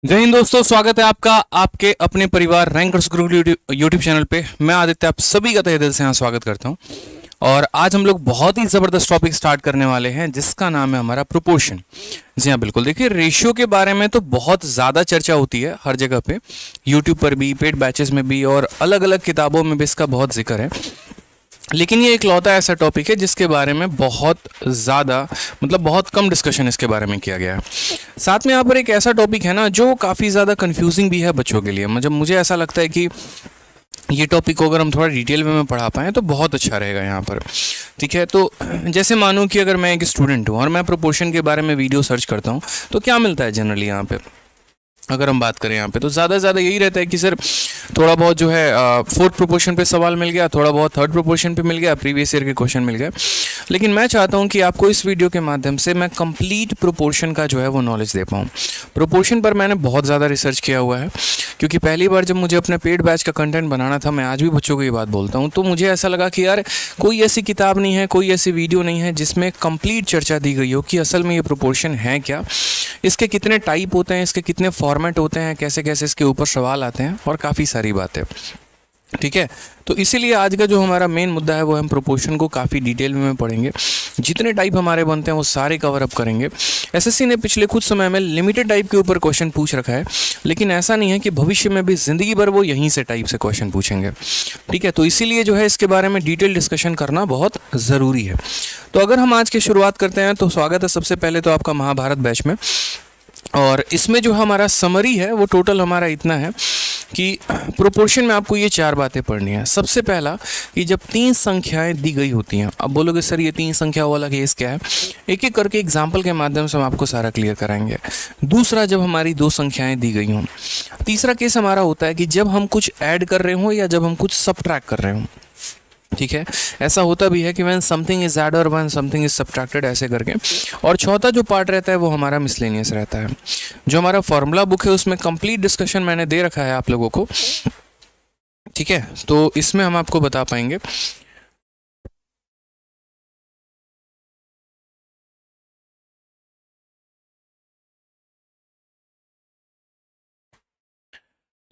जय हिंद दोस्तों, स्वागत है आपका आपके अपने परिवार रैंकर्स गुरु यूट्यूब चैनल पे। मैं आदित्य आप सभी का तहे दिल से यहाँ स्वागत करता हूँ। और आज हम लोग बहुत ही ज़बरदस्त टॉपिक स्टार्ट करने वाले हैं जिसका नाम है हमारा प्रोपोर्शन। जी हाँ, बिल्कुल। देखिए, रेशियो के बारे में तो बहुत ज़्यादा चर्चा होती है हर जगह पे, यूट्यूब पर भी, पेड बैचेस में भी और अलग अलग किताबों में भी इसका बहुत जिक्र है। लेकिन ये इकलौता ऐसा टॉपिक है जिसके बारे में बहुत ज़्यादा बहुत कम डिस्कशन इसके बारे में किया गया है। साथ में यहाँ पर एक ऐसा टॉपिक है ना जो काफ़ी ज़्यादा कंफ्यूजिंग भी है बच्चों के लिए। मुझे ऐसा लगता है कि ये टॉपिक को अगर हम थोड़ा डिटेल में पढ़ा पाएँ तो बहुत अच्छा रहेगा यहाँ पर। ठीक है, तो जैसे मानो कि अगर मैं एक स्टूडेंट हूँ और मैं प्रोपोर्शन के बारे में वीडियो सर्च करता हूँ तो क्या मिलता है जनरली यहाँ पे। अगर हम बात करें यहाँ पे तो ज़्यादा से ज़्यादा यही रहता है कि सर थोड़ा बहुत जो है फोर्थ प्रोपोर्शन पे सवाल मिल गया, थोड़ा बहुत थर्ड प्रोपोर्शन पे मिल गया, प्रीवियस ईयर के क्वेश्चन मिल गए। लेकिन मैं चाहता हूँ कि आपको इस वीडियो के माध्यम से मैं कंप्लीट प्रोपोर्शन का जो है वो नॉलेज दे पाऊँ। प्रोपोर्शन पर मैंने बहुत ज़्यादा रिसर्च किया हुआ है, क्योंकि पहली बार जब मुझे अपने पेड बैच का कंटेंट बनाना था, मैं आज भी बच्चों को ये बात बोलता हूँ, तो मुझे ऐसा लगा कि यार कोई ऐसी किताब नहीं है, कोई ऐसी वीडियो नहीं है जिसमें कंप्लीट चर्चा दी गई हो कि असल में ये प्रोपोर्शन है क्या, इसके कितने टाइप होते हैं, इसके कितने फॉर्मेट होते हैं, कैसे कैसे इसके ऊपर सवाल आते हैं और काफ़ी सारी बातें। ठीक है, तो इसीलिए आज का जो हमारा मेन मुद्दा है वो हम प्रोपोर्शन को काफ़ी डिटेल में पढ़ेंगे। जितने टाइप हमारे बनते हैं वो सारे कवर अप करेंगे। एसएससी ने पिछले कुछ समय में लिमिटेड टाइप के ऊपर क्वेश्चन पूछ रखा है, लेकिन ऐसा नहीं है कि भविष्य में भी ज़िंदगी भर वो यहीं से टाइप से क्वेश्चन पूछेंगे। ठीक है, तो इसीलिए जो है इसके बारे में डिटेल डिस्कशन करना बहुत ज़रूरी है। तो अगर हम आज की शुरुआत करते हैं तो स्वागत है सबसे पहले तो आपका महाभारत बैच में। और इसमें जो हमारा समरी है वो टोटल हमारा इतना है कि प्रोपोर्शन में आपको ये 4 बातें पढ़नी है। सबसे पहला कि जब 3 संख्याएं दी गई होती हैं, अब बोलोगे सर ये 3 संख्या वाला केस क्या है, एक एक करके एग्जाम्पल के माध्यम से हम आपको सारा क्लियर कराएंगे। दूसरा, जब हमारी 2 संख्याएं दी गई हों। तीसरा केस हमारा होता है कि जब हम कुछ ऐड कर रहे हों या जब हम कुछ सबट्रैक्ट कर रहे हों। ठीक है, ऐसा होता भी है कि व्हेन समथिंग इज ऐड और व्हेन समथिंग इज सब्ट्रैक्टेड, ऐसे करके। और चौथा जो पार्ट रहता है वो हमारा मिसलेनियस रहता है। जो हमारा फॉर्मूला बुक है उसमें कंप्लीट डिस्कशन मैंने दे रखा है आप लोगों को। ठीक है, तो इसमें हम आपको बता पाएंगे।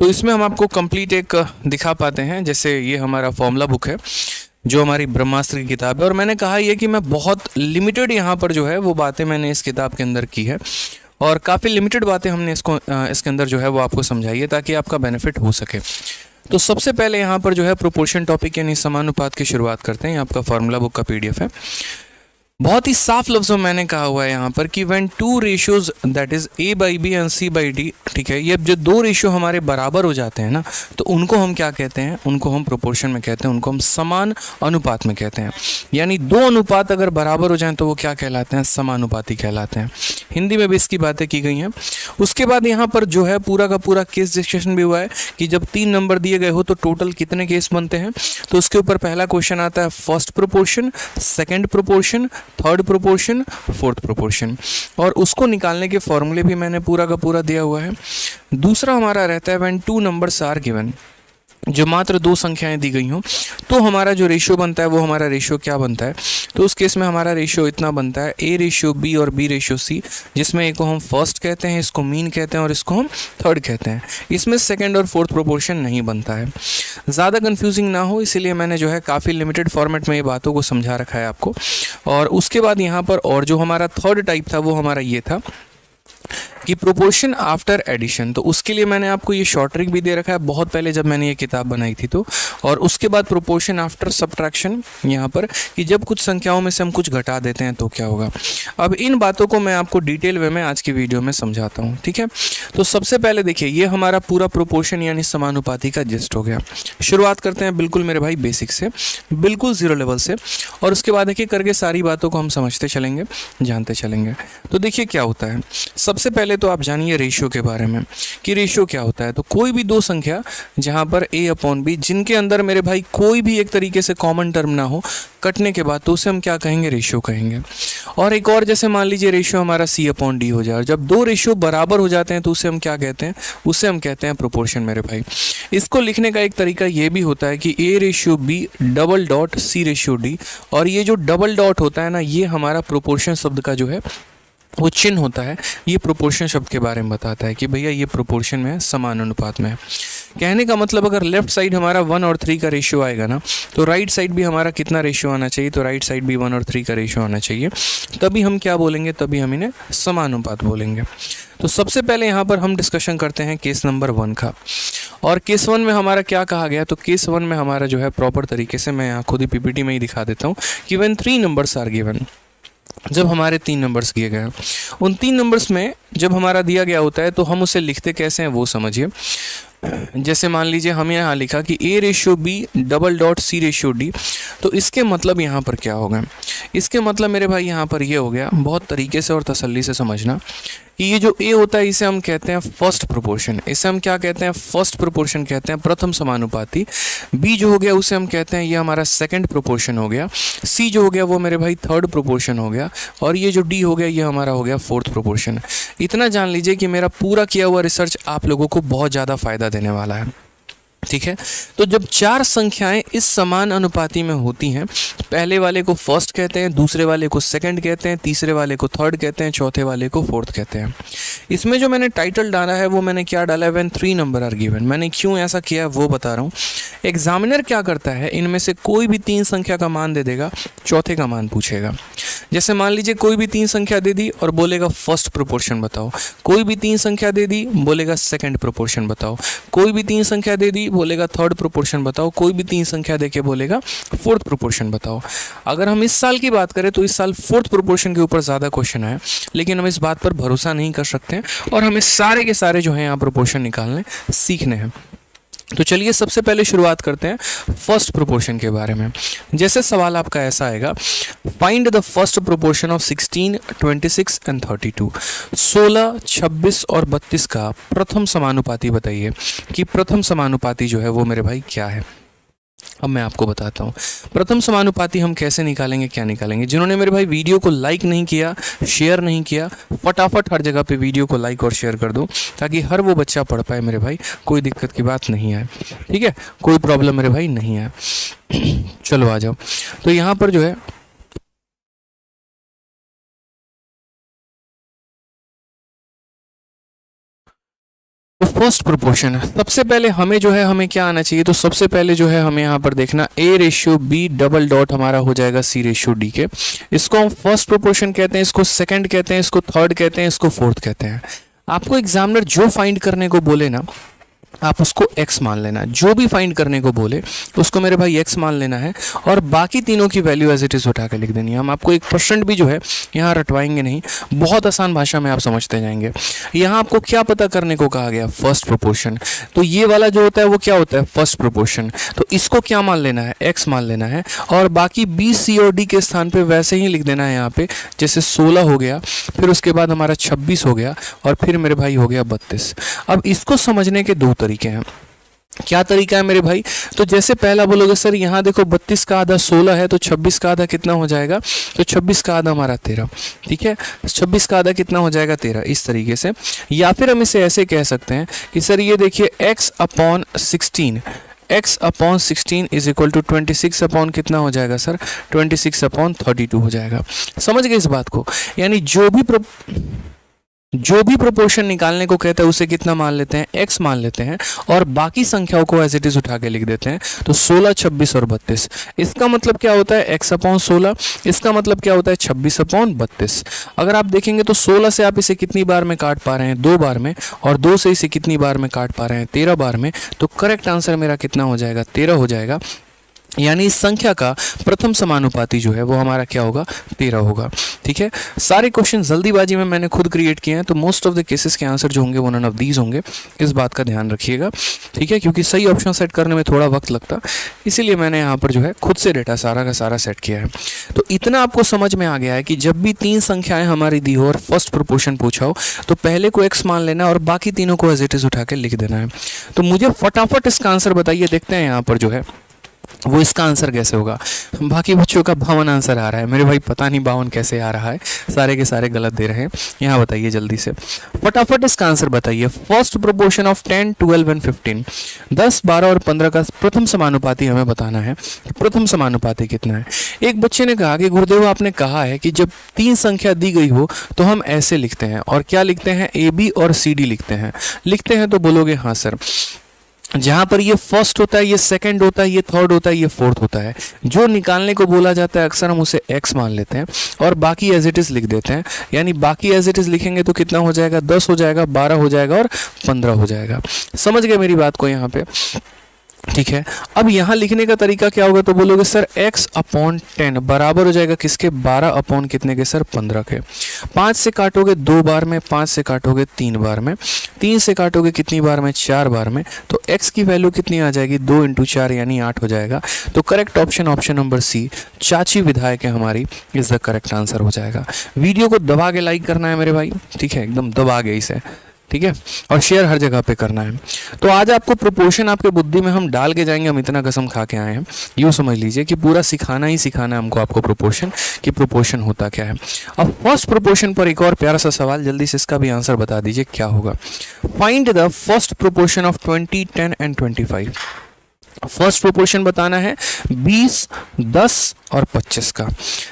तो इसमें हम आपको कंप्लीट एक दिखा पाते हैं। जैसे ये हमारा फॉर्मूला बुक है जो हमारी ब्रह्मास्त्र की किताब है, और मैंने कहा ये कि मैं बहुत लिमिटेड यहाँ पर जो है वो बातें मैंने इस किताब के अंदर की है, और काफ़ी लिमिटेड बातें हमने इसके अंदर जो है वो आपको समझाई है ताकि आपका बेनिफिट हो सके। तो सबसे पहले यहाँ पर जो है प्रोपोर्शन टॉपिक यानी समानुपात की शुरुआत करते हैं। आपका फॉर्मूला बुक का PDF है। बहुत ही साफ लफ्ज़ों में मैंने कहा हुआ है यहाँ पर कि when 2 ratios that is A/B and C/D, ठीक है, ये जो 2 रेशियो हमारे बराबर हो जाते हैं ना, तो उनको हम क्या कहते हैं, उनको हम प्रोपोर्शन में कहते हैं, उनको हम समान अनुपात में कहते हैं। यानी 2 अनुपात अगर बराबर हो जाएं तो वो क्या कहलाते हैं, समानुपाती कहलाते हैं। हिंदी में भी इसकी बातें की गई हैं। उसके बाद यहाँ पर जो है पूरा का पूरा केस डिस्कशन भी हुआ है कि जब 3 नंबर दिए गए हो तो टोटल कितने केस बनते हैं। तो उसके ऊपर पहला क्वेश्चन आता है first proportion, second proportion, third proportion, fourth proportion, और उसको निकालने के फॉर्मूले भी मैंने पूरा का पूरा दिया हुआ है। दूसरा हमारा रहता है व्हेन 2 नंबर्स आर गिवन, जो मात्र 2 संख्याएं दी गई हों तो हमारा जो रेशियो बनता है वो हमारा रेशियो क्या बनता है। तो उस केस में हमारा रेशियो इतना बनता है A/B और B/C, जिसमें एक को हम फर्स्ट कहते हैं, इसको मीन कहते हैं और इसको हम थर्ड कहते हैं। इसमें सेकंड और फोर्थ प्रोपोर्शन नहीं बनता है। ज़्यादा कंफ्यूजिंग ना हो इसलिए मैंने जो है काफ़ी लिमिटेड फॉर्मेट में ये बातों को समझा रखा है आपको। और उसके बाद यहाँ पर और जो हमारा थर्ड टाइप था वो हमारा ये था कि प्रोपोर्शन आफ्टर एडिशन। तो उसके लिए मैंने आपको ये शॉर्ट ट्रिक भी दे रखा है बहुत पहले जब मैंने ये किताब बनाई थी तो। और उसके बाद प्रोपोर्शन आफ्टर सब्ट्रैक्शन, यहाँ पर कि जब कुछ संख्याओं में से हम कुछ घटा देते हैं तो क्या होगा। अब इन बातों को मैं आपको डिटेल वे में आज की वीडियो में समझाता हूँ। ठीक है, तो सबसे पहले देखिए ये हमारा पूरा प्रोपोर्शन यानी समानुपाती का जिस्ट हो गया। शुरुआत करते हैं बिल्कुल मेरे भाई बेसिक से, बिल्कुल 0 लेवल से, और उसके बाद एक एक करके सारी बातों को हम समझते चलेंगे, जानते चलेंगे। तो देखिए क्या होता है। सबसे पहले तो आप जानिए रेशियो के बारे में कि रेशियो क्या होता है। तो कोई भी 2 संख्या जहां पर A/B जिनके अंदर मेरे भाई कोई भी एक तरीके से कॉमन टर्म ना हो कटने के बाद, तो उसे हम क्या कहेंगे, रेशियो कहेंगे। और एक और जैसे मान लीजिए रेशियो हमारा C/D हो जाए, और जब 2 रेशियो बराबर हो जाते हैं तो उसे हम क्या कहते हैं, उसे हम कहते हैं प्रोपोर्शन मेरे भाई। इसको लिखने का एक तरीका ये भी होता है कि A/B:C/D, और ये जो डबल डॉट होता है ना, ये हमारा प्रोपोर्शन शब्द का जो है वो चिन्ह होता है, ये प्रोपोर्शन शब्द के बारे में बताता है कि भैया ये प्रोपोर्शन में है, समान अनुपात में है। कहने का मतलब अगर लेफ्ट साइड हमारा 1 और 3 का रेशियो आएगा ना, तो राइट साइड भी हमारा कितना रेशियो आना चाहिए, तो राइट साइड भी 1 और 3 का रेशियो आना चाहिए। तभी हम क्या बोलेंगे, तभी हम इन्हें समानुपात बोलेंगे। तो सबसे पहले यहाँ पर हम डिस्कशन करते हैं केस नंबर 1 का। और केस 1 में हमारा क्या कहा गया, तो केस 1 में हमारा जो है प्रॉपर तरीके से, मैं यहाँ खुद ही पीपीटी में ही दिखा देता हूँ कि व्हेन 3 नंबर्स आर गिवन, जब हमारे 3 नंबर्स दिए गए हैं, उन 3 नंबर्स में जब हमारा दिया गया होता है तो हम उसे लिखते कैसे हैं वो समझिए। जैसे मान लीजिए हमने यहाँ लिखा कि A/B:C/D, तो इसके मतलब यहाँ पर क्या होगा, इसके मतलब मेरे भाई यहाँ पर ये हो गया, बहुत तरीके से और तसल्ली से समझना कि ये जो A होता है इसे हम कहते हैं फर्स्ट प्रोपोर्शन, इसे हम क्या कहते हैं, फर्स्ट प्रोपोर्शन कहते हैं, प्रथम समानुपाती। B जो हो गया उसे हम कहते हैं ये हमारा सेकंड प्रोपोर्शन हो गया। C जो हो गया वो मेरे भाई थर्ड प्रोपोर्शन हो गया। और ये जो D हो गया ये हमारा हो गया फोर्थ प्रोपोर्शन। इतना जान लीजिए कि मेरा पूरा किया हुआ रिसर्च आप लोगों को बहुत ज़्यादा फायदा देने वाला है, ठीक है। तो जब 4 संख्याएं इस समान अनुपाती में होती हैं, पहले वाले को फर्स्ट कहते हैं, दूसरे वाले को सेकंड कहते हैं, तीसरे वाले को थर्ड कहते हैं, चौथे वाले को फोर्थ कहते हैं। इसमें जो मैंने टाइटल डाला है वो मैंने क्या डाला है, व्हेन 3 नंबर आर गिवन। मैंने क्यों ऐसा किया है वो बता रहा हूँ। एग्जामिनर क्या करता है, इनमें से कोई भी 3 संख्या का मान दे देगा, चौथे का मान पूछेगा। जैसे मान लीजिए कोई भी 3 संख्या दे दी और बोलेगा फर्स्ट प्रोपोर्शन बताओ, कोई भी 3 संख्या दे दी बोलेगा सेकंड प्रोपोर्शन बताओ, कोई भी 3 संख्या दे दी बोलेगा थर्ड प्रोपोर्शन बताओ, कोई भी 3 संख्या देके बोलेगा फोर्थ प्रोपोर्शन बताओ। अगर हम इस साल की बात करें तो इस साल फोर्थ प्रोपोर्शन के ऊपर ज़्यादा क्वेश्चन आए, लेकिन हम इस बात पर भरोसा नहीं कर सकते और हमें सारे के सारे जो हैं यहाँ प्रोपोर्शन निकालने सीखने हैं। तो चलिए सबसे पहले शुरुआत करते हैं फर्स्ट प्रोपोर्शन के बारे में। जैसे सवाल आपका ऐसा आएगा, find the first proportion of 16, 26 and 32। 16, 26 और 32 का प्रथम समानुपाती बताइए कि प्रथम समानुपाती जो है वो मेरे भाई क्या है। अब मैं आपको बताता हूँ प्रथम समानुपाती हम कैसे निकालेंगे, क्या निकालेंगे। जिन्होंने मेरे भाई वीडियो को लाइक नहीं किया, शेयर नहीं किया, फटाफट हर जगह पे वीडियो को लाइक और शेयर कर दो ताकि हर वो बच्चा पढ़ पाए मेरे भाई, कोई दिक्कत की बात नहीं आए, ठीक है, कोई प्रॉब्लम मेरे भाई नहीं आए। चलो आ जाओ। तो यहाँ पर जो है फर्स्ट प्रोपोर्शन है। सबसे पहले हमें जो है हमें क्या आना चाहिए, तो सबसे पहले जो है हमें यहाँ पर देखना A/B हमारा हो जाएगा C/D के। इसको हम फर्स्ट प्रोपोर्शन कहते हैं, इसको सेकंड कहते हैं, इसको थर्ड कहते हैं, इसको फोर्थ कहते हैं। आपको एग्जामिनर जो फाइंड करने को बोले ना आप उसको x मान लेना, जो भी फाइंड करने को बोले उसको मेरे भाई x मान लेना है और बाकी तीनों की वैल्यू एज इट इज़ उठा के लिख देनी है। हम आपको 1% भी जो है यहाँ रटवाएंगे नहीं, बहुत आसान भाषा में आप समझते जाएंगे। यहाँ आपको क्या पता करने को कहा गया, फर्स्ट प्रोपोर्शन। तो ये वाला जो होता है वो क्या होता है, फर्स्ट प्रोपोर्शन। तो इसको क्या मान लेना है, x मान लेना है और बाकी B, C और D के स्थान पे वैसे ही लिख देना है यहाँ पे। जैसे 16 हो गया, फिर उसके बाद हमारा 26 हो गया और फिर मेरे भाई हो गया 32। अब इसको समझने के 2 तरीके हैं। क्या तरीका है मेरे भाई, तो जैसे पहला बोलोगे सर यहाँ देखो 32 का आधा 16 है, तो 26 का आधा कितना हो जाएगा, तो 26 का आधा हमारा 13, ठीक है, 26 का आधा कितना हो जाएगा 13, इस तरीके से। या फिर हम इसे ऐसे कह सकते हैं कि सर ये देखिए x/16 इज इक्वल टू 26 कितना हो जाएगा सर, 26/32 हो जाएगा। समझ गए इस बात को, यानी जो भी प्रोपोर्शन निकालने को कहता है उसे कितना मान लेते हैं, x मान लेते हैं और बाकी संख्याओं को एज इट इज उठा के लिख देते हैं। तो 16, 26 और 32, इसका मतलब क्या होता है x/16, इसका मतलब क्या होता है 26/32। अगर आप देखेंगे तो 16 से आप इसे कितनी बार में काट पा रहे हैं, 2 बार में, और 2 से इसे कितनी बार में काट पा रहे हैं, 13 बार में। तो करेक्ट आंसर मेरा कितना हो जाएगा, 13 हो जाएगा। यानी इस संख्या का प्रथम समानुपाती जो है वो हमारा क्या होगा, 13 होगा, ठीक है। सारे क्वेश्चन जल्दीबाजी में मैंने खुद क्रिएट किए हैं, तो मोस्ट ऑफ द केसेस के आंसर जो होंगे वो नन ऑफ दीज होंगे, इस बात का ध्यान रखिएगा, ठीक है, क्योंकि सही ऑप्शन सेट करने में थोड़ा वक्त लगता, इसीलिए मैंने यहाँ पर जो है खुद से डेटा सारा का सारा सेट किया है। तो इतना आपको समझ में आ गया है कि जब भी 3 संख्याएं हमारी दी हो और फर्स्ट प्रोपोर्शन पूछा हो तो पहले को x मान लेना और बाकी तीनों को एज इट इज उठा के लिख देना है। तो मुझे फटाफट इसका आंसर बताइए, देखते हैं यहाँ पर जो है वो इसका आंसर कैसे होगा। बाकी बच्चों का 52 आंसर आ रहा है, मेरे भाई पता नहीं 52 कैसे आ रहा है, सारे के सारे गलत दे रहे हैं। यहाँ बताइए जल्दी से, फटाफट इसका आंसर बताइए। फर्स्ट प्रोपोर्शन ऑफ 10, 12 एंड 15, 10, 12 और 15 का प्रथम समानुपाती हमें बताना है। प्रथम समानुपाती कितना है। एक बच्चे ने कहा कि गुरुदेव आपने कहा है कि जब 3 संख्या दी गई हो तो हम ऐसे लिखते हैं, और क्या लिखते हैं, ए बी और सी डी लिखते हैं तो बोलोगे हाँ सर। जहां पर ये फर्स्ट होता है, ये सेकंड होता है, ये थर्ड होता है, ये फोर्थ होता है, जो निकालने को बोला जाता है अक्सर हम उसे एक्स मान लेते हैं और बाकी एज इट इज लिख देते हैं। यानी बाकी एज इट इज लिखेंगे तो कितना हो जाएगा, 10 हो जाएगा, 12 हो जाएगा और 15 हो जाएगा। समझ गए मेरी बात को यहाँ पे, ठीक है। अब यहाँ लिखने का तरीका क्या होगा, तो बोलोगे सर x अपॉन 10 बराबर हो जाएगा किसके, 12 अपॉन कितने के सर, 15 के। 5 से काटोगे 2 बार में, 5 से काटोगे 3 बार में, 3 से काटोगे कितनी बार में, 4 बार में, तो x की वैल्यू कितनी आ जाएगी, 2 × 4 यानी 8 हो जाएगा। तो correct option, option number C, चाची विधायक है हमारी, इज द करेक्ट आंसर हो जाएगा। वीडियो को दबा के लाइक करना है मेरे भाई, ठीक है, एकदम दबा के इसे, ठीक है, और शेयर हर जगह पे करना है। तो आज आपको प्रोपोर्शन आपके बुद्धि में हम डाल के जाएंगे, हम इतना कसम खा के आए हैं, यूँ समझ लीजिए कि पूरा सिखाना ही सिखाना है हमको आपको प्रोपोर्शन, कि प्रोपोर्शन होता क्या है। अब फर्स्ट प्रोपोर्शन पर एक और प्यारा सा सवाल, जल्दी से इसका भी आंसर बता दीजिए क्या होगा। Find the first proportion of 20, 10 and 25। First proportion बताना है 20, 10 और 25 का।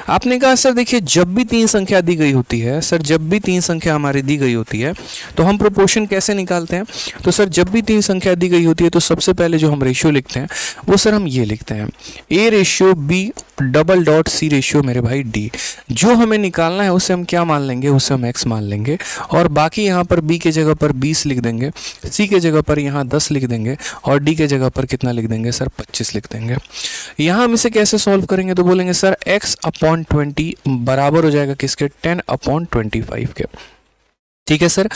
आपने कहा सर देखिए जब भी 3 संख्या दी गई होती है, सर जब भी 3 संख्या हमारी दी गई होती है तो हम प्रोपोर्शन कैसे निकालते हैं। तो सर जब भी 3 संख्या दी गई होती है तो सबसे पहले जो हम रेशियो लिखते हैं वो सर हम ये लिखते हैं, A ratio B double dot C ratio मेरे भाई D। जो हमें निकालना है उसे हम क्या मान लेंगे, उसे हम x मान लेंगे, और बाकी यहाँ पर B के जगह पर 20 लिख देंगे, C के जगह पर यहाँ 10 लिख देंगे, और D के जगह पर कितना लिख देंगे सर, 25 लिख देंगे। यहाँ हम इसे कैसे सॉल्व करेंगे, तो बोलेंगे सर x अपॉन 20 बराबर हो जाएगा किसके, 10 अपॉन 25 के। ठीक है सर,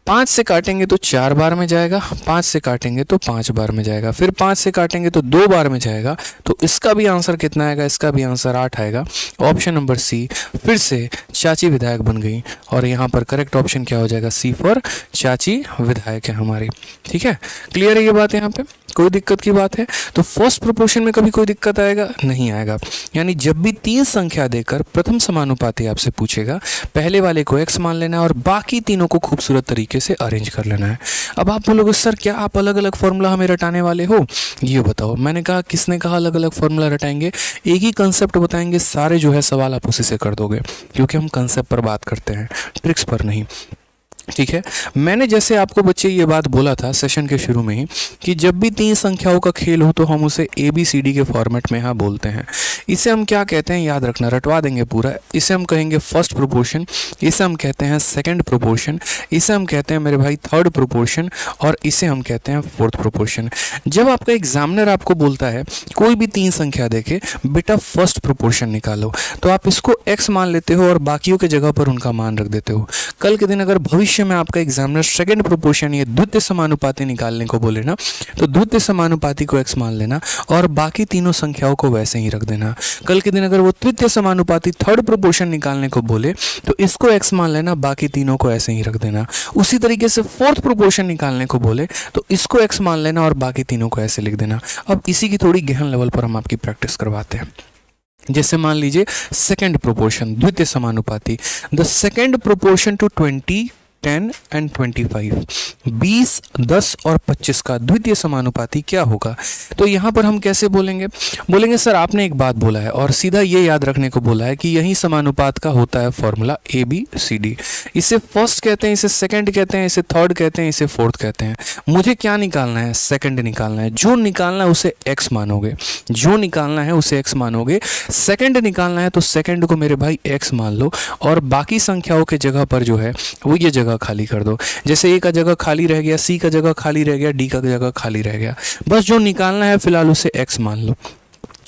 5 से काटेंगे तो 4 बार में जाएगा, 5 से काटेंगे तो 5 बार में जाएगा, फिर 5 से काटेंगे तो 2 बार में जाएगा, तो इसका भी आंसर कितना आएगा, इसका भी आंसर 8 आएगा। ऑप्शन नंबर सी फिर से चाची विधायक बन गई, और यहाँ पर करेक्ट ऑप्शन क्या हो जाएगा, सी फॉर चाची विधायक है हमारी। ठीक है, क्लियर है ये बात, यहाँ पे कोई दिक्कत की बात है। तो फर्स्ट प्रोपोर्शन में कभी कोई दिक्कत आएगा नहीं आएगा। यानी जब भी 3 संख्या देकर प्रथम समानुपाती आपसे पूछेगा, पहले वाले को x मान लेना है और बाकी तीनों को खूबसूरत तरीके से अरेंज कर लेना है। अब आप बोलोगे सर क्या आप अलग अलग फॉर्मूला हमें रटाने वाले हो, ये बताओ। मैंने कहा किसने कहा अलग अलग फॉर्मूला रटाएंगे, एक ही कंसेप्ट बताएंगे, सारे जो है सवाल आप उसी से कर दोगे, क्योंकि हम कंसेप्ट पर बात करते हैं, ट्रिक्स पर नहीं। ठीक है, मैंने जैसे आपको बच्चे ये बात बोला था सेशन के शुरू में ही कि जब भी 3 संख्याओं का खेल हो तो हम उसे ABCD के फॉर्मेट में यहाँ बोलते हैं। इसे हम क्या कहते हैं, याद रखना, रटवा देंगे पूरा। इसे हम कहेंगे फर्स्ट प्रोपोर्शन, इसे हम कहते हैं सेकंड प्रोपोर्शन, इसे हम कहते हैं मेरे भाई थर्ड प्रोपोर्शन, और इसे हम कहते हैं फोर्थ प्रोपोर्शन। जब आपका एग्जामिनर आपको बोलता है कोई भी 3 संख्या देखे बेटा फर्स्ट प्रोपोर्शन निकालो, तो आप इसको x मान लेते हो और बाकियों के जगह पर उनका मान रख देते हो। कल के दिन अगर भविष्य में आपका एग्जामिनर सेकंड प्रोपोर्शन या द्वितीय समानुपाती निकालने को बोले ना, तो द्वितीय समानुपाती को x मान लेना और बाकी तीनों संख्याओं को वैसे ही रख देना। कल के दिन अगर वो तृतीय समानुपाती थर्ड प्रोपोर्शन निकालने को बोले तो इसको x मान लेना, बाकी तीनों को ऐसे ही रख देना। उसी तरीके से फोर्थ प्रोपोर्शन निकालने को बोले तो इसको x मान लेना और बाकी तीनों को ऐसे लिख देना। अब इसी की थोड़ी गहन लेवल पर हम आपकी प्रैक्टिस करवाते हैं। जैसे मान लीजिए सेकंड प्रोपोर्शन, द्वितीय समानुपाती, the second proportion to 20, 10 and 25, 20, 10 और 25 का द्वितीय समानुपाती क्या होगा। तो यहाँ पर हम कैसे बोलेंगे, बोलेंगे सर आपने एक बात बोला है और सीधा ये याद रखने को बोला है कि यही समानुपात का होता है फॉर्मूला ABCD। इसे फर्स्ट कहते हैं, इसे सेकंड कहते हैं, इसे थर्ड कहते हैं, इसे फोर्थ कहते हैं। मुझे क्या निकालना है, सेकंड निकालना है। जो निकालना है उसे x मानोगे, जो निकालना है उसे x मानोगे। सेकंड निकालना है तो सेकंड को मेरे भाई x मान लो और बाकी संख्याओं के जगह पर जो है वो ये जगह खाली कर दो। जैसे A का जगह खाली रह गया, C का जगह खाली रह गया, D का जगह खाली रह गया। बस जो निकालना है फिलहाल उसे x मान लो।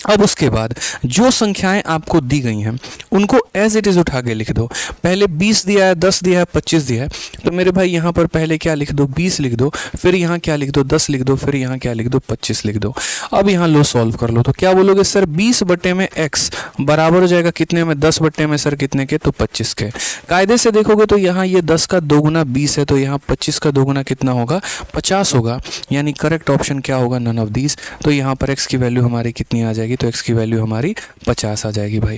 अब उसके बाद जो संख्याएं आपको दी गई हैं उनको एज इट इज़ उठा के लिख दो। पहले 20 दिया है, 10 दिया है, 25 दिया है, तो मेरे भाई यहाँ पर पहले क्या लिख दो, 20 लिख दो, फिर यहाँ क्या लिख दो, 10 लिख दो, फिर यहाँ क्या लिख दो, 25 लिख दो। अब यहाँ लो सॉल्व कर लो, तो क्या बोलोगे सर 20 बट्टे में x बराबर हो जाएगा कितने में, 10 बट्टे में सर कितने के, तो 25 के। कायदे से देखोगे तो यहाँ ये 10 का 2 गुना 20 है, तो यहाँ 25 का 2 गुना कितना होगा, 50 होगा। यानी करेक्ट ऑप्शन क्या होगा, नन ऑफ दीज। तो यहाँ पर x की वैल्यू हमारी कितनी आ जाएगी, तो x की वैल्यू हमारी 50 आ जाएगी। भाई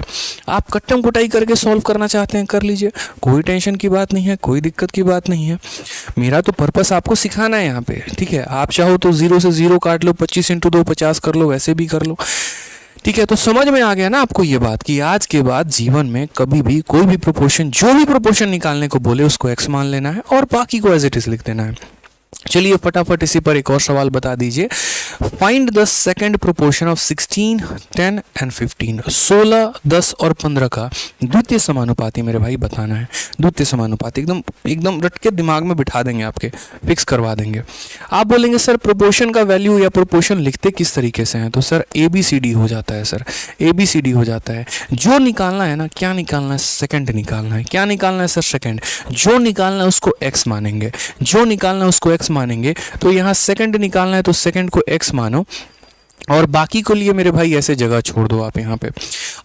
आप कट्टम कुटाई करके सॉल्व करना चाहते हैं कर लीजिए, कोई टेंशन की बात नहीं है, कोई दिक्कत की बात नहीं है। मेरा तो पर्पस आपको सिखाना है यहाँ पे, ठीक है। आप चाहो तो 0 से 0 काट लो, 25 इंटू 2 50 कर लो, वैसे भी कर लो, ठीक है। तो समझ में आ गया ना आपको ये बात कि आज के बाद जीवन में कभी भी कोई भी प्रोपोर्शन, जो भी प्रोपोर्शन निकालने को बोले उसको x मान लेना है और बाकी को एज इट इज लिख देना है। चलिए फटाफट इसी पर एक और सवाल बता दीजिए। Find the second proportion of 16, 10 and 15। 16, 10 और 15 का द्वितीय समानुपाती मेरे भाई बताना है। द्वितीय समानुपाती एकदम एकदम रट के दिमाग में बिठा देंगे, आपके फिक्स करवा देंगे। आप बोलेंगे सर प्रोपोर्शन का वैल्यू या प्रोपोर्शन लिखते किस तरीके से हैं, तो सर ABCD हो जाता है। सर ABCD हो जाता है। जो निकालना है ना, क्या निकालना है, सेकंड निकालना है। क्या निकालना है सर, सेकंड। जो निकालना है उसको x मानेंगे, जो निकालना है उसको x मानेंगे। तो यहाँ सेकंड निकालना है तो सेकंड को x मानो और बाकी को लिए मेरे भाई ऐसे जगह छोड़ दो आप यहाँ पे।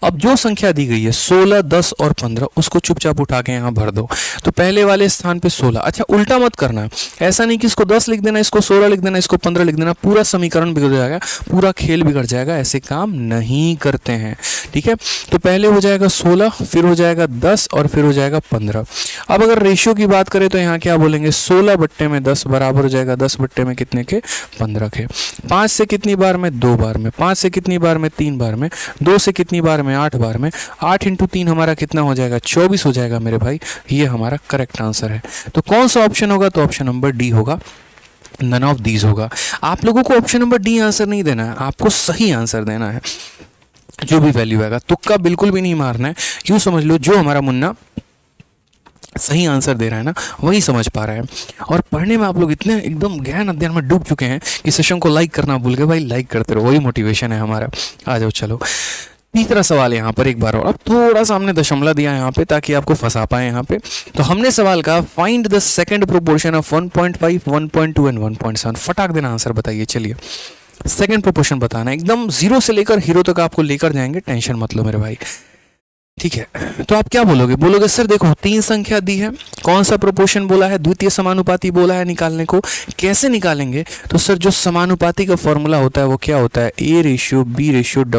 अब जो संख्या दी गई है 16, 10 और 15, उसको चुपचाप उठा के यहाँ भर दो। तो पहले वाले स्थान पे 16, अच्छा उल्टा मत करना, ऐसा नहीं कि इसको 10 लिख देना, इसको 16 लिख देना, इसको 15 लिख देना, पूरा समीकरण बिगड़ जाएगा, पूरा खेल बिगड़ जाएगा। ऐसे काम नहीं करते हैं, ठीक है। तो पहले हो जाएगा 16, फिर हो जाएगा 10 और फिर हो जाएगा 15। अब अगर रेशियो की बात करें तो यहाँ क्या बोलेंगे, 16 बट्टे में 10 बराबर हो जाएगा 10 बट्टे में कितने के, 15 के। 5 से कितनी बार में, 2 बार में। 5 से कितनी बार में, 3 बार में। 2 से कितनी बार में, 8 बार में। 8 इंटू 3 हमारा कितना हो जाएगा, 24 हो जाएगा मेरे भाई। ये हमारा करेक्ट आंसर है। तो कौन सा ऑप्शन होगा, तो ऑप्शन नंबर डी होगा, नन ऑफ दीज होगा। आप लोगों को ऑप्शन नंबर डी आंसर नहीं देना है, आपको सही आंसर देना है। जो भी वैल्यू आएगा, तुक्का बिल्कुल भी नहीं मारना है। यूँ समझ लो जो हमारा मुन्ना सही आंसर दे रहा है ना, वही समझ पा रहा है। और पढ़ने में आप लोग इतने एकदम गहन अध्ययन में डूब चुके हैं कि सेशन को लाइक करना भूल गए। भाई लाइक करते रहो, वही मोटिवेशन है हमारा। आ जाओ चलो, तीसरा सवाल यहाँ पर एक बार और। अब थोड़ा सा हमने दशमलव दिया यहाँ पे ताकि आपको फंसा पाए यहाँ पे। तो हमने सवाल कहा find the second proportion of 1.5, 1.2 and 1.7। फटाक देना आंसर बताइए। चलिए सेकंड प्रोपोर्शन बताना, एकदम 0 से लेकर हीरो तक आपको लेकर जाएंगे, टेंशन मत लो मेरे भाई, ठीक है। तो आप क्या बोलोगे, बोलोगे सर देखो 3 संख्या दी है, कौन सा प्रोपोर्शन बोला है, द्वितीय समानुपाती बोला है निकालने को। कैसे निकालेंगे, तो सर जो समानुपाती का फॉर्मूला होता है वो क्या होता है, A/B/C/D।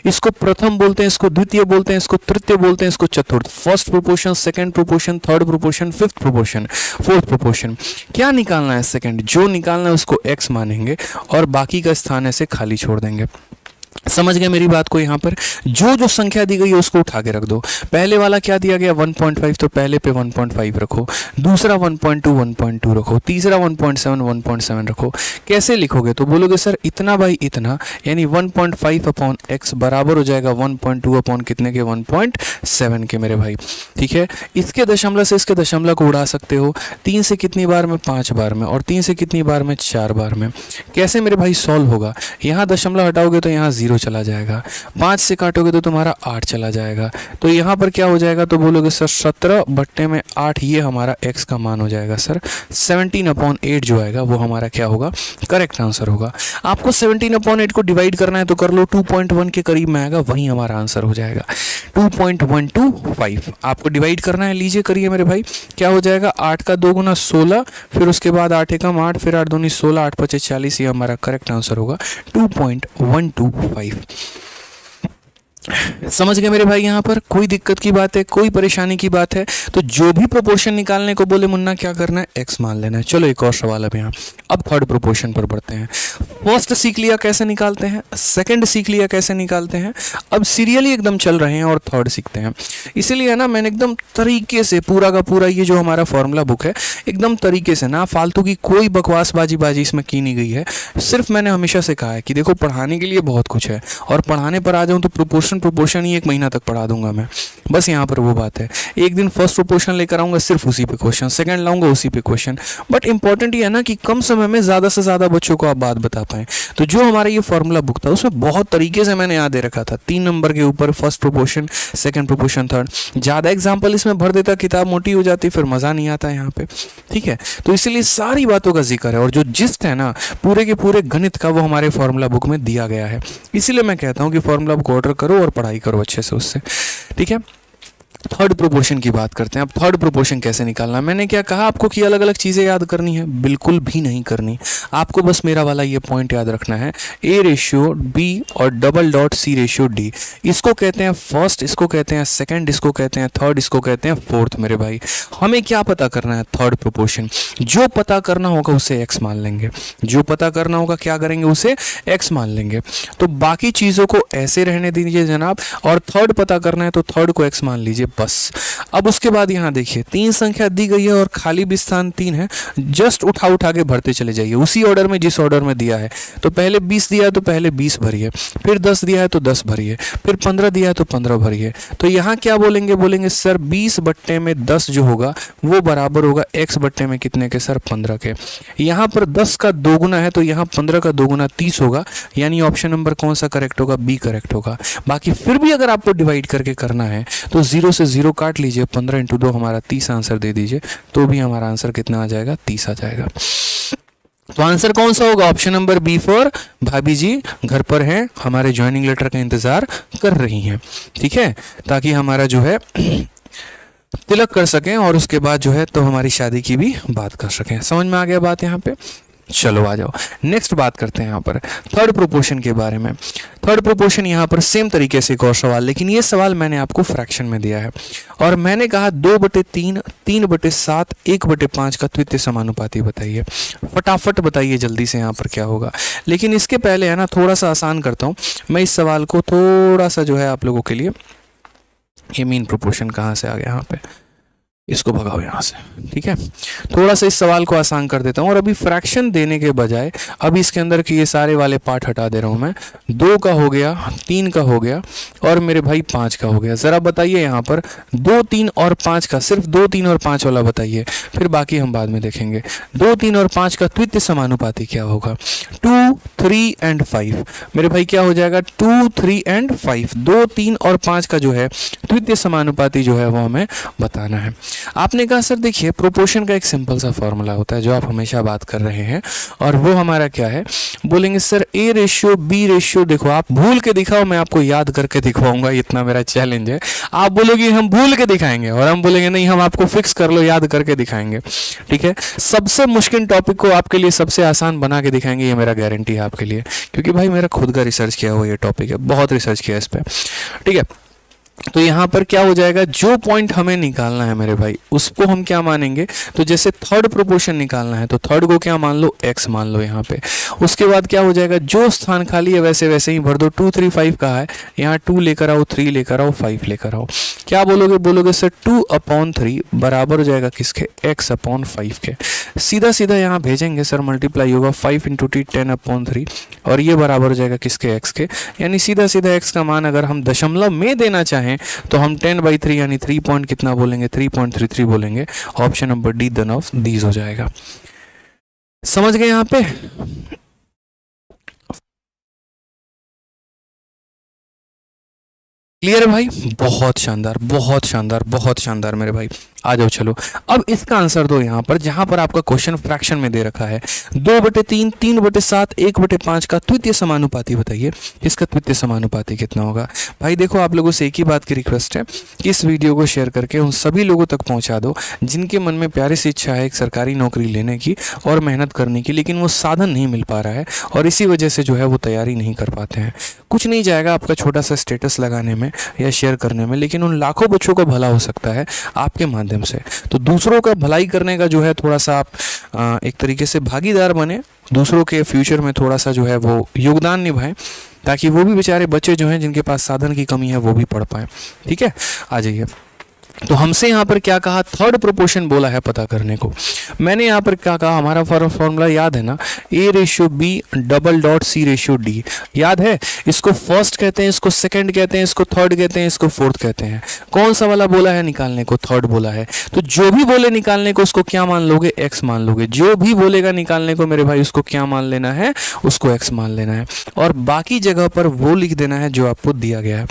इसको प्रथम बोलते हैं, इसको द्वितीय बोलते हैं, इसको तृतीय बोलते हैं, इसको चतुर्थ। First proportion, second proportion, third proportion, fifth proportion, fourth proportion. क्या निकालना है, सेकंड। जो निकालना है उसको x मानेंगे और बाकी का स्थान ऐसे खाली छोड़ देंगे। समझ गए मेरी बात को। यहाँ पर जो जो संख्या दी गई है उसको उठा के रख दो। पहले वाला क्या दिया गया 1.5, तो पहले पे 1.5 रखो। दूसरा 1.2, 1.2 रखो। तीसरा 1.7, 1.7 रखो। कैसे लिखोगे, तो बोलोगे सर इतना बाई इतना, यानी 1.5 अपॉन x बराबर हो जाएगा 1.2 अपॉन कितने के, 1.7 के मेरे भाई, ठीक है। इसके दशमलव से इसके दशमलव को उड़ा सकते हो। 3 से कितनी बार में, 5 बार में, और 3 से कितनी बार में, 4 बार में। कैसे मेरे भाई सॉल्व होगा, यहाँ दशमलव हटाओगे तो यहाँ 0 चला जाएगा। 5 से काटोगे तो तुम्हारा 8 चला जाएगा। तो यहाँ पर क्या हो जाएगा, तो बोलोगे सर 17 बट्टे में 8, ये हमारा x का मान हो जाएगा सर 17/8 जो आएगा वो हमारा क्या होगा, करेक्ट आंसर होगा। आपको 17/8 को डिवाइड करना है तो कर लो, 2.1 के करीब में आएगा, वही हमारा आंसर हो जाएगा 2.125। आपको डिवाइड करना है, लीजिए करिए मेरे भाई। क्या हो जाएगा, 8 का 2 गुना 16, फिर उसके बाद 8 एकम 8, फिर 8 दूनी 16, 8 पचे 40, ये हमारा करेक्ट आंसर होगा 2.125। समझ गए मेरे भाई। यहाँ पर कोई दिक्कत की बात है, कोई परेशानी की बात है, तो जो भी प्रोपोर्शन निकालने को बोले मुन्ना क्या करना है, x मान लेना है। चलो एक और सवाल अब यहाँ। अब थर्ड प्रोपोर्शन पर बढ़ते हैं। फर्स्ट सीख लिया कैसे निकालते हैं, सेकंड सीख लिया कैसे निकालते हैं, अब सीरियली एकदम चल रहे हैं और थर्ड सीखते हैं। इसीलिए ना मैंने एकदम तरीके से पूरा का पूरा ये जो हमारा फॉर्मूला बुक है, एकदम तरीके से ना फालतू की कोई बकवासबाजी इसमें की नहीं गई है। सिर्फ मैंने हमेशा से कहा है कि देखो पढ़ाने के लिए बहुत कुछ है, और पढ़ाने पर आ जाऊँ तो प्रोपोर्शन सेकंड प्रोपोर्शन ही 1 महीना तक पढ़ा दूंगा मैं, बस यहाँ पर वो बात है। एक दिन फर्स्ट प्रोपोर्शन लेकर आऊँगा, सिर्फ उसी पे क्वेश्चन, सेकंड लाऊंगा उसी पे क्वेश्चन। बट इंपॉर्टेंट ये है ना कि कम समय में ज़्यादा से ज़्यादा बच्चों को आप बात बता पाएँ। तो जो हमारा ये फॉर्मूला बुक था उसमें बहुत तरीके से मैंने याद दे रखा था, 3 नंबर के ऊपर first proportion, second proportion, third. ज़्यादा एग्जाम्पल इसमें भर देता, किताब मोटी हो जाती, फिर मज़ा नहीं आता यहाँ पे, ठीक है। तो इसलिए सारी बातों का जिक्र है और जो जिस्ट है ना पूरे के पूरे गणित का, वो हमारे फॉर्मूला बुक में दिया गया है। इसीलिए मैं कहता हूँ कि फॉर्मूला बुक ऑर्डर करो और पढ़ाई करो अच्छे से उससे, ठीक है। थर्ड प्रोपोर्शन की बात करते हैं। अब थर्ड प्रोपोर्शन कैसे निकालना, मैंने क्या कहा आपको कि अलग अलग चीज़ें याद करनी है, बिल्कुल भी नहीं करनी। आपको बस मेरा वाला ये पॉइंट याद रखना है, A रेशियो B और double dot C ratio D। इसको कहते हैं फर्स्ट, इसको कहते हैं सेकंड, इसको कहते हैं थर्ड, इसको कहते हैं फोर्थ। मेरे भाई हमें क्या पता करना है, थर्ड प्रोपोर्शन। जो पता करना होगा उसे x मान लेंगे, जो पता करना होगा क्या करेंगे, उसे x मान लेंगे। तो बाकी चीज़ों को ऐसे रहने दीजिए जनाब, और थर्ड पता करना है तो थर्ड को x मान लीजिए बस। अब उसके बाद यहाँ देखिए 3 संख्या दी गई है और खाली भी स्थान 3 है, जस्ट उठा उठा के भरते चले जाइए उसी ऑर्डर में जिस ऑर्डर में दिया है। तो पहले 20 दिया है तो पहले 20 भरिए, फिर 10 दिया है तो 10 भरिए, फिर 15 दिया है तो 15 भरिए। तो यहाँ क्या बोलेंगे, बोलेंगे सर 20 बट्टे में 10 जो होगा वो बराबर होगा x बट्टे में कितने के, सर 15 के। यहाँ पर 10 का दोगुना है तो यहाँ 15 का दोगुना 30 होगा, यानी ऑप्शन नंबर कौन सा करेक्ट होगा, बी करेक्ट होगा। बाकी फिर भी अगर आपको डिवाइड करके करना है तो 0 से 0 काट लीजिए, 15 × 2 हमारा 30 आंसर दे दीजिए, तो भी हमारा आंसर कितना आ जाएगा, 30 आ जाएगा। तो आंसर कौन सा होगा, ऑप्शन नंबर बी फॉर भाभी जी घर पर हैं, हमारे ज्वाइनिंग लेटर का इंतजार कर रही हैं, ठीक है, ताकि हमारा जो है तिलक कर सकें और उसके बाद जो है तो हमारी शादी की भी बात कर सकें। समझ में आ गया बात यहाँ पे। चलो आ जाओ, नेक्स्ट बात करते हैं यहाँ पर थर्ड प्रोपोर्शन के बारे में। थर्ड प्रोपोर्शन यहाँ पर सेम तरीके से एक और सवाल, लेकिन ये सवाल मैंने आपको फ्रैक्शन में दिया है और मैंने कहा 2/3, 3/7, 1/5 का द्वितीय समानुपाती बताइए। फटाफट बताइए जल्दी से यहाँ पर क्या होगा। लेकिन इसके पहले है ना थोड़ा सा आसान करता हूँ मैं इस सवाल को, थोड़ा सा जो है आप लोगों के लिए। ये मीन प्रोपोर्शन कहाँ से आ गया यहाँ पे, इसको भगाओ यहाँ से, ठीक है। थोड़ा सा इस सवाल को आसान कर देता हूँ और अभी फ्रैक्शन देने के बजाय अभी इसके अंदर के ये सारे वाले पार्ट हटा दे रहा हूँ मैं। 2 का हो गया, 3 का हो गया और मेरे भाई 5 का हो गया। ज़रा बताइए यहाँ पर 2, 3 और 5 का, सिर्फ 2, 3 और 5 वाला बताइए, फिर बाकी हम बाद में देखेंगे। 2, 3 और 5 का द्वितीय समानुपाती क्या होगा, 2, 3 एंड 5। मेरे भाई क्या हो जाएगा, 2, 3 एंड 5। 2, 3 और 5 का जो है द्वितीय समानुपाती जो है वो हमें बताना है। आपने कहा सर देखिए प्रोपोर्शन का एक सिंपल सा फॉर्मूला होता है जो आप हमेशा बात कर रहे हैं, और वो हमारा क्या है, बोलेंगे sir A ratio B ratio. देखो आप भूल के दिखाओ, मैं आपको याद करके दिखवाऊंगा, इतना मेरा चैलेंज है। आप बोलोगे हम भूल के दिखाएंगे और हम बोलेंगे नहीं हम आपको फिक्स कर लो याद करके दिखाएंगे, ठीक है। सबसे मुश्किल टॉपिक को आपके लिए सबसे आसान बना के दिखाएंगे, ये मेरा गारंटी है आपके लिए, क्योंकि भाई मेरा खुद का रिसर्च किया हुआ ये टॉपिक है, बहुत रिसर्च किया इस पर, ठीक है। तो यहाँ पर क्या हो जाएगा, जो पॉइंट हमें निकालना है मेरे भाई उसको हम क्या मानेंगे, तो जैसे थर्ड प्रोपोर्शन निकालना है तो थर्ड को क्या मान लो, x मान लो यहाँ पे। उसके बाद क्या हो जाएगा, जो स्थान खाली है वैसे वैसे ही भर दो। 2, 3, 5 कहा है, यहाँ 2 लेकर आओ, 3 लेकर आओ, 5 लेकर आओ। क्या बोलोगे, बोलोगे सर 2/3 बराबर हो जाएगा किसके, x/5 के। सीधा सीधा यहाँ भेजेंगे सर, मल्टीप्लाई होगा 5 × t 10/3 और ये बराबर हो जाएगा किसके, x के। यानी सीधा सीधा x का मान अगर हम दशमलव में देना चाहें तो हम 10/3 यानी 3 पॉइंट कितना बोलेंगे, 3.33 बोलेंगे। Option number D none of these हो जाएगा। समझ गए यहाँ पे। क्लियर है भाई, बहुत शानदार बहुत शानदार बहुत शानदार मेरे भाई। आ जाओ चलो, अब इसका आंसर दो यहाँ पर, जहाँ पर आपका क्वेश्चन फ्रैक्शन में दे रखा है 2/3, 3/7, 1/5 का द्वितीय समानुपाती बताइए। इसका द्वितीय समानुपाती कितना होगा। भाई देखो आप लोगों से एक ही बात की रिक्वेस्ट है कि इस वीडियो को शेयर करके उन सभी लोगों तक पहुँचा दो जिनके मन में प्यारी सी इच्छा है एक सरकारी नौकरी लेने की और मेहनत करने की, लेकिन वो साधन नहीं मिल पा रहा है और इसी वजह से जो है वो तैयारी नहीं कर पाते हैं। कुछ नहीं जाएगा आपका छोटा सा स्टेटस लगाने में या शेयर करने में, लेकिन उन लाखों बच्चों का भला हो सकता है आपके माध्यम से। तो दूसरों का भलाई करने का जो है थोड़ा सा आप एक तरीके से भागीदार बने, दूसरों के फ्यूचर में थोड़ा सा जो है वो योगदान निभाएं, ताकि वो भी बेचारे बच्चे जो हैं जिनके पास साधन की कमी है वो भी पढ़ पाएं। ठीक है, आ जाइए। तो हमसे यहाँ पर क्या कहा, थर्ड प्रोपोर्शन बोला है पता करने को। मैंने यहाँ पर क्या कहा, हमारा फॉर्मूला याद है ना, A/B:C/D, याद है। इसको फर्स्ट कहते हैं, इसको सेकंड कहते हैं, इसको थर्ड कहते हैं, इसको फोर्थ कहते हैं। कौन सा वाला बोला है निकालने को, थर्ड बोला है। तो जो भी बोले निकालने को उसको क्या मान लोगे, x मान लोगे। जो भी बोलेगा निकालने को मेरे भाई उसको क्या मान लेना है, उसको x मान लेना है। और बाकी जगह पर वो लिख देना है जो आपको दिया गया है।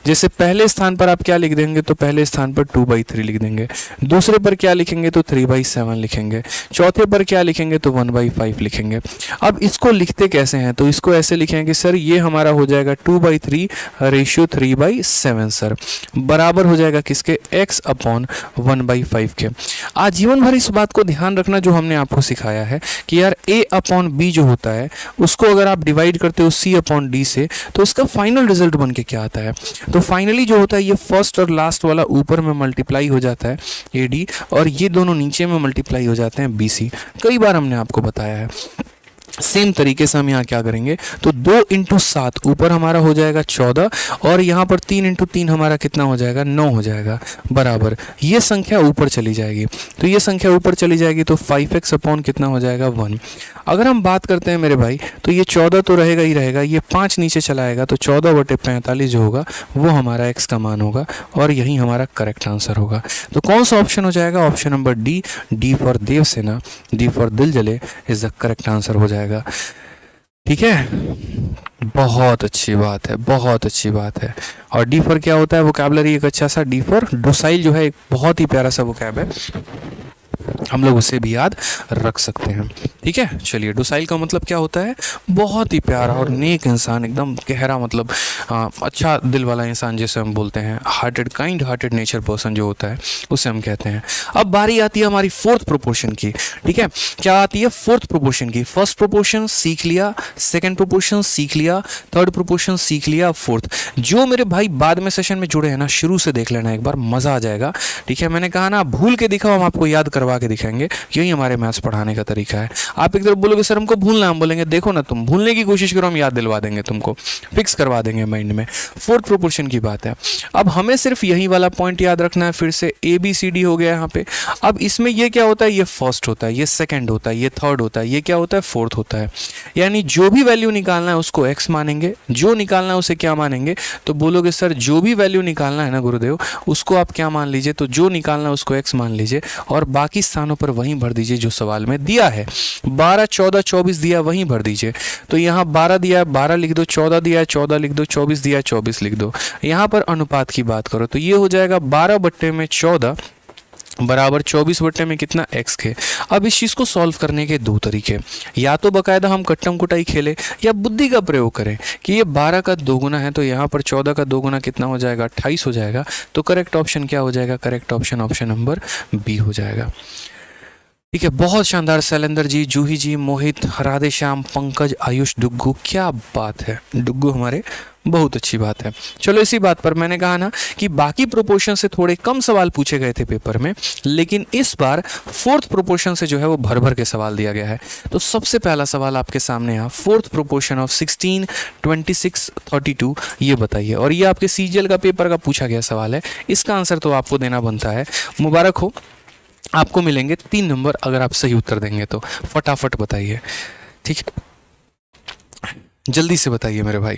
जैसे पहले स्थान पर आप क्या लिख देंगे, तो पहले स्थान पर 2/3 लिख देंगे। दूसरे पर क्या लिखेंगे, तो 3/7 लिखेंगे। चौथे पर क्या लिखेंगे, तो 1/5 लिखेंगे। अब इसको लिखते कैसे हैं, तो इसको ऐसे लिखेंगे सर, ये हमारा हो जाएगा 2/3:3/7 सर, बराबर हो जाएगा किसके, x/1/5 के। आजीवन भर इस बात को ध्यान रखना जो हमने आपको सिखाया है कि यार a/b जो होता है उसको अगर आप डिवाइड करते हो c/d से, तो इसका फाइनल रिजल्ट बन के क्या आता है। तो फाइनली जो होता है ये फर्स्ट और लास्ट वाला ऊपर में मल्टीप्लाई हो जाता है AD, और ये दोनों नीचे में मल्टीप्लाई हो जाते हैं BC। कई बार हमने आपको बताया है। सेम तरीके से हम यहाँ क्या करेंगे, तो 2 × 7 ऊपर हमारा हो जाएगा 14, और यहाँ पर 3 × 3 हमारा कितना हो जाएगा, 9 हो जाएगा, बराबर ये संख्या ऊपर चली जाएगी। तो ये संख्या ऊपर चली जाएगी तो 5x/ कितना हो जाएगा, 1। अगर हम बात करते हैं मेरे भाई, तो ये 14 तो रहेगा ही रहेगा, ये 5 नीचे चला आएगा, तो 14/45 जो होगा वो हमारा x का मान होगा, और यही हमारा करेक्ट आंसर होगा। तो कौन सा ऑप्शन हो जाएगा, option number D for Devsena, D for Dil Jale is the correct answer हो जाएगा। ठीक है, बहुत अच्छी बात है, बहुत अच्छी बात है। और डी फॉर क्या होता है, वोकैबुलरी एक अच्छा सा, डी फॉर डोसाइल जो है एक बहुत ही प्यारा सा वोकैब है, हम लोग उसे भी याद रख सकते हैं। ठीक है, चलिए, डोसाइल का मतलब क्या होता है, बहुत ही प्यारा और नेक इंसान, एकदम गहरा, मतलब अच्छा दिल वाला इंसान जिसे हम बोलते हैं, hearted, kind hearted nature person जो होता है उसे हम कहते हैं। अब बारी आती है हमारी फोर्थ प्रोपोर्शन की। ठीक है, क्या आती है, फोर्थ प्रोपोर्शन की। फर्स्ट प्रोपोर्शन सीख लिया, सेकेंड प्रोपोर्शन सीख लिया, थर्ड प्रोपोर्शन सीख लिया, फोर्थ। जो मेरे भाई बाद में सेशन में जुड़े हैं ना, शुरू से देख लेना एक बार, मजा आ जाएगा। ठीक है, मैंने कहा ना, भूल के दिखाओ, हम आपको याद करवा के दिखाएंगे, यही हमारे मैथ्स पढ़ाने का तरीका है। आप एक तरफ बोलोगे सर हमको भूलना, हम बोलेंगे देखो ना, तुम भूलने की कोशिश करो, हम याद दिलवा देंगे, तुमको फिक्स करवा देंगे माइंड में। फोर्थ प्रोपोर्शन की बात है। अब हमें सिर्फ यही वाला पॉइंट याद रखना है, फिर से ABCD हो गया यहाँ पे। अब इसमें ये क्या होता है, ये फर्स्ट होता है, ये सेकंड होता है, ये थर्ड होता है, ये क्या होता है, फोर्थ होता है। यानी जो भी वैल्यू निकालना है उसको x मानेंगे, जो निकालना है उसे क्या मानेंगे, तो बोलोगे सर जो भी वैल्यू निकालना है ना गुरुदेव, उसको आप क्या मान लीजिए, तो जो निकालना है उसको x मान लीजिए, और बाकी स्थानों पर वहीं भर दीजिए जो सवाल में दिया है। 12, 14, 24 दिया, वहीं भर दीजिए। तो यहाँ 12 दिया है, 12 लिख दो, 14 दिया है, 14 लिख दो, 24 दिया है, 24 लिख दो। यहाँ पर अनुपात की बात करो तो ये हो जाएगा 12/14 बराबर 24 में कितना, x के। अब इस चीज़ को सॉल्व करने के दो तरीके, या तो बाकायदा हम कट्टम कुटाई खेले, या बुद्धि का प्रयोग करें कि ये 12 का 2 गुना है, तो यहाँ पर 14 का 2 गुना कितना हो जाएगा, 28 हो जाएगा। तो करेक्ट ऑप्शन क्या हो जाएगा, correct option option number B हो जाएगा। ठीक है, बहुत शानदार। शैलेंद्र जी, जूही जी, मोहित, राधे श्याम, पंकज, आयुष, डुग्गू, क्या बात है, डुग्गू हमारे, बहुत अच्छी बात है। चलो, इसी बात पर मैंने कहा ना कि बाकी प्रोपोर्शन से थोड़े कम सवाल पूछे गए थे पेपर में, लेकिन इस बार फोर्थ प्रोपोर्शन से जो है वो भर भर के सवाल दिया गया है। तो सबसे पहला सवाल आपके सामने है, फोर्थ प्रोपोर्शन ऑफ 16, 26, 32 ये बताइए। और ये आपके CGL का पेपर का पूछा गया सवाल है, इसका आंसर तो आपको देना बनता है। मुबारक हो, आपको मिलेंगे 3 नंबर अगर आप सही उत्तर देंगे तो। फटाफट बताइए, ठीक है, जल्दी से बताइए मेरे भाई।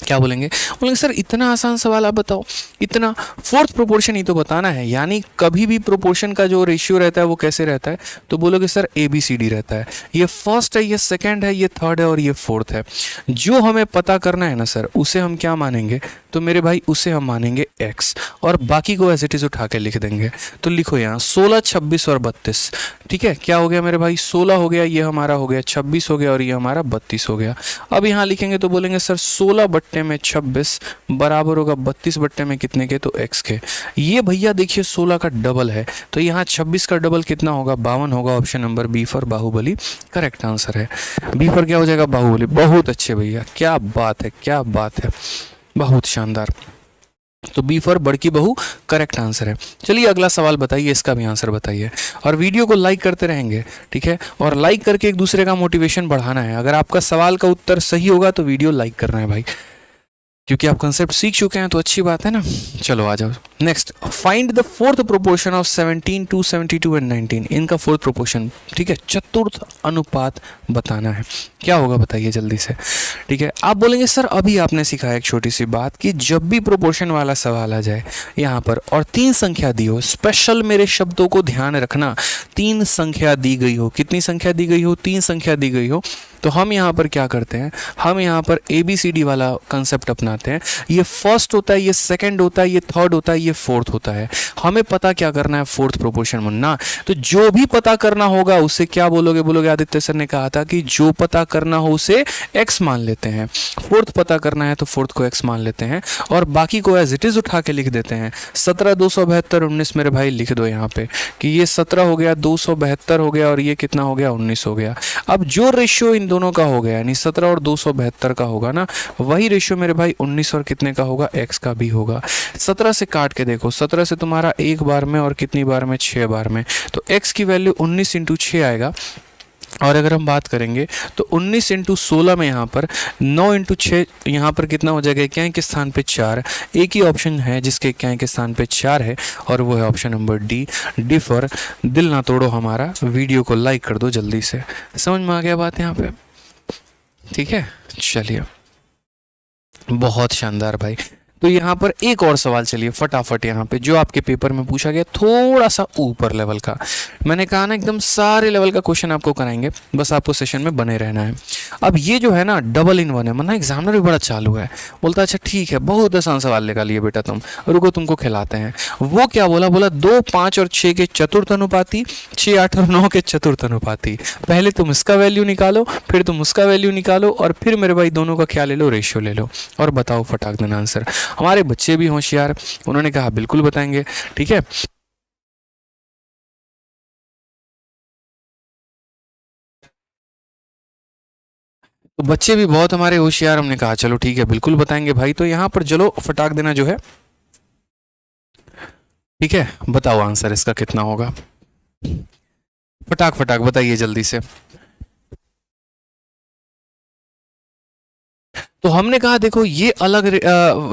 क्या बोलेंगे, बोलेंगे सर इतना आसान सवाल आप बताओ, इतना, फोर्थ प्रोपोर्शन ही तो बताना है, यानी कभी भी प्रोपोर्शन का जो रेशियो रहता है वो कैसे रहता है, तो बोलोगे सर ABCD रहता है। ये फर्स्ट है, ये सेकंड है, ये थर्ड है, और ये फोर्थ है। जो हमें पता करना है ना सर, उसे हम क्या मानेंगे, तो मेरे भाई उसे हम मानेंगे x, और बाकी को एज इट इज उठा के लिख देंगे। तो लिखो यहाँ 16, 26 और 32। ठीक है, क्या हो गया मेरे भाई, 16 हो गया, ये हमारा हो गया, 26 हो गया, और ये हमारा 32 हो गया। अब यहाँ लिखेंगे तो बोलेंगे सर 16/26 बराबर होगा 32 में कितने के, तो x के। ये भैया देखिए 16 का डबल है, तो यहाँ 26 का डबल कितना होगा, 52 होगा। Option number B for Baahubali correct answer है। B फॉर क्या हो जाएगा, बाहुबली। बहुत अच्छे भैया, क्या बात है, क्या बात है, बहुत शानदार। तो B फॉर बड़की बहू करेक्ट आंसर है। चलिए अगला सवाल बताइए, इसका भी आंसर बताइए, और वीडियो को लाइक करते रहेंगे। ठीक है, और लाइक करके एक दूसरे का मोटिवेशन बढ़ाना है। अगर आपका सवाल का उत्तर सही होगा तो वीडियो लाइक करना है भाई। क्योंकि आप कंसेप्ट सीख चुके हैं तो अच्छी बात है ना। चलो आ जाओ next, find the fourth proportion of 17, 272 and 19। इनका फोर्थ प्रोपोर्शन, ठीक है, चतुर्थ अनुपात बताना है। क्या होगा बताइए जल्दी से। ठीक है, आप बोलेंगे सर अभी आपने सिखाया एक छोटी सी बात कि जब भी प्रोपोर्शन वाला सवाल आ जाए यहाँ पर और 3 संख्या दी हो, स्पेशल मेरे शब्दों को ध्यान रखना, 3 संख्या दी गई हो, कितनी संख्या दी गई हो, 3 संख्या दी गई हो, तो हम यहाँ पर क्या करते हैं, हम यहाँ पर ABCD वाला कंसेप्ट अपनाते हैं। ये फर्स्ट होता है, ये सेकंड होता है, ये थर्ड होता है, ये फोर्थ होता है। हमें पता क्या करना है, फोर्थ प्रोपोर्शन बनना। तो जो भी पता करना होगा उसे क्या बोलोगे, बोलोगे आदित्य सर ने कहा था कि जो पता करना हो उसे x मान लेते हैं। फोर्थ पता करना है तो फोर्थ को x मान लेते हैं और बाकी को एज इट इज उठा के लिख देते हैं। 17, 272, 19 मेरे भाई लिख दो यहाँ पे कि ये 17 हो गया, 272 हो गया और ये कितना हो गया, 19 हो गया। अब जो रेशियो इन दोनों का हो गया यानी 17 और 272 का होगा ना, वही रेशियो मेरे भाई 19 और कितने का होगा, x का भी होगा। 17 से काट के देखो, 17 से तुम्हारा एक बार में और कितनी बार में, 6 बार में, तो x की वैल्यू 19 इंटू 6 आएगा। और अगर हम बात करेंगे तो 19 इंटू 16 में यहाँ पर 9 इंटू 6 यहाँ पर कितना हो जाएगा, इक्याई के स्थान पे 4। एक ही ऑप्शन है जिसके इक्याई के स्थान पे 4 है और वो है ऑप्शन नंबर डी, डिफर। दिल ना तोड़ो हमारा, वीडियो को लाइक कर दो जल्दी से। समझ में आ गया बात यहाँ पे, ठीक है। चलिए बहुत शानदार भाई। तो यहाँ पर एक और सवाल चलिए फटाफट यहाँ पे जो आपके पेपर में पूछा गया, थोड़ा सा ऊपर लेवल का। मैंने कहा ना एकदम सारे लेवल का क्वेश्चन आपको कराएंगे, बस आपको सेशन में बने रहना है। अब ये जो है ना डबल इन वन है, मतलब एग्जामिनर भी बड़ा चालू है, बोलता अच्छा ठीक है बहुत आसान सवाल निकाल लिए बेटा तुम, रुको तुमको खिलाते हैं। वो क्या बोला, बोला 2, 5 और 6 के चतुर्थ अनुपाती, 6, 8 और 9 के चतुर्थ अनुपाती। पहले तुम इसका वैल्यू निकालो, फिर तुम उसका वैल्यू निकालो और फिर मेरे भाई दोनों का क्या ले लो, रेशियो ले लो और बताओ फटाक देना आंसर। हमारे बच्चे भी होशियार, उन्होंने कहा बिल्कुल बताएंगे, ठीक है। तो बच्चे भी बहुत हमारे होशियार, हमने कहा चलो ठीक है बिल्कुल बताएंगे भाई। तो यहाँ पर चलो फटाक देना जो है, ठीक है, बताओ आंसर इसका कितना होगा, फटाक फटाक बताइए जल्दी से। तो हमने कहा देखो ये अलग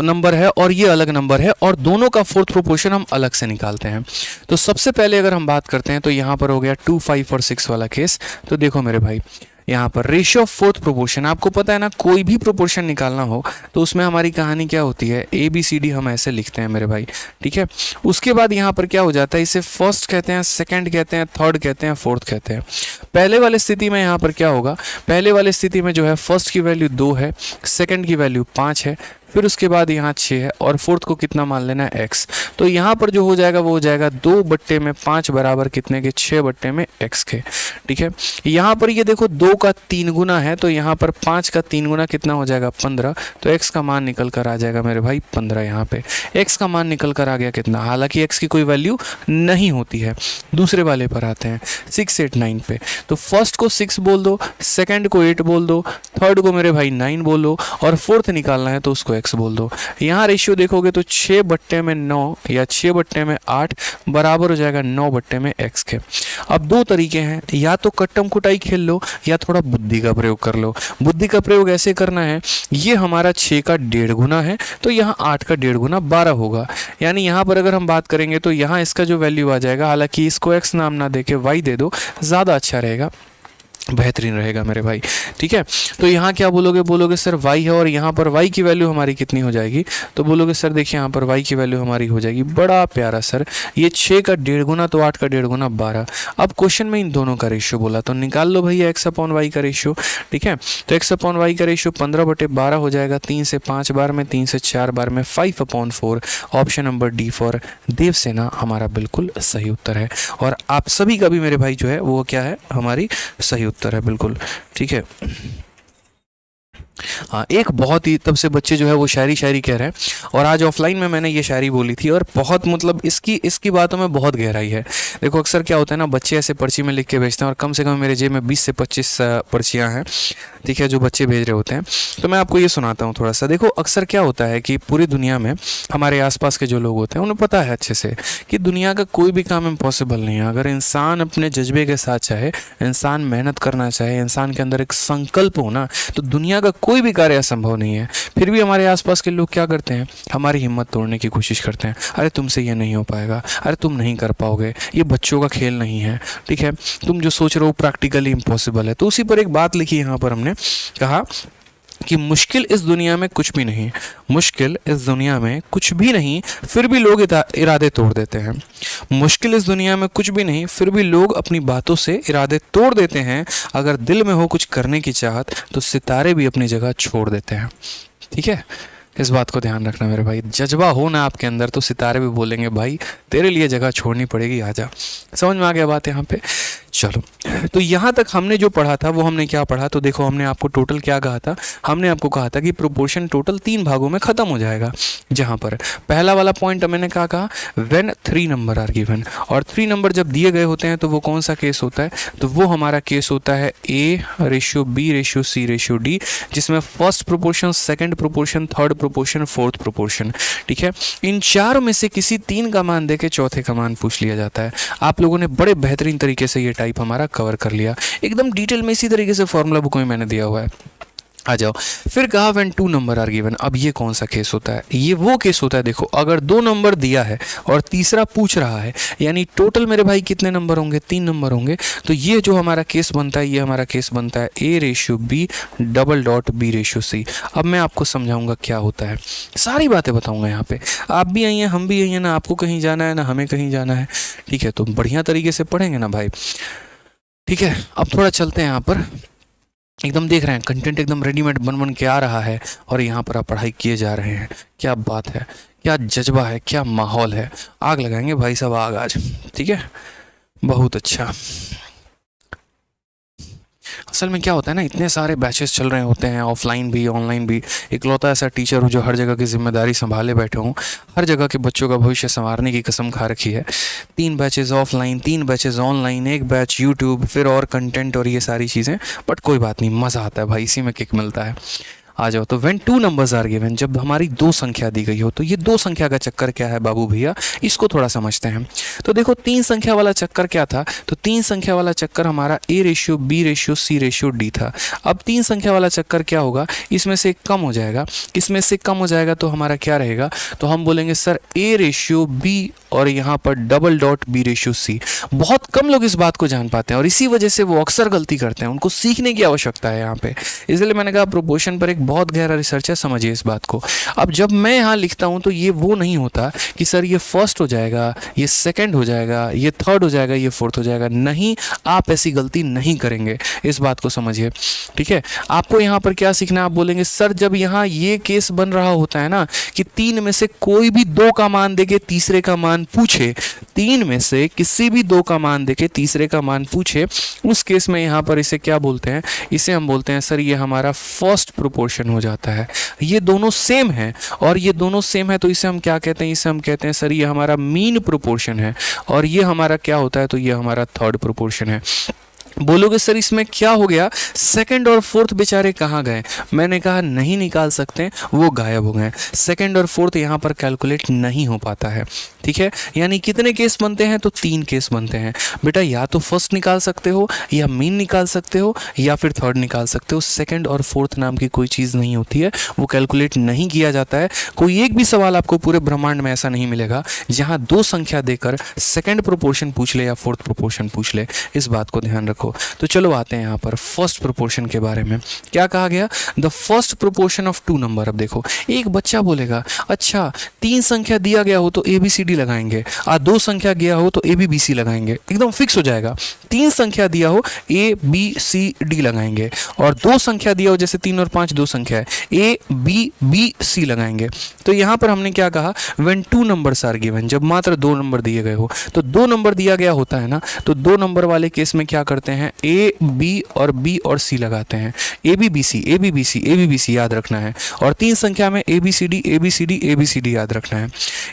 नंबर है और ये अलग नंबर है और दोनों का फोर्थ प्रोपोर्शन हम अलग से निकालते हैं। तो सबसे पहले अगर हम बात करते हैं तो यहाँ पर हो गया 2, 5 और 6 वाला केस। तो देखो मेरे भाई यहाँ पर रेशियो ऑफ फोर्थ प्रोपोर्शन, आपको पता है ना कोई भी प्रोपोर्शन निकालना हो तो उसमें हमारी कहानी क्या होती है, ABCD हम ऐसे लिखते हैं मेरे भाई, ठीक है। उसके बाद यहाँ पर क्या हो जाता है, इसे फर्स्ट कहते हैं, सेकंड कहते हैं, थर्ड कहते हैं, फोर्थ कहते हैं। पहले वाले स्थिति में यहाँ पर क्या होगा, पहले वाले स्थिति में जो है फर्स्ट की वैल्यू 2 है, सेकंड की वैल्यू 5 है, फिर उसके बाद यहाँ 6 है और फोर्थ को कितना मान लेना है, x। तो यहाँ पर जो हो जाएगा वो हो जाएगा 2/5 बराबर कितने के, 6/x के, ठीक है। यहाँ पर ये देखो 2 का 3 गुना है तो यहाँ पर 5 का 3 गुना कितना हो जाएगा, 15। तो x का मान निकल कर आ जाएगा मेरे भाई 15। यहाँ पे x का मान निकल कर आ गया कितना, हालांकि x की कोई वैल्यू नहीं होती है। दूसरे वाले पर आते हैं 6, 8, 9 पे। तो फर्स्ट को 6 बोल दो, सेकंड को 8 बोल दो, थर्ड को मेरे भाई 9 बोलो और फोर्थ निकालना है तो उसको x बोल दो। यहाँ रेशियो देखोगे तो 6/9 या 6/8 बराबर हो जाएगा 9/x के। अब दो तरीके हैं, या तो कट्टम कुटाई खेल लो या थोड़ा बुद्धि का प्रयोग कर लो। बुद्धि का प्रयोग ऐसे करना है, ये हमारा 6 का 1.5 गुना है तो यहाँ 8 का 1.5 गुना 12 होगा। यानी यहाँ पर अगर हम बात करेंगे तो यहाँ इसका जो वैल्यू आ जाएगा, हालांकि इसको x नाम ना देके y दे दो, ज़्यादा अच्छा रहेगा, बेहतरीन रहेगा मेरे भाई, ठीक है। तो यहाँ क्या बोलोगे, बोलोगे सर y है और यहाँ पर y की वैल्यू हमारी कितनी हो जाएगी, तो बोलोगे सर देखिए यहाँ पर y की वैल्यू हमारी हो जाएगी, बड़ा प्यारा सर, ये 6 का 1.5 गुना तो 8 का 1.5 गुना 12। अब क्वेश्चन में इन दोनों का रेशियो बोला तो निकाल लो भैया x/y का रेशियो, ठीक है। तो x/y का रेशियो 15/12 हो जाएगा, 3 से 5 बार में, 3 से 4 बार में, 5/4। Option number D for Devsena हमारा बिल्कुल सही उत्तर है। और आप सभी का भी मेरे भाई जो है वो क्या है, हमारी सही उत्तर है बिल्कुल, ठीक है। हाँ, एक बहुत ही तब से बच्चे जो है वो शायरी कह रहे हैं और आज ऑफलाइन में मैंने ये शायरी बोली थी और बहुत मतलब इसकी बातों में बहुत गहराई है। देखो अक्सर क्या होता है ना, बच्चे ऐसे पर्ची में लिख के भेजते हैं और कम से कम मेरे जेब में 20 से 25 पर्चियाँ हैं, ठीक है, जो बच्चे भेज रहे होते हैं। तो मैं आपको ये सुनाता हूँ थोड़ा सा। देखो अक्सर क्या होता है कि पूरी दुनिया में हमारे आसपास के जो लोग होते हैं उन्हें पता है अच्छे से कि दुनिया का कोई भी काम इम्पॉसिबल नहीं है। अगर इंसान अपने जज्बे के साथ चाहे, इंसान मेहनत करना चाहे, इंसान के अंदर एक संकल्प हो ना, तो दुनिया का कोई भी भी कार्य असंभव नहीं है। फिर भी हमारे आसपास के लोग क्या करते हैं, हमारी हिम्मत तोड़ने की कोशिश करते हैं। अरे तुमसे ये नहीं हो पाएगा, अरे तुम नहीं कर पाओगे, ये बच्चों का खेल नहीं है, ठीक है, तुम जो सोच रहे हो प्रैक्टिकली इम्पॉसिबल है। तो उसी पर एक बात लिखी यहाँ पर हमने कहा कि मुश्किल इस दुनिया में कुछ भी नहीं, मुश्किल इस दुनिया में कुछ भी नहीं, फिर भी लोग इरादे तोड़ देते हैं। मुश्किल इस दुनिया में कुछ भी नहीं, फिर भी लोग अपनी बातों से इरादे तोड़ देते हैं। अगर दिल में हो कुछ करने की चाहत तो सितारे भी अपनी जगह छोड़ देते हैं। ठीक है, इस बात को ध्यान रखना मेरे भाई। जज्बा हो ना आपके अंदर तो सितारे भी बोलेंगे भाई तेरे लिए जगह छोड़नी पड़ेगी, आजा। समझ में आ गया बात यहाँ पे? चलो, तो यहाँ तक हमने जो पढ़ा था वो हमने क्या पढ़ा, तो देखो हमने आपको टोटल क्या कहा था। हमने आपको कहा था कि प्रोपोर्शन टोटल 3 भागों में ख़त्म हो जाएगा। जहाँ पर पहला वाला पॉइंट मैंने क्या कहा, व्हेन 3 नंबर आर गिवन, और 3 नंबर जब दिए गए होते हैं तो वो कौन सा केस होता है, तो वो हमारा केस होता है A/B/C/D, जिसमें first proportion, second proportion, third proportion, fourth proportion. ठीक है, इन चारों में से किसी 3 का मान देके चौथे का मान पूछ लिया जाता है। आप लोगों ने बड़े बेहतरीन तरीके से ये टाइप हमारा कवर कर लिया, एकदम डिटेल में इसी तरीके से फॉर्मूला बुक में मैंने दिया हुआ है। आ जाओ, फिर कहा व्हेन 2 नंबर आर गिवन। अब ये कौन सा केस होता है, ये वो केस होता है, देखो अगर 2 नंबर दिया है और तीसरा पूछ रहा है, यानी टोटल मेरे भाई कितने नंबर होंगे, 3 नंबर होंगे। तो ये जो हमारा केस बनता है, ये हमारा केस बनता है A/B:B/C। अब मैं आपको समझाऊंगा क्या होता है, सारी बातें बताऊंगा यहाँ पे। आप भी आई हैं, हम भी आई हैं, ना आपको कहीं जाना है ना हमें कहीं जाना है। ठीक है, तो बढ़िया तरीके से पढ़ेंगे ना भाई। ठीक है, अब थोड़ा चलते हैं यहाँ पर। एकदम देख रहे हैं कंटेंट एकदम रेडीमेड बन के आ रहा है और यहाँ पर आप पढ़ाई किए जा रहे हैं। क्या बात है, क्या जज्बा है, क्या माहौल है। आग लगाएंगे भाई साहब, आग आज। ठीक है, बहुत अच्छा। असल में क्या होता है ना, इतने सारे बैचेस चल रहे होते हैं, ऑफलाइन भी ऑनलाइन भी। इकलौता ऐसा टीचर हूँ जो हर जगह की जिम्मेदारी संभाले बैठे हूँ, हर जगह के बच्चों का भविष्य संवारने की कसम खा रखी है। 3 batches offline, 3 batches online, 1 batch YouTube, फिर और कंटेंट और ये सारी चीज़ें। बट कोई बात नहीं, मज़ा आता है भाई, इसी में किक मिलता है। आ जाओ, तो व्हेन 2 नंबर्स आर गिवन, जब हमारी 2 संख्या दी गई हो, तो ये 2 संख्या का चक्कर क्या है बाबू भैया, इसको थोड़ा समझते हैं। तो देखो 3 संख्या वाला चक्कर क्या था, तो 3 संख्या वाला चक्कर हमारा A/B/C/D था। अब 3 संख्या वाला चक्कर क्या होगा, इसमें से कम हो जाएगा, इसमें से कम हो जाएगा तो हमारा क्या रहेगा, तो हम बोलेंगे सर A/B और यहाँ पर $B/C। बहुत कम लोग इस बात को जान पाते हैं और इसी वजह से वो अक्सर गलती करते हैं। उनको सीखने की आवश्यकता है यहाँ पे, इसलिए मैंने कहा प्रोपोर्शन पर एक बहुत गहरा रिसर्च है, समझिए इस बात को। अब जब मैं यहाँ लिखता हूँ तो ये वो नहीं होता कि सर ये फर्स्ट हो जाएगा, ये सेकंड हो जाएगा, ये थर्ड हो जाएगा, ये फोर्थ हो जाएगा। नहीं, आप ऐसी गलती नहीं करेंगे, इस बात को समझिए। ठीक है, आपको यहाँ पर क्या सीखना है, आप बोलेंगे सर जब यहाँ ये केस बन रहा होता है ना कि 3 में से कोई भी 2 का मान देके तीसरे का मान पूछे, 3 में से किसी भी 2 का मान देके तीसरे का मान पूछे, उस केस में यहाँ पर इसे क्या बोलते हैं, इसे हम बोलते हैं सर ये हमारा फर्स्ट प्रोपोर्शन हो जाता है। ये दोनों सेम है और ये दोनों सेम है तो इसे हम क्या कहते हैं, इसे हम कहते हैं सर ये हमारा मीन प्रोपोर्शन है। और ये हमारा क्या होता है, तो ये हमारा थर्ड प्रोपोर्शन है। बोलोगे सर इसमें क्या हो गया, सेकंड और फोर्थ बेचारे कहाँ गए, मैंने कहा नहीं निकाल सकते, वो गायब हो गए। सेकंड और फोर्थ यहाँ पर कैलकुलेट नहीं हो पाता है। ठीक है, यानी कितने केस बनते हैं, तो 3 केस बनते हैं बेटा। या तो फर्स्ट निकाल सकते हो, या मीन निकाल सकते हो, या फिर थर्ड निकाल सकते हो। सेकंड और फोर्थ नाम की कोई चीज़ नहीं होती है, वो कैलकुलेट नहीं किया जाता है। कोई एक भी सवाल आपको पूरे ब्रह्मांड में ऐसा नहीं मिलेगा जहाँ 2 संख्या देकर सेकेंड प्रोपोर्शन पूछ ले या फोर्थ प्रोपोर्शन पूछ ले, इस बात को ध्यान रखो। तो चलो आते हैं यहाँ पर फर्स्ट प्रोपोर्शन के बारे में। क्या कहा गया, the first proportion of 2 number. अब देखो एक बच्चा बोलेगा अच्छा 3 संख्या दिया गया हो तो ABCD लगाएंगे, 2 संख्या गया हो तो ABBC लगाएंगे, एकदम फिक्स हो जाएगा। 3 संख्या दिया हो ABCD लगाएंगे, और 2 संख्या दिया हो जैसे 3 और 5 2 संख्या है ABBC लगाएंगे। तो यहाँ पर हमने क्या कहा, व्हेन 2 नंबर्स आर गिवन, जब मात्र 2 नंबर दिए गए हो। तो 2 नंबर दिया गया होता है ना, तो 2 नंबर वाले केस में क्या करते हैं, A B और B और C लगाते हैं, ABBC याद रखना है। और 3 संख्या में ABCD याद रखना है।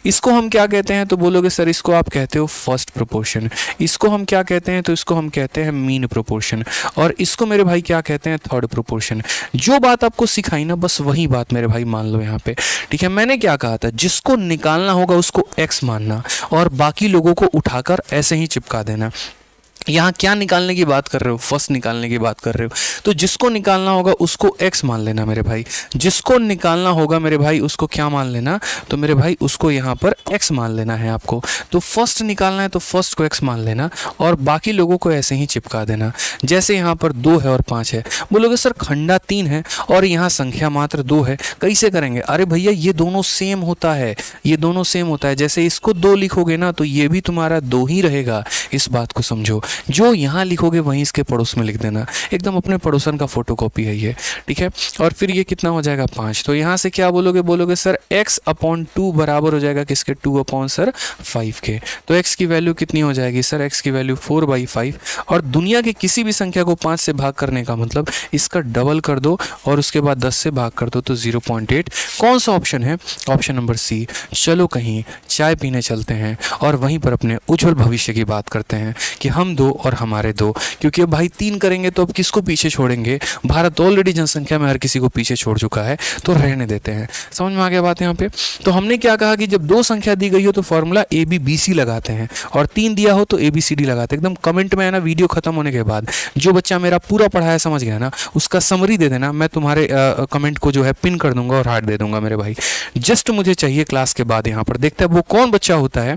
इसको हम क्या कहते हैं, तो बोलोगे सर इसको आप कहते हो फर्स्ट प्रोपोर्शन। इसको हम क्या कहते हैं, तो इसको हम कहते हैं मीन प्रोपोर्शन। और इसको मेरे भाई क्या कहते हैं, थर्ड प्रोपोर्शन। जो बात आपको सिखाई ना, बस वही बात मेरे भाई मान लो यहाँ पे। ठीक है, मैंने क्या कहा था, जिसको निकालना होगा उसको X मानना और बाकी लोगों को उठाकर ऐसे ही चिपका देना। यहाँ क्या निकालने की बात कर रहे हो, फर्स्ट निकालने की बात कर रहे हो, तो जिसको निकालना होगा उसको x मान लेना मेरे भाई, जिसको निकालना होगा मेरे भाई उसको क्या मान लेना, तो मेरे भाई उसको यहाँ पर x मान लेना है आपको। तो फर्स्ट निकालना है तो फर्स्ट को x मान लेना और बाकी लोगों को ऐसे ही चिपका देना। जैसे यहाँ पर 2 है और 5 है, बोलोगे सर खंडा 3 है और यहाँ संख्या मात्र 2 है, कैसे करेंगे? अरे भैया ये दोनों सेम होता है, ये दोनों सेम होता है। जैसे इसको 2 लिखोगे ना तो ये भी तुम्हारा 2 ही रहेगा, इस बात को समझो। जो यहाँ लिखोगे वहीं इसके पड़ोस में लिख देना, एकदम अपने पड़ोसन का फोटोकॉपी है ये, ठीक है। और फिर ये कितना हो जाएगा 5, तो यहाँ से क्या बोलोगे, बोलोगे सर x/2 बराबर हो जाएगा किसके, 2/5 के। तो x की वैल्यू कितनी हो जाएगी सर, x की वैल्यू 4/5। और दुनिया की किसी भी संख्या को 5 से भाग करने का मतलब इसका डबल कर दो और उसके बाद 10 से भाग कर दो तो 0.8। कौन सा ऑप्शन है, ऑप्शन नंबर सी। चलो कहीं चाय पीने चलते हैं और वहीं पर अपने उज्जवल भविष्य की बात करते हैं कि हम 2 और हमारे 2, क्योंकि अब भाई 3 करेंगे तो अब किसको पीछे छोड़ेंगे? भारत ऑलरेडी जनसंख्या में हर किसी को पीछे छोड़ चुका है, तो रहने देते हैं। समझ में आ गया बात यहाँ पे? तो हमने क्या कहा कि जब 2 संख्या दी गई हो तो फॉर्मूला ABBC लगाते हैं और 3 दिया हो तो ABCD लगाते हैं। एकदम कमेंट में है ना, वीडियो खत्म होने के बाद जो बच्चा मेरा पूरा पढ़ाया समझ गया ना, उसका समरी दे देना, मैं तुम्हारे कमेंट को जो है पिन कर दूंगा और हार्ट दे दूंगा मेरे भाई। जस्ट मुझे चाहिए क्लास के बाद यहाँ पर देखते हैं वो कौन बच्चा होता है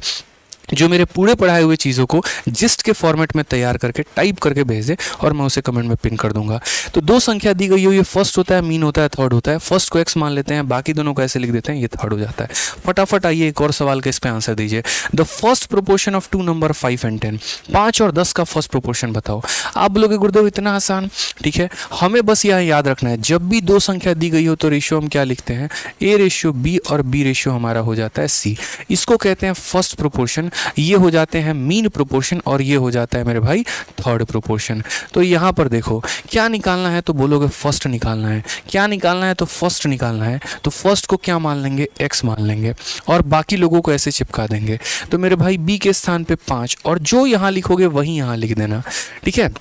जो मेरे पूरे पढ़ाए हुए चीज़ों को जिस्ट के फॉर्मेट में तैयार करके टाइप करके भेज दे और मैं उसे कमेंट में पिन कर दूंगा। तो 2 संख्या दी गई हो, ये फर्स्ट होता है, मीन होता है, थर्ड होता है। फर्स्ट को x मान लेते हैं, बाकी दोनों को ऐसे लिख देते हैं, ये थर्ड हो जाता है। फटाफट आइए एक और सवाल का इस पे आंसर दीजिए। The first proportion of 2 number 5 and 10, 5 और 10 का फर्स्ट प्रोपोर्शन बताओ। आप बोलोगे गुरुदेव इतना आसान, ठीक है, हमें बस यहाँ याद रखना है जब भी 2 संख्या दी गई हो तो रेशियो हम क्या लिखते हैं, A/B और B रेशियो हमारा हो जाता है C। इसको कहते हैं फर्स्ट प्रोपोर्शन, ये हो जाते हैं मीन प्रोपोर्शन और ये हो जाता है मेरे भाई थर्ड प्रोपोर्शन। तो यहाँ पर देखो क्या निकालना है, तो बोलोगे फर्स्ट निकालना है। क्या निकालना है, तो फर्स्ट निकालना है, तो फर्स्ट को क्या मान लेंगे, x मान लेंगे और बाकी लोगों को ऐसे चिपका देंगे। तो मेरे भाई b के स्थान पे 5 और जो यहाँ लिखोगे वही यहाँ लिख देना, ठीक है।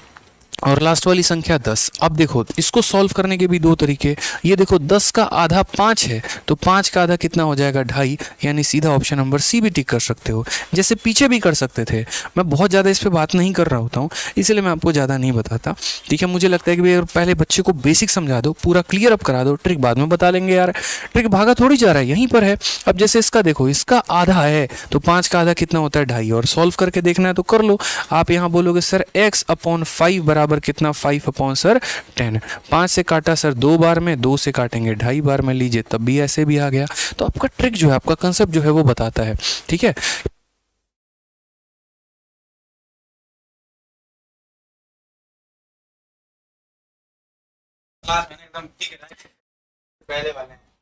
और लास्ट वाली संख्या 10। अब देखो इसको सॉल्व करने के भी 2 तरीके। ये देखो 10 का आधा 5 है तो 5 का आधा कितना हो जाएगा, 2.5, यानी सीधा ऑप्शन नंबर सी भी टिक कर सकते हो, जैसे पीछे भी कर सकते थे। मैं बहुत ज़्यादा इस पर बात नहीं कर रहा होता हूँ इसलिए मैं आपको ज़्यादा नहीं बताता, ठीक है। मुझे लगता है कि भाई पहले बच्चे को बेसिक समझा दो, पूरा क्लियर अप करा दो, ट्रिक बाद में बता लेंगे यार, ट्रिक भागा थोड़ी जा रहा है, यहीं पर है। अब जैसे इसका देखो, इसका आधा है तो 5 का आधा कितना होता है, 2.5, और सॉल्व करके देखना है तो कर लो। आप यहाँ बोलोगे सर x/5 बराबर कितना, 5/10। 5 से काटा सर 2 बार में, 2 से काटेंगे 2.5 बार में, लीजिए तब भी ऐसे भी आ गया। तो आपका ट्रिक जो है, आपका कंसेप्ट जो है वो बताता है, ठीक है।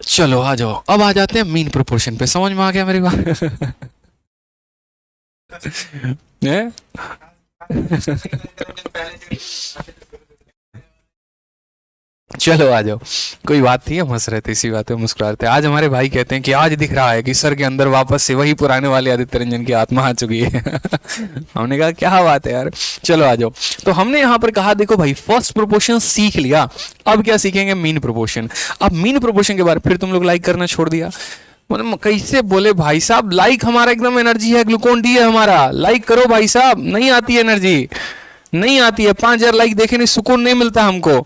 चलो आ जाओ, अब आ जाते हैं मीन प्रोपोर्शन पे। समझ में आ गया मेरी बात? है? चलो आ जाओ, कोई बात नहीं है, हंस रहे थे इसी बात पे मुस्कुरा रहे थे। आज हमारे भाई कहते हैं कि आज दिख रहा है कि सर के अंदर वापस से वही पुराने वाले आदित्य रंजन की आत्मा आ चुकी है। हमने कहा क्या बात है यार, चलो आ जाओ। तो हमने यहाँ पर कहा देखो भाई फर्स्ट प्रोपोर्शन सीख लिया, अब क्या सीखेंगे, मीन प्रोपोर्शन। अब मीन प्रोपोर्शन के बाद फिर तुम लोग लाइक करना छोड़ दिया, मतलब कैसे बोले भाई साहब, लाइक हमारा एकदम एनर्जी है, ग्लूकोन डी है हमारा, लाइक करो भाई साहब। नहीं आती है एनर्जी, नहीं आती है, 5000 लाइक देखे नहीं सुकून नहीं मिलता हमको,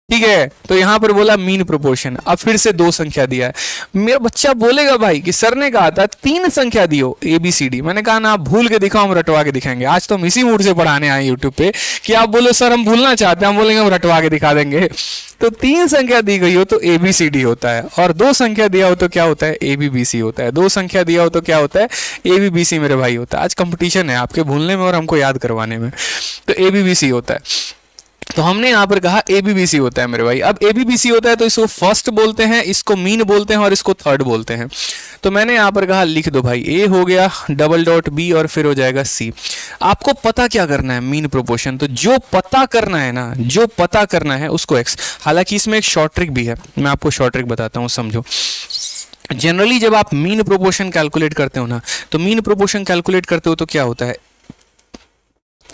ठीक है। तो यहां पर बोला मीन प्रोपोर्शन, अब फिर से 2 संख्या दिया है। मेरा बच्चा बोलेगा भाई कि सर ने कहा था 3 संख्या दियो ABCD, मैंने कहा ना आप भूल के दिखाओ, हम रटवा के दिखाएंगे। आज तो हम इसी मूड से पढ़ाने आए यूट्यूब पे कि आप बोलो सर हम भूलना चाहते हैं, हम बोलेंगे हम रटवा के दिखा देंगे। तो 3 संख्या दी गई हो तो ABCD होता है, और 2 संख्या दिया हो तो क्या होता है, ABBC होता है। 2 संख्या दिया हो तो क्या होता है, ABBC मेरे भाई होता है। आज कंपटीशन है आपके भूलने में और हमको याद करवाने में, तो ABBC होता है। तो हमने यहाँ पर कहा ABBC होता है मेरे भाई। अब ABBC होता है तो इसको फर्स्ट बोलते हैं, इसको मीन बोलते हैं और इसको थर्ड बोलते हैं। तो मैंने यहाँ पर कहा लिख दो भाई, A हो गया $B और फिर हो जाएगा C। आपको पता क्या करना है, मीन प्रोपोर्शन। तो जो पता करना है ना, जो पता करना है उसको x। हालांकि इसमें एक शॉर्ट ट्रिक भी है, मैं आपको शॉर्ट ट्रिक बताता हूँ, समझो। जनरली जब आप मीन प्रोपोर्शन कैलकुलेट करते हो ना, तो मीन प्रोपोर्शन कैलकुलेट करते हो तो क्या होता है,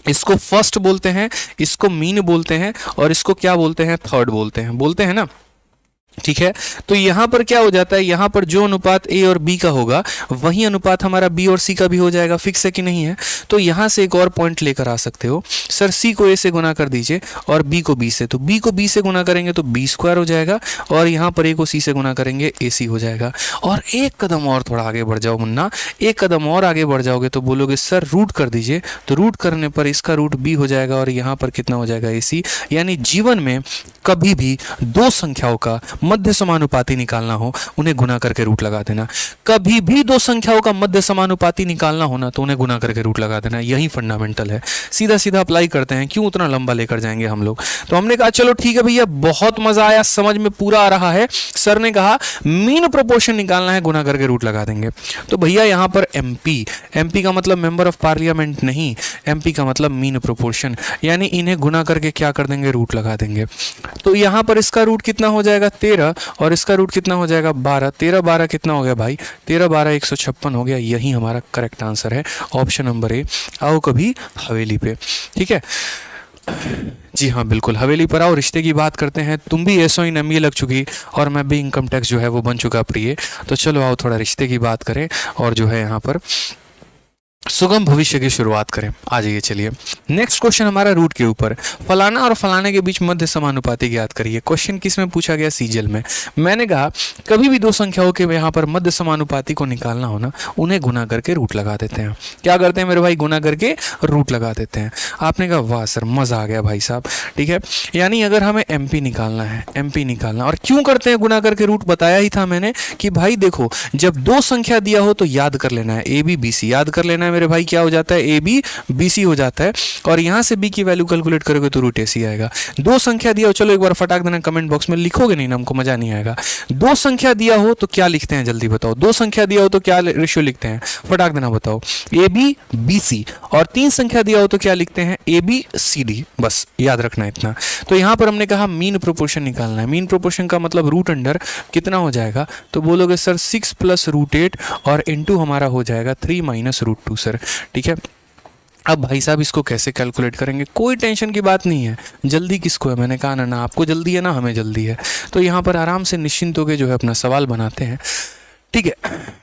इसको फर्स्ट बोलते हैं, इसको मीन बोलते हैं और इसको क्या बोलते हैं, थर्ड बोलते हैं, बोलते हैं ना। ठीक है। तो यहां पर क्या हो जाता है, यहां पर जो अनुपात ए और बी का होगा वही अनुपात हमारा बी और सी का भी हो जाएगा। फिक्स है कि नहीं है? तो यहां से एक और पॉइंट लेकर आ सकते हो, सर सी को ए से गुना कर दीजिए और बी को बी से, तो बी को बी से गुना करेंगे तो बी स्क्वायर हो जाएगा और यहां पर ए को सी से गुना करेंगे ए सी हो जाएगा। और एक कदम और थोड़ा आगे बढ़ जाओ मुन्ना, एक कदम और आगे बढ़ जाओगे तो बोलोगे सर रूट कर दीजिए, तो रूट करने पर इसका रूट बी हो जाएगा और यहां पर कितना हो जाएगा ए सी। यानी जीवन में कभी भी दो संख्याओं का मध्य समानुपाती निकालना हो उन्हें गुना करके रूट लगा देना। कभी भी दो संख्याओं का मध्य समानुपाती निकालना हो ना तो उन्हें गुना करके रूट लगा देना। यही फंडामेंटल है। सीधा सीधा अप्लाई करते हैं, क्यों उतना लंबा लेकर जाएंगे हम लोग। तो हमने कहा चलो ठीक है भैया, बहुत मजा आया, समझ में पूरा आ रहा है। सर ने कहा मीन प्रोपोर्शन निकालना है, गुना करके रूट लगा देंगे। तो भैया यहां पर एमपी, एमपी का मतलब मेंबर ऑफ पार्लियामेंट नहीं, एमपी का मतलब मीन प्रोपोर्शन, यानी इन्हें गुना करके क्या कर देंगे, रूट लगा देंगे। तो यहां पर इसका रूट कितना हो जाएगा 13 और इसका रूट कितना हो जाएगा 12। 13 12 कितना हो गया भाई, 13 12 156 हो गया। यही हमारा करेक्ट आंसर है, ऑप्शन नंबर ए। आओ कभी हवेली पे, ठीक है जी हाँ बिल्कुल, हवेली पर आओ, रिश्ते की बात करते हैं। तुम भी एसओ इन एमबीए लग चुकी और मैं भी इनकम टैक्स जो है वो बन चुका प्रिय। तो चलो आओ थोड़ा रिश्ते की बात करें और जो है यहाँ पर सुगम भविष्य की शुरुआत करें। आ जाइए चलिए, नेक्स्ट क्वेश्चन हमारा रूट के ऊपर, फलाना और फलाने के बीच मध्य समानुपाती ज्ञात करिए। क्वेश्चन किस में पूछा गया, सीजीएल में। मैंने कहा कभी भी दो संख्याओं के यहाँ पर मध्य समानुपाती को निकालना हो ना, उन्हें गुना करके रूट लगा देते हैं। क्या करते हैं मेरे भाई, गुना करके रूट लगा देते हैं। आपने कहा वाह सर मजा आ गया भाई साहब, ठीक है। यानी अगर हमें एमपी निकालना है, एमपी निकालना, और क्यों करते हैं गुना करके रूट, बताया ही था मैंने कि भाई देखो जब दो संख्या दिया हो तो याद कर लेना है, ए बी बी सी याद कर लेना है मेरे भाई। क्या हो जाता है, ए बी बी सी हो जाता है और यहां से बी की वैल्यू कैलकुलेट करोगे तो रूट ए सी आएगा। दो संख्या दिया हो, चलो एक बार फटाक देना कमेंट बॉक्स में, लिखोगे नहीं ना हमको मजा नहीं आएगा। दो संख्या दिया हो तो क्या लिखते हैं जल्दी बताओ, दो संख्या दिया हो तो क्या रेशियो लिखते हैं, फटाक देना बताओ, ए बी बी सी। और तीन संख्या दिया हो तो क्या लिखते हैं, ए बी सी डी। बस याद रखना इतना। तो यहां पर हमने कहा मीन प्रोपोर्शन निकालना है। मीन प्रोपोर्शन का मतलब रूट अंडर कितना हो जाएगा, तो बोलोगे सर 6 + √8 और इनटू हमारा हो जाएगा 3 - √2 सर, ठीक है। अब भाई साहब इसको कैसे कैलकुलेट करेंगे, कोई टेंशन की बात नहीं है। जल्दी किसको है, मैंने कहा ना आपको जल्दी है ना हमें जल्दी है। तो यहाँ पर आराम से निश्चिंत होकर जो है अपना सवाल बनाते हैं, ठीक है।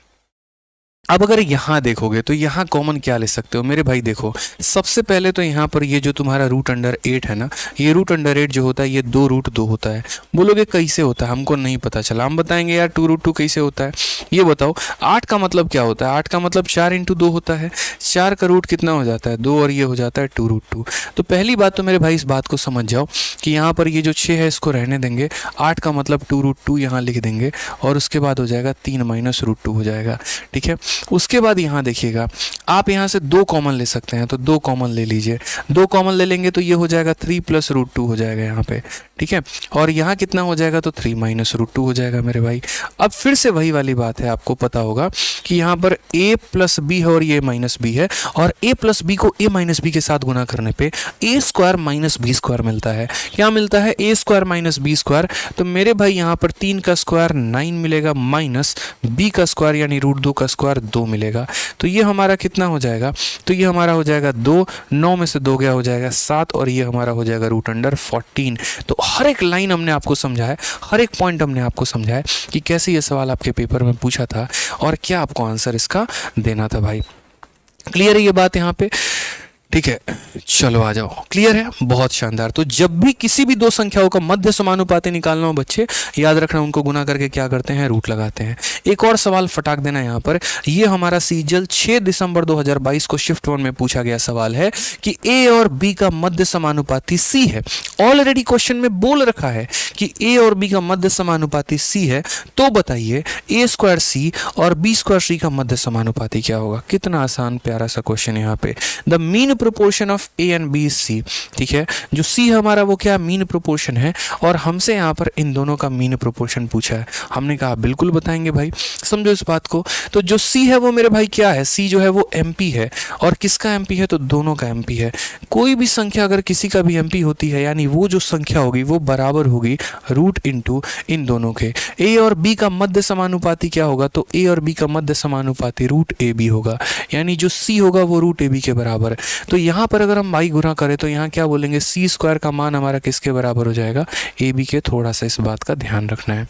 अब अगर यहाँ देखोगे तो यहाँ कॉमन क्या ले सकते हो मेरे भाई, देखो सबसे पहले तो यहाँ पर ये जो तुम्हारा √8 है ना, ये √8 जो होता है ये 2√2 होता है। बोलोगे कैसे होता है, हमको नहीं पता चला, हम बताएंगे यार 2√2 कैसे होता है। ये बताओ 8 का मतलब क्या होता है, 8 का मतलब 4 × 2 होता है। 4 का रूट कितना हो जाता है, 2 और ये हो जाता है 2√2। तो पहली बात तो मेरे भाई इस बात को समझ जाओ कि यहाँ पर ये जो 6 है इसको रहने देंगे, 8 का मतलब 2√2 यहाँ लिख देंगे और उसके बाद हो जाएगा 3 - √2 हो जाएगा, ठीक है। उसके बाद यहाँ देखिएगा, आप यहाँ से 2 कॉमन ले सकते हैं तो 2 कॉमन ले लीजिए। 2 कॉमन ले लेंगे तो ये हो जाएगा 3 + √2 हो जाएगा यहाँ पे, ठीक है। और यहाँ कितना हो जाएगा, तो 3 - √2 हो जाएगा मेरे भाई। अब फिर से वही वाली बात है, आपको पता होगा कि यहाँ पर a + b है और ये -b है, और a + b को a - b के साथ गुना करने पे a² - b² मिलता है। क्या मिलता है, a² - b²। तो मेरे भाई यहाँ पर 3 का स्क्वायर 9 मिलेगा माइनस b का स्क्वायर यानी √2 का स्क्वायर 2 मिलेगा। तो ये हमारा कितना हो जाएगा, तो ये हमारा हो जाएगा 2, 9 में से 2 गया हो जाएगा 7 और ये हमारा हो जाएगा √14। तो हर एक लाइन हमने आपको समझाया, हर एक पॉइंट हमने आपको समझाया कि कैसे ये सवाल आपके पेपर में पूछा था और क्या आपको आंसर इसका देना था भाई। क्लियर है ये बात यहाँ पे, ठीक है। चलो आ जाओ, क्लियर है, बहुत शानदार। तो जब भी किसी भी दो संख्याओं का मध्य समानुपाती निकालना हो बच्चे, याद रखना उनको गुना करके क्या करते हैं, रूट लगाते हैं। एक और सवाल फटाक देना यहाँ पर, ये हमारा सीजीएल 6 दिसंबर 2022 को शिफ्ट 1 में पूछा गया सवाल है कि ए और बी का मध्य समानुपाती सी है। ऑलरेडी क्वेश्चन में बोल रखा है कि ए और बी का मध्य समानुपाती सी है, तो बताइए a² c और b² c का मध्य समानुपाती क्या होगा। कितना आसान प्यारा सा क्वेश्चन यहाँ पे। The mean proportion of A and B is C, ठीक है। जो सी हमारा वो क्या मीन प्रोपोर्शन है और हमसे यहाँ पर इन दोनों का मीन प्रोपोर्शन पूछा है। हमने कहा बिल्कुल बताएंगे भाई, समझो इस बात को। तो जो सी है वो मेरे भाई क्या है, सी जो है वो एमपी है, और किसका एमपी है, तो दोनों का एमपी है। कोई भी संख्या अगर किसी का भी एमपी होती है यानी वो जो संख्या होगी वो बराबर होगी रूट इनटू इन दोनों के। ए और बी का मध्य समानुपाती क्या होगा, तो ए और बी का मध्य समानुपाती रूट ए बी होगा, यानी जो सी होगा वो रूट ए बी के बराबर है। तो यहाँ पर अगर हम भाई गुना करें तो यहाँ क्या बोलेंगे, सी स्क्वायर का मान हमारा किसके बराबर हो जाएगा, ए बी के। थोड़ा सा इस बात का ध्यान रखना है,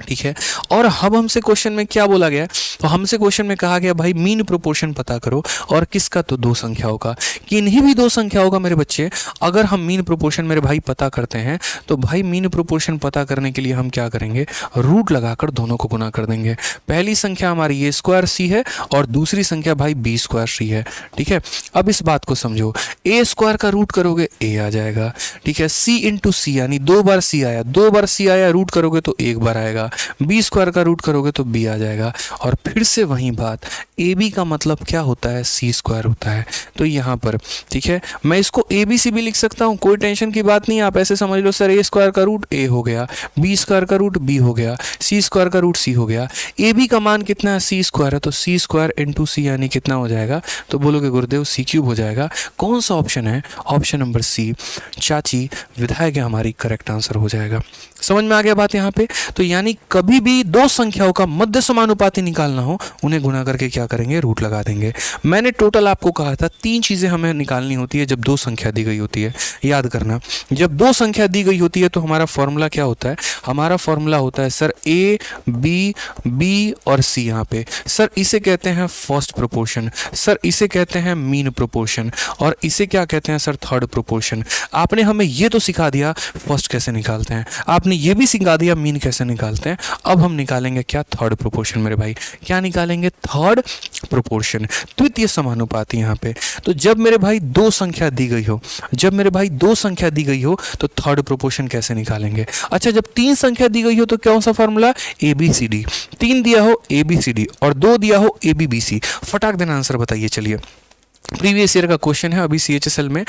ठीक है। और अब हमसे क्वेश्चन में क्या बोला गया, तो हमसे क्वेश्चन में कहा गया भाई मीन प्रोपोर्शन पता करो, और किसका, तो दो संख्याओं का। किन्हीं भी दो संख्याओं का मेरे बच्चे अगर हम मीन प्रोपोर्शन मेरे भाई पता करते हैं, तो भाई मीन प्रोपोर्शन पता करने के लिए हम क्या करेंगे, रूट लगाकर दोनों को गुना कर देंगे। पहली संख्या हमारी ए स्क्वायर सी है और दूसरी संख्या भाई बी स्क्वायर सी है, ठीक है। अब इस बात को समझो, ए स्क्वायर का रूट करोगे ए आ जाएगा, ठीक है। सी इंटू सी यानी दो बार सी आया, दो बार सी आया, रूट करोगे तो एक बार आएगा। बी स्क्वायर का रूट करोगे तो बी आ जाएगा। और फिर से वही बात, ए बी का मतलब क्या होता है, सी स्क्वायर होता है। तो यहाँ पर ठीक है, मैं इसको ए बी सी भी लिख सकता हूँ, कोई टेंशन की बात नहीं। आप ऐसे समझ लो सर, ए स्क्वायर का रूट ए हो गया, बी स्क्वायर का रूट बी हो गया, सी स्क्वायर का रूट सी हो गया। ए बी का मान कितना है, सी स्क्वायर है, तो सी स्क्वायर इंटू सी यानी कितना हो जाएगा, तो बोलोगे गुरुदेव सी क्यूब हो जाएगा। कौन सा ऑप्शन है, ऑप्शन नंबर सी, चाची विधायक हमारी करेक्ट आंसर हो जाएगा। समझ में आ गया बात यहाँ पे। तो यानी कभी भी दो संख्याओं का मध्य समानुपाती निकालना हो, उन्हें गुणा करके क्या करेंगे, रूट लगा देंगे। मैंने टोटल आपको कहा था तीन चीजें हमें निकालनी होती है जब दो संख्या दी गई होती है। याद करना, जब दो संख्या दी गई होती है तो हमारा फॉर्मूला क्या होता है, हमारा फॉर्मूला होता है सर ए बी, बी और सी। यहाँ पे सर इसे कहते हैं फर्स्ट प्रोपोर्शन, सर इसे कहते हैं मीन प्रोपोर्शन, और इसे क्या कहते हैं सर, थर्ड प्रोपोर्शन। आपने हमें ये तो सिखा दिया फर्स्ट कैसे निकालते हैं, आपने ये भी सिखा दिया मीन कैसे निकालते हैं। अब हम निकालेंगे क्या, थर्ड प्रोपोर्शन मेरे भाई। क्या निकालेंगे, थर्ड प्रोपोर्शन, द्वितीय समानुपाती। यहाँ पे तो जब मेरे भाई दो संख्या दी गई हो, जब मेरे भाई दो संख्या दी गई हो तो थर्ड प्रोपोर्शन कैसे निकालेंगे। अच्छा, जब तीन संख्या दी गई हो तो कौन सा formula, A B C D. तीन दिया हो ए बी सी डी और दो दिया हो ए बी बी सी। फटाक देना आंसर बताइए। चलिए, प्रीवियस ईयर का क्वेश्चन है, अभी CHSL में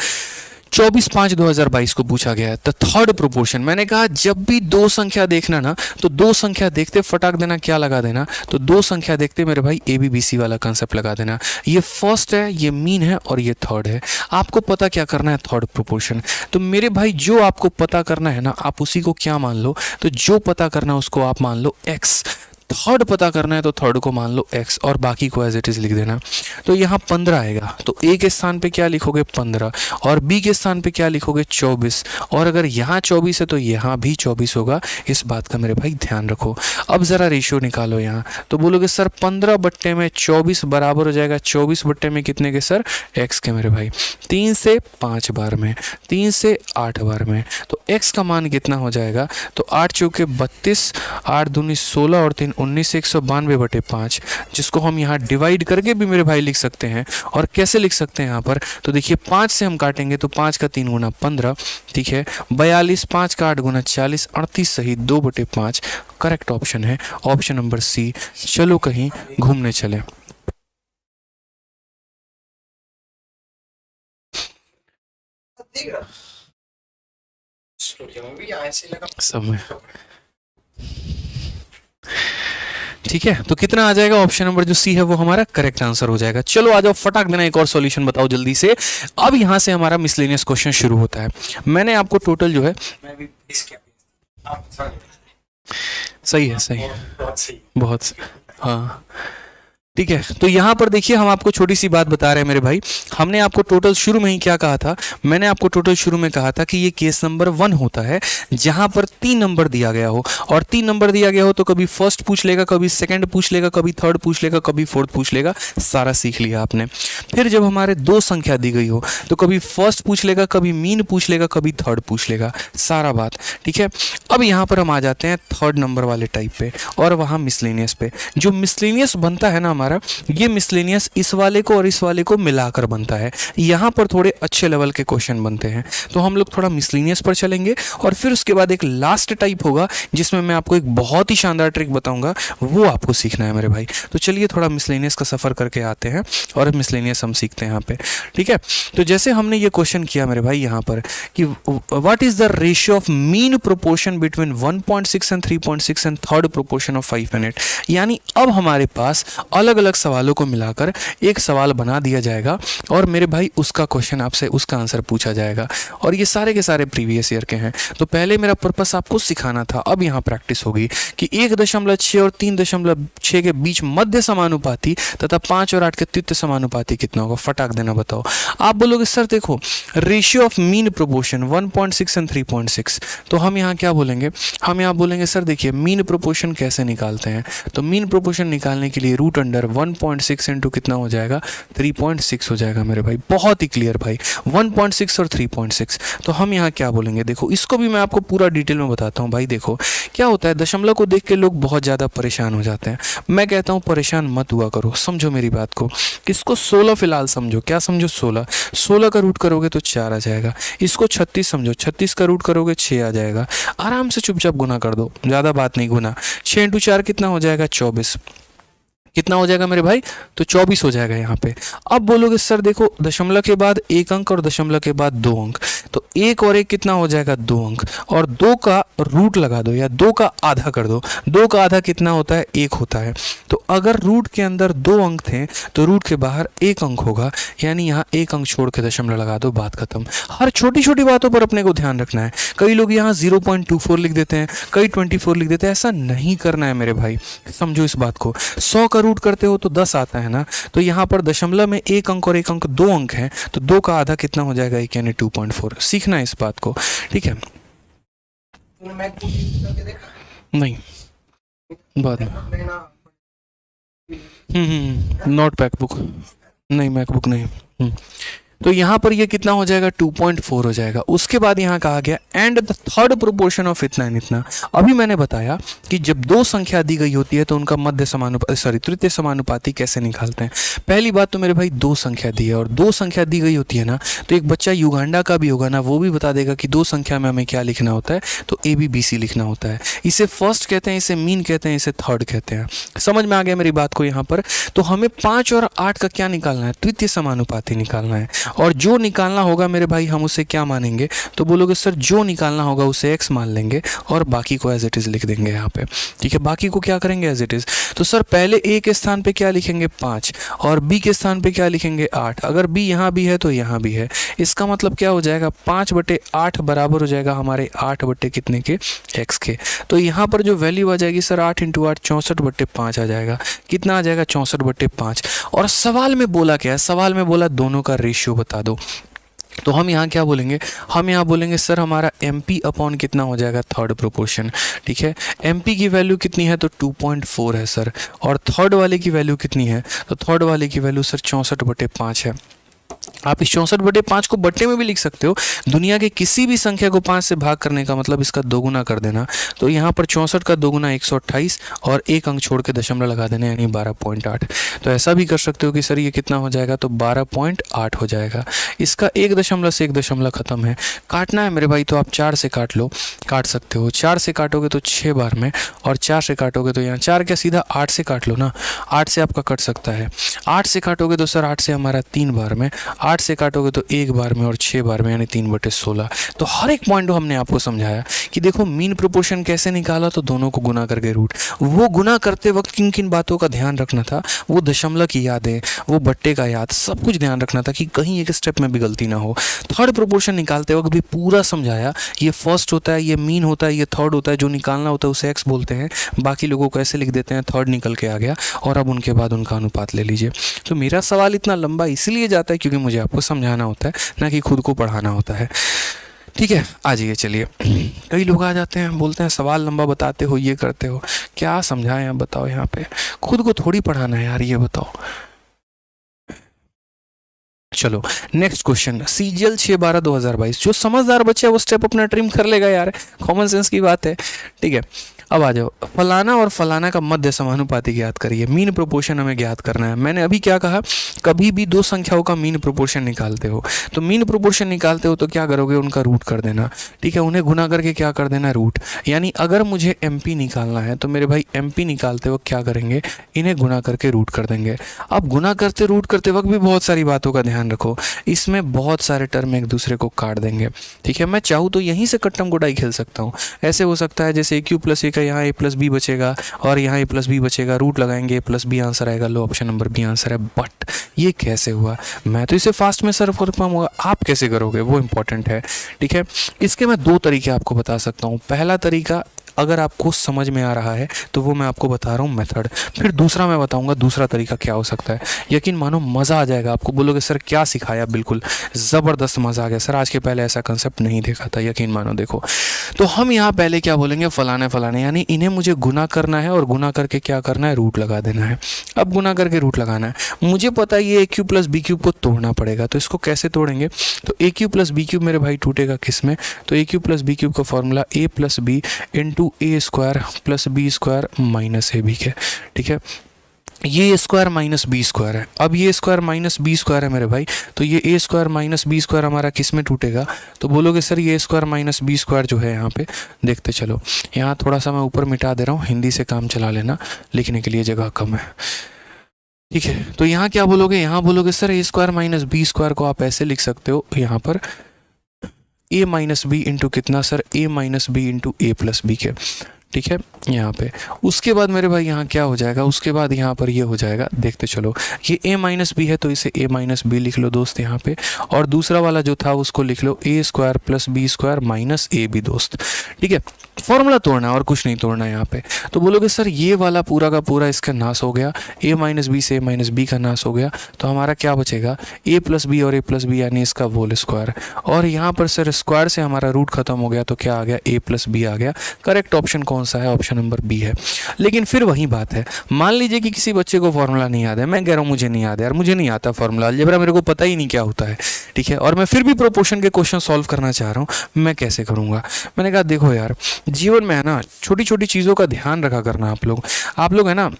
24/5/2022 को पूछा गया है। तो थर्ड प्रोपोर्शन, मैंने कहा जब भी दो संख्या देखना ना, तो दो संख्या देखते फटाक देना क्या लगा देना, तो दो संख्या देखते मेरे भाई ए बी बी सी वाला कंसेप्ट लगा देना। ये फर्स्ट है, ये मीन है और ये थर्ड है। आपको पता क्या करना है, थर्ड प्रोपोर्शन। तो मेरे भाई जो आपको पता करना है ना, आप उसी को क्या मान लो, तो जो पता करना है उसको आप मान लो एक्स। थर्ड पता करना है तो थर्ड को मान लो x और बाकी को एज इट इज लिख देना। तो यहाँ 15 आएगा, तो a के स्थान पे क्या लिखोगे 15 और b के स्थान पे क्या लिखोगे 24। और अगर यहाँ 24 है तो यहाँ भी 24 होगा। इस बात का मेरे भाई ध्यान रखो। अब जरा रेशियो निकालो यहाँ, तो बोलोगे सर 15/24 बराबर हो जाएगा 24 बट्टे में कितने के सर, x के मेरे भाई 3 से 5 बार में, 3 से 8 बार में। तो x का मान कितना हो जाएगा, तो 8 चौके 32, 8 दूनी 16 और 3 19, 192/5, जिसको हम यहाँ डिवाइड करके भी मेरे भाई लिख सकते हैं। और कैसे लिख सकते हैं यहाँ पर, तो देखिए 5 से हम काटेंगे तो 5 का 3 गुना 15, ठीक है, 42, 5 का 8 गुना 40, 38 सही 2/5। करेक्ट ऑप्शन है ऑप्शन नंबर सी। चलो कहीं घूमने चले। समय ठीक है, तो कितना आ जाएगा, ऑप्शन नंबर जो सी है वो हमारा करेक्ट आंसर हो जाएगा। चलो आ जाओ, फटाक देना एक और सॉल्यूशन बताओ जल्दी से। अब यहां से हमारा मिसलेनियस क्वेश्चन शुरू होता है। मैंने आपको टोटल जो है, सही है, सही है, बहुत सही, हाँ ठीक है। तो यहाँ पर देखिए हम आपको छोटी सी बात बता रहे हैं मेरे भाई। हमने आपको टोटल शुरू में ही क्या कहा था, मैंने आपको टोटल शुरू में कहा था कि ये केस नंबर 1 होता है जहाँ पर 3 नंबर दिया गया हो, और 3 नंबर दिया गया हो तो कभी फर्स्ट पूछ लेगा, कभी सेकंड पूछ लेगा, कभी थर्ड पूछ लेगा, कभी फोर्थ पूछ लेगा। सारा सीख लिया आपने। फिर जब हमारे दो संख्या दी गई हो तो कभी फर्स्ट पूछ लेगा, कभी मीन पूछ लेगा, कभी थर्ड पूछ लेगा, सारा बात ठीक है। अब यहाँ पर हम आ जाते हैं थर्ड नंबर वाले टाइप पे और वहाँ मिसलेनियस पे। जो मिसलेनियस बनता है ना हमारा, ये मिसलेनियस इस वाले को और इस वाले को मिलाकर बनता है। यहाँ पर थोड़े अच्छे लेवल के क्वेश्चन बनते हैं, तो हम लोग थोड़ा मिसलेनियस पर चलेंगे और फिर उसके बाद एक लास्ट टाइप होगा जिसमें मैं आपको एक बहुत ही शानदार ट्रिक बताऊंगा, वो आपको सीखना है मेरे भाई। तो चलिए थोड़ा मिसलेनियस का सफर करके आते हैं और मिसलेनियस हम सीखते हैं यहाँ पे, ठीक है। तो जैसे हमने ये क्वेश्चन किया मेरे भाई यहाँ पर कि what is the ratio of mean proportion between 1.6 and 3.6 and third proportion of 5 and 8, यानी अब हमारे पास अलग अलग सवालों को मिलाकर एक सवाल बना दिया जाएगा और मेरे भाई उसका क्वेश्चन आपसे उसका आंसर पूछा जाएगा। और ये सारे के सारे प्रीवियस ईयर के हैं। तो पहले मेरा पर्पस आपको सिखाना था, अब यहाँ प्रैक्टिस होगी कि 1.6 और 3.6 के बीच मध्य समानुपाती तथा 5 और 8 के तृतीय समानुपाती कितना होगा, फटाक देना बताओ। आप बोलोगे सर देखो ratio of mean proportion 1.6 and 3.6, तो हम यहाँ क्या बोलेंगे, हम यहाँ बोलेंगे सर देखिए मीन प्रोपोर्शन कैसे निकालते हैं। तो मीन प्रोपोर्शन निकालने के लिए रूट अंडर 1.6 इंटू कितना हो जाएगा, 3.6 हो जाएगा मेरे भाई। बहुत ही क्लियर भाई, 1.6 और 3.6। तो हम यहाँ क्या बोलेंगे, देखो इसको भी मैं आपको पूरा डिटेल में बताता हूँ भाई। देखो क्या होता है, दशमलव को देख के लोग बहुत ज़्यादा परेशान हो जाते हैं। मैं कहता हूँ परेशान मत हुआ करो, समझो मेरी बात को। इसको 16 फिलहाल समझो, क्या समझो, 16 का रूट करोगे तो 4 आ जाएगा। इसको 36 समझो, 36 का रूट करोगे 6 आ जाएगा। आराम से चुपचाप गुना कर दो, ज़्यादा बात नहीं, गुना 6 इंटू 4 कितना हो जाएगा, 24। कितना हो जाएगा मेरे भाई, तो 24 हो जाएगा यहाँ पे। अब बोलोगे सर देखो दशमलव के बाद 1 अंक और दशमलव के बाद 2 अंक, तो 1 और 1 कितना हो जाएगा, 2 अंक, और 2 का रूट लगा दो या 2 का आधा कर दो। 2 का आधा कितना होता है, 1 होता है। तो अगर रूट के अंदर 2 अंक थे तो रूट के बाहर 1 अंक होगा, यानी यहाँ 1 अंक छोड़ के दशमलव लगा दो, बात खत्म। हर छोटी छोटी बातों पर अपने को ध्यान रखना है। कई लोग यहाँ 0.24 लिख देते हैं, कई 24 लिख देते हैं, ऐसा नहीं करना है मेरे भाई, समझो इस बात को। 100 का रूट करते हो तो 10 आता है ना, तो यहाँ पर दशमलव में 1 अंक और 1 अंक 2 अंक है, तो 2 का आधा कितना हो जाएगा, 1 यानी 2.4। सीखना है इस बात को, ठीक है। नहीं बाद में नोट मैकबुक नहीं, मैकबुक नहीं। तो यहाँ पर ये कितना हो जाएगा, 2.4 हो जाएगा। उसके बाद यहाँ कहा गया and the third proportion of इतना एंड इतना। अभी मैंने बताया कि जब दो संख्या दी गई होती है तो उनका मध्य समानुपाती तृतीय समानुपाती कैसे निकालते हैं। पहली बात तो मेरे भाई दो संख्या दी है, और दो संख्या दी गई होती है ना, तो एक बच्चा युगांडा का भी होगा ना, वो भी बता देगा कि दो संख्या में हमें क्या लिखना होता है, तो ABBC लिखना होता है। इसे फर्स्ट कहते हैं, इसे मीन कहते हैं, इसे थर्ड कहते हैं। समझ में आ गया मेरी बात को यहाँ पर। तो हमें 5 और 8 का क्या निकालना है, तृतीय समानुपाती निकालना है। और जो निकालना होगा मेरे भाई हम उसे क्या मानेंगे, तो बोलोगे सर जो निकालना होगा उसे x मान लेंगे और बाकी को एज इट इज लिख देंगे यहाँ पे, ठीक है। बाकी को क्या करेंगे, एज इट इज। तो सर पहले a के स्थान पे क्या लिखेंगे, 5, और b के स्थान पे क्या लिखेंगे, 8। अगर b यहाँ भी है तो यहाँ भी है, इसका मतलब क्या हो जाएगा, 5/8 बराबर हो जाएगा हमारे 8 बटे कितने के, x के। तो यहाँ पर जो वैल्यू आ जाएगी सर 8 × 8 64/5 आ जाएगा। कितना आ जाएगा, 64/5। और सवाल में बोला क्या है, सवाल में बोला दोनों का रेशियो बता दो। तो हम यहाँ क्या बोलेंगे, हम यहाँ बोलेंगे सर हमारा MP अपॉन कितना हो जाएगा, थर्ड प्रोपोर्शन, ठीक है। MP की वैल्यू कितनी है, तो 2.4 है सर, और थर्ड वाले की वैल्यू कितनी है, तो थर्ड वाले की वैल्यू सर 64/5 है। आप इस 64/5 को बट्टे में भी लिख सकते हो। दुनिया के किसी भी संख्या को 5 से भाग करने का मतलब इसका दोगुना कर देना। तो यहाँ पर 64 का दोगुना 128 और एक अंक छोड़ के दशमलव लगा देना, यानी 12.8। तो ऐसा भी कर सकते हो कि सर ये कितना हो जाएगा, तो 12.8 हो जाएगा। इसका 1 दशमलव से 1 दशमलव खत्म है। काटना है मेरे भाई तो आप 4 से काट लो, काट सकते हो। 4 से काटोगे तो 6 बार में, और 4 से काटोगे तो यहाँ 4 क्या सीधा 8 से काट लो ना, 8 से आपका कट सकता है। 8 से काटोगे तो सर 8 से हमारा 3 बार में, 8 से काटोगे तो 1 बार में, और 6 बार में, यानी 3/16। तो हर एक पॉइंट हमने आपको समझाया कि देखो मीन प्रोपोर्शन कैसे निकाला, तो दोनों को गुना करके रूट। वो गुना करते वक्त किन किन बातों का ध्यान रखना था, वो दशमलव की यादें, वो बट्टे का याद, सब कुछ ध्यान रखना था कि कहीं एक स्टेप में भी गलती ना हो। थर्ड प्रोपोर्शन निकालते वक्त भी पूरा समझाया, ये फर्स्ट होता है, ये मीन होता है, ये थर्ड होता है। जो निकालना होता है उसे एक्स बोलते हैं, बाकी लोगों को ऐसे लिख देते हैं, थर्ड निकल के आ गया, और अब उनके बाद उनका अनुपात ले लीजिए। तो मेरा सवाल इतना लंबा इसलिए जाता है क्योंकि मुझे आपको समझाना होता है, ना कि खुद को पढ़ाना होता है, ठीक है। आ जाइए, चलिए। कई लोग आ जाते हैं, बोलते हैं सवाल लंबा बताते हो, ये करते हो, क्या समझाएं आप बताओ। यहाँ पे खुद को थोड़ी पढ़ाना है यार, ये बताओ। चलो नेक्स्ट क्वेश्चन, CGL 6/12/2022। जो समझदार बच्चा है वो स्टेप अपना ट्रिम कर लेगा यार, कॉमन सेंस की बात है, ठीक है। अब आ जाओ, फलाना और फलाना का मध्य समानुपाती ज्ञात करिए। मीन प्रोपोर्शन हमें ज्ञात करना है। मैंने अभी क्या कहा, कभी भी दो संख्याओं का मीन प्रोपोर्शन निकालते हो तो मीन प्रोपोर्शन निकालते हो तो क्या करोगे, उनका रूट कर देना, ठीक है। उन्हें गुना करके क्या कर देना, रूट। यानी अगर मुझे MP निकालना है तो मेरे भाई MP निकालते वक्त क्या करेंगे, इन्हें गुना करके रूट कर देंगे। अब गुना करते रूट करते वक्त भी बहुत सारी बातों का ध्यान रखो, इसमें बहुत सारे टर्म एक दूसरे को काट देंगे, ठीक है। मैं चाहूँ तो यहीं से कट्टम गुडाई खेल सकता हूँ। ऐसे हो सकता है जैसे AQ + 1 का यहाँ a प्लस बी बचेगा और यहाँ a प्लस बी बचेगा, रूट लगाएंगे a प्लस बी आंसर आएगा। लो ऑप्शन नंबर बी आंसर है। बट ये कैसे हुआ? मैं तो इसे फास्ट में सर्व कर पाऊंगा, आप कैसे करोगे वो इंपॉर्टेंट है। ठीक है, इसके मैं दो तरीके आपको बता सकता हूँ। पहला तरीका अगर आपको समझ में आ रहा है तो वो मैं आपको बता रहा हूँ मेथड, फिर दूसरा मैं बताऊंगा दूसरा तरीका क्या हो सकता है। यकीन मानो मज़ा आ जाएगा आपको, बोलोगे सर क्या सिखाया, बिल्कुल ज़बरदस्त मज़ा आ गया सर, आज के पहले ऐसा कंसेप्ट नहीं देखा था। यकीन मानो देखो, तो हम यहाँ पहले क्या बोलेंगे, फलाने फलाने, यानी इन्हें मुझे गुना करना है और गुना करके क्या करना है, रूट लगा देना है। अब गुना करके रूट लगाना है, मुझे पता है ये A cube plus B cube को तोड़ना पड़ेगा, तो इसको कैसे तोड़ेंगे, तो A cube plus B cube मेरे भाई टूटेगा किस में, तो A cube plus B cube का formula A plus B into A square plus B square minus A B के। ठीक है, ये स्क्वायर माइनस बी स्क्वायर है। अब ये स्क्वायर माइनस बी स्क्वायर है मेरे भाई, तो ये ए स्क्वायर माइनस बी स्क्वायर हमारा किस में टूटेगा, तो बोलोगे सर ये स्क्वायर माइनस बी स्क्वायर जो है यहाँ पे, देखते चलो यहाँ थोड़ा सा मैं ऊपर मिटा दे रहा हूँ, हिंदी से काम चला लेना, लिखने के लिए जगह कम है। ठीक है, तो यहाँ क्या बोलोगे, यहाँ बोलोगे सर ए स्क्वायर माइनस बी स्क्वायर को आप ऐसे लिख सकते हो, यहाँ पर ए माइनस बी इंटू कितना सर, ए माइनस बी इंटू ए प्लस बी के। ठीक है, यहाँ पे उसके बाद मेरे भाई यहाँ क्या हो जाएगा, उसके बाद यहाँ पर ये हो जाएगा, देखते चलो, ये a माइनस बी है तो इसे a माइनस बी लिख लो दोस्त यहाँ पे, और दूसरा वाला जो था उसको लिख लो a square plus B square minus A B दोस्त। ठीक है, फॉर्मूला तोड़ना और कुछ नहीं तोड़ना यहाँ पे। तो बोलोगे सर ये वाला पूरा का पूरा इसका नाश हो गया, a माइनस बी से a माइनस बी का नाश हो गया, तो हमारा क्या बचेगा, a प्लस बी और a प्लस बी यानी इसका होल स्क्वायर, और यहाँ पर सर स्क्वायर से हमारा रूट खत्म हो गया, तो क्या आ गया, a प्लस बी आ गया। करेक्ट ऑप्शन कौन सा है, ऑप्शन नंबर बी है। लेकिन फिर वही बात है, मान लीजिए कि किसी बच्चे को फॉर्मूला नहीं याद है, मैं कह रहा हूँ मुझे नहीं याद है यार, मुझे नहीं आता फॉर्मूला, अलजेब्रा मेरे को पता ही नहीं क्या होता है। ठीक है, और मैं फिर भी प्रोपोर्शन के क्वेश्चन सॉल्व करना चाह रहा हूँ, मैं कैसे करूँगा। मैंने कहा देखो यार, जीवन में है ना छोटी छोटी चीज़ों का ध्यान रखा करना। आप लोग है ना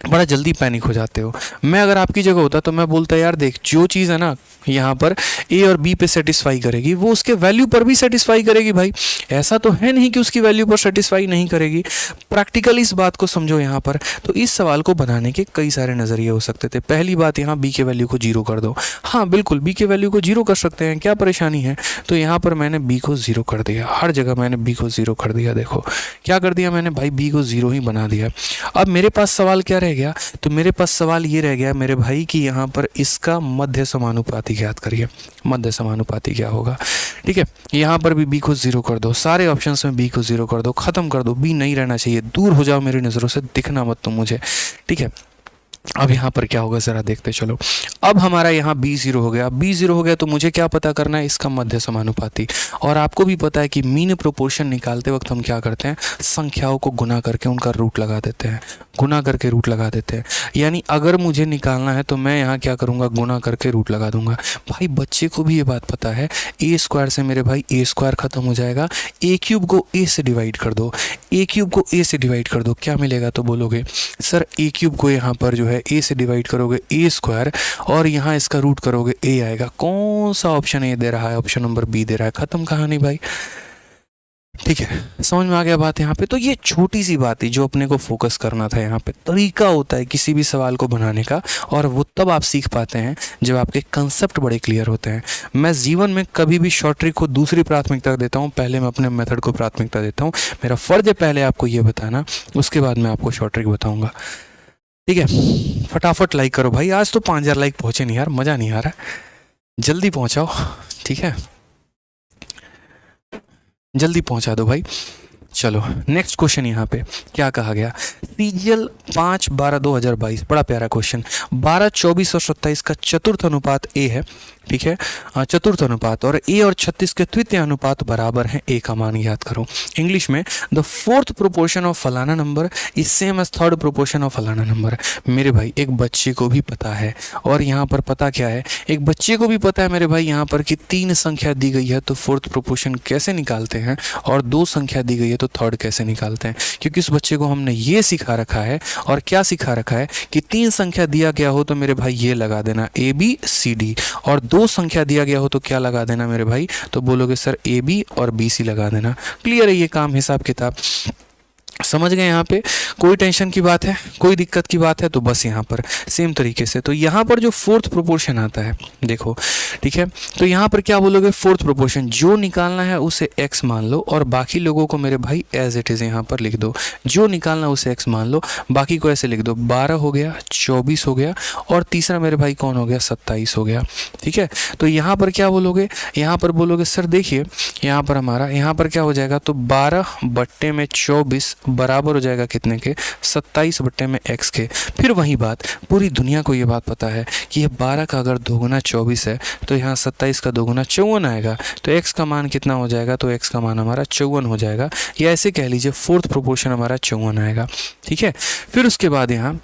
बड़ा जल्दी पैनिक हो जाते हो। मैं अगर आपकी जगह होता तो मैं बोलता यार देख, जो चीज़ है ना यहाँ पर ए और बी पे सेटिस्फाई करेगी वो उसके वैल्यू पर भी सेटिस्फाई करेगी भाई, ऐसा तो है नहीं कि उसकी वैल्यू पर सेटिस्फाई नहीं करेगी। प्रैक्टिकली इस बात को समझो यहाँ पर। तो इस सवाल को बनाने के कई सारे नज़रिए हो सकते थे। पहली बात, यहाँ बी के वैल्यू को जीरो कर दो। हाँ बिल्कुल, बी के वैल्यू को जीरो कर सकते हैं, क्या परेशानी है। तो यहाँ पर मैंने बी को जीरो कर दिया, हर जगह मैंने बी को जीरो कर दिया। देखो क्या कर दिया मैंने भाई, बी को जीरो ही बना दिया। अब मेरे पास सवाल क्या रह गया, तो मेरे पास सवाल ये रह गया मेरे भाई कि यहाँ पर इसका मध्य समानुपाती ज्ञात करिए। मध्य समानुपाती क्या होगा। ठीक है, यहाँ पर भी बी को जीरो कर दो, सारे ऑप्शंस में बी को जीरो कर दो, खत्म कर दो, बी नहीं रहना चाहिए, दूर हो जाओ मेरी नज़रों से, दिखना मत तुम मुझे। ठीक है, अब यहाँ पर क्या होगा ज़रा देखते चलो। अब हमारा यहाँ बी जीरो हो गया, बी जीरो हो गया तो मुझे क्या पता करना है, इसका मध्य समानुपाती। और आपको भी पता है कि मीन प्रोपोर्शन निकालते वक्त हम क्या करते हैं, संख्याओं को गुना करके उनका रूट लगा देते हैं, गुना करके रूट लगा देते हैं। यानी अगर मुझे निकालना है तो मैं यहाँ क्या करूँगा, गुना करके रूट लगा दूंगा। भाई बच्चे को भी ये बात पता है, ए स्क्वायर से मेरे भाई ए स्क्वायर खत्म हो जाएगा, ए क्यूब को ए से डिवाइड कर दो, ए क्यूब को ए से डिवाइड कर दो, क्या मिलेगा, तो बोलोगे सर ए क्यूब को यहाँ पर जो है ए से डिवाइड करोगे ए स्क्वायर, और यहाँ इसका रूट करोगे ए आएगा। कौन सा ऑप्शन ए दे रहा है, ऑप्शन नंबर बी दे रहा है। खत्म कहानी भाई। ठीक है, समझ में आ गया बात यहाँ पे। तो ये छोटी सी बात है जो अपने को फोकस करना था। यहाँ पे तरीका होता है किसी भी सवाल को बनाने का, और वो तब आप सीख पाते हैं जब आपके कंसेप्ट बड़े क्लियर होते हैं। मैं जीवन में कभी भी शॉर्ट ट्रिक को दूसरी प्राथमिकता देता हूँ, पहले मैं अपने मेथड को प्राथमिकता देता हूँ। मेरा फर्ज है पहले आपको ये बताना, उसके बाद मैं आपको शॉर्ट ट्रिक बताऊँगा। ठीक है, फटाफट लाइक करो भाई, आज तो 5000 लाइक पहुँचे नहीं यार, मज़ा नहीं आ रहा है, जल्दी पहुँचाओ। ठीक है, जल्दी पहुंचा दो भाई। चलो नेक्स्ट क्वेश्चन यहाँ पे क्या कहा गया, सीजीएल 5/12/2022, बड़ा प्यारा क्वेश्चन। 12, 24 और 27 का चतुर्थ अनुपात ए है। ठीक है, चतुर्थ अनुपात, और ए और 36 के तृतीय अनुपात बराबर हैं, ए का मान ज्ञात करो। इंग्लिश में द फोर्थ प्रोपोर्शन ऑफ फलाना number is same as third proportion of फलाना नंबर। मेरे भाई एक बच्चे को भी पता है, और यहाँ पर पता क्या है, एक बच्चे को भी पता है मेरे भाई यहाँ पर कि 3 संख्या दी गई है तो फोर्थ प्रोपोर्शन कैसे निकालते हैं, और 2 संख्या दी गई है तो थर्ड कैसे निकालते हैं। क्योंकि उस बच्चे को हमने ये सिखा रखा है, और क्या सिखा रखा है कि 3 संख्या दिया गया हो तो मेरे भाई ये लगा देना ABCD, और 2 संख्या दिया गया हो तो क्या लगा देना मेरे भाई, तो बोलोगे सर AB और BC लगा देना। क्लियर है ये काम, हिसाब किताब समझ गए यहाँ पे। कोई टेंशन की बात है, कोई दिक्कत की बात है तो बस यहाँ पर सेम तरीके से, तो यहाँ पर जो फोर्थ प्रोपोर्शन आता है देखो, ठीक है, तो यहाँ पर क्या बोलोगे, फोर्थ प्रोपोर्शन जो निकालना है उसे x मान लो और बाकी लोगों को मेरे भाई एज इट इज़ यहाँ पर लिख दो। जो निकालना उसे x मान लो, बाकी को ऐसे लिख दो, 12 हो गया, 24 हो गया और तीसरा मेरे भाई कौन हो गया, 27 हो गया। ठीक है, तो यहाँ पर क्या बोलोगे, यहाँ पर बोलोगे सर देखिए यहाँ पर हमारा यहाँ पर क्या हो जाएगा, तो 12/24 बराबर हो जाएगा कितने के, 27/x के। फिर वही बात, पूरी दुनिया को ये बात पता है कि ये 12 का अगर दोगुना 24 है तो यहाँ 27 का दोगुना 54 आएगा, तो x का मान कितना हो जाएगा, तो x का मान हमारा 54 हो जाएगा, या ऐसे कह लीजिए फोर्थ प्रोपोर्शन हमारा 54 आएगा। ठीक है, फिर उसके बाद यहाँ,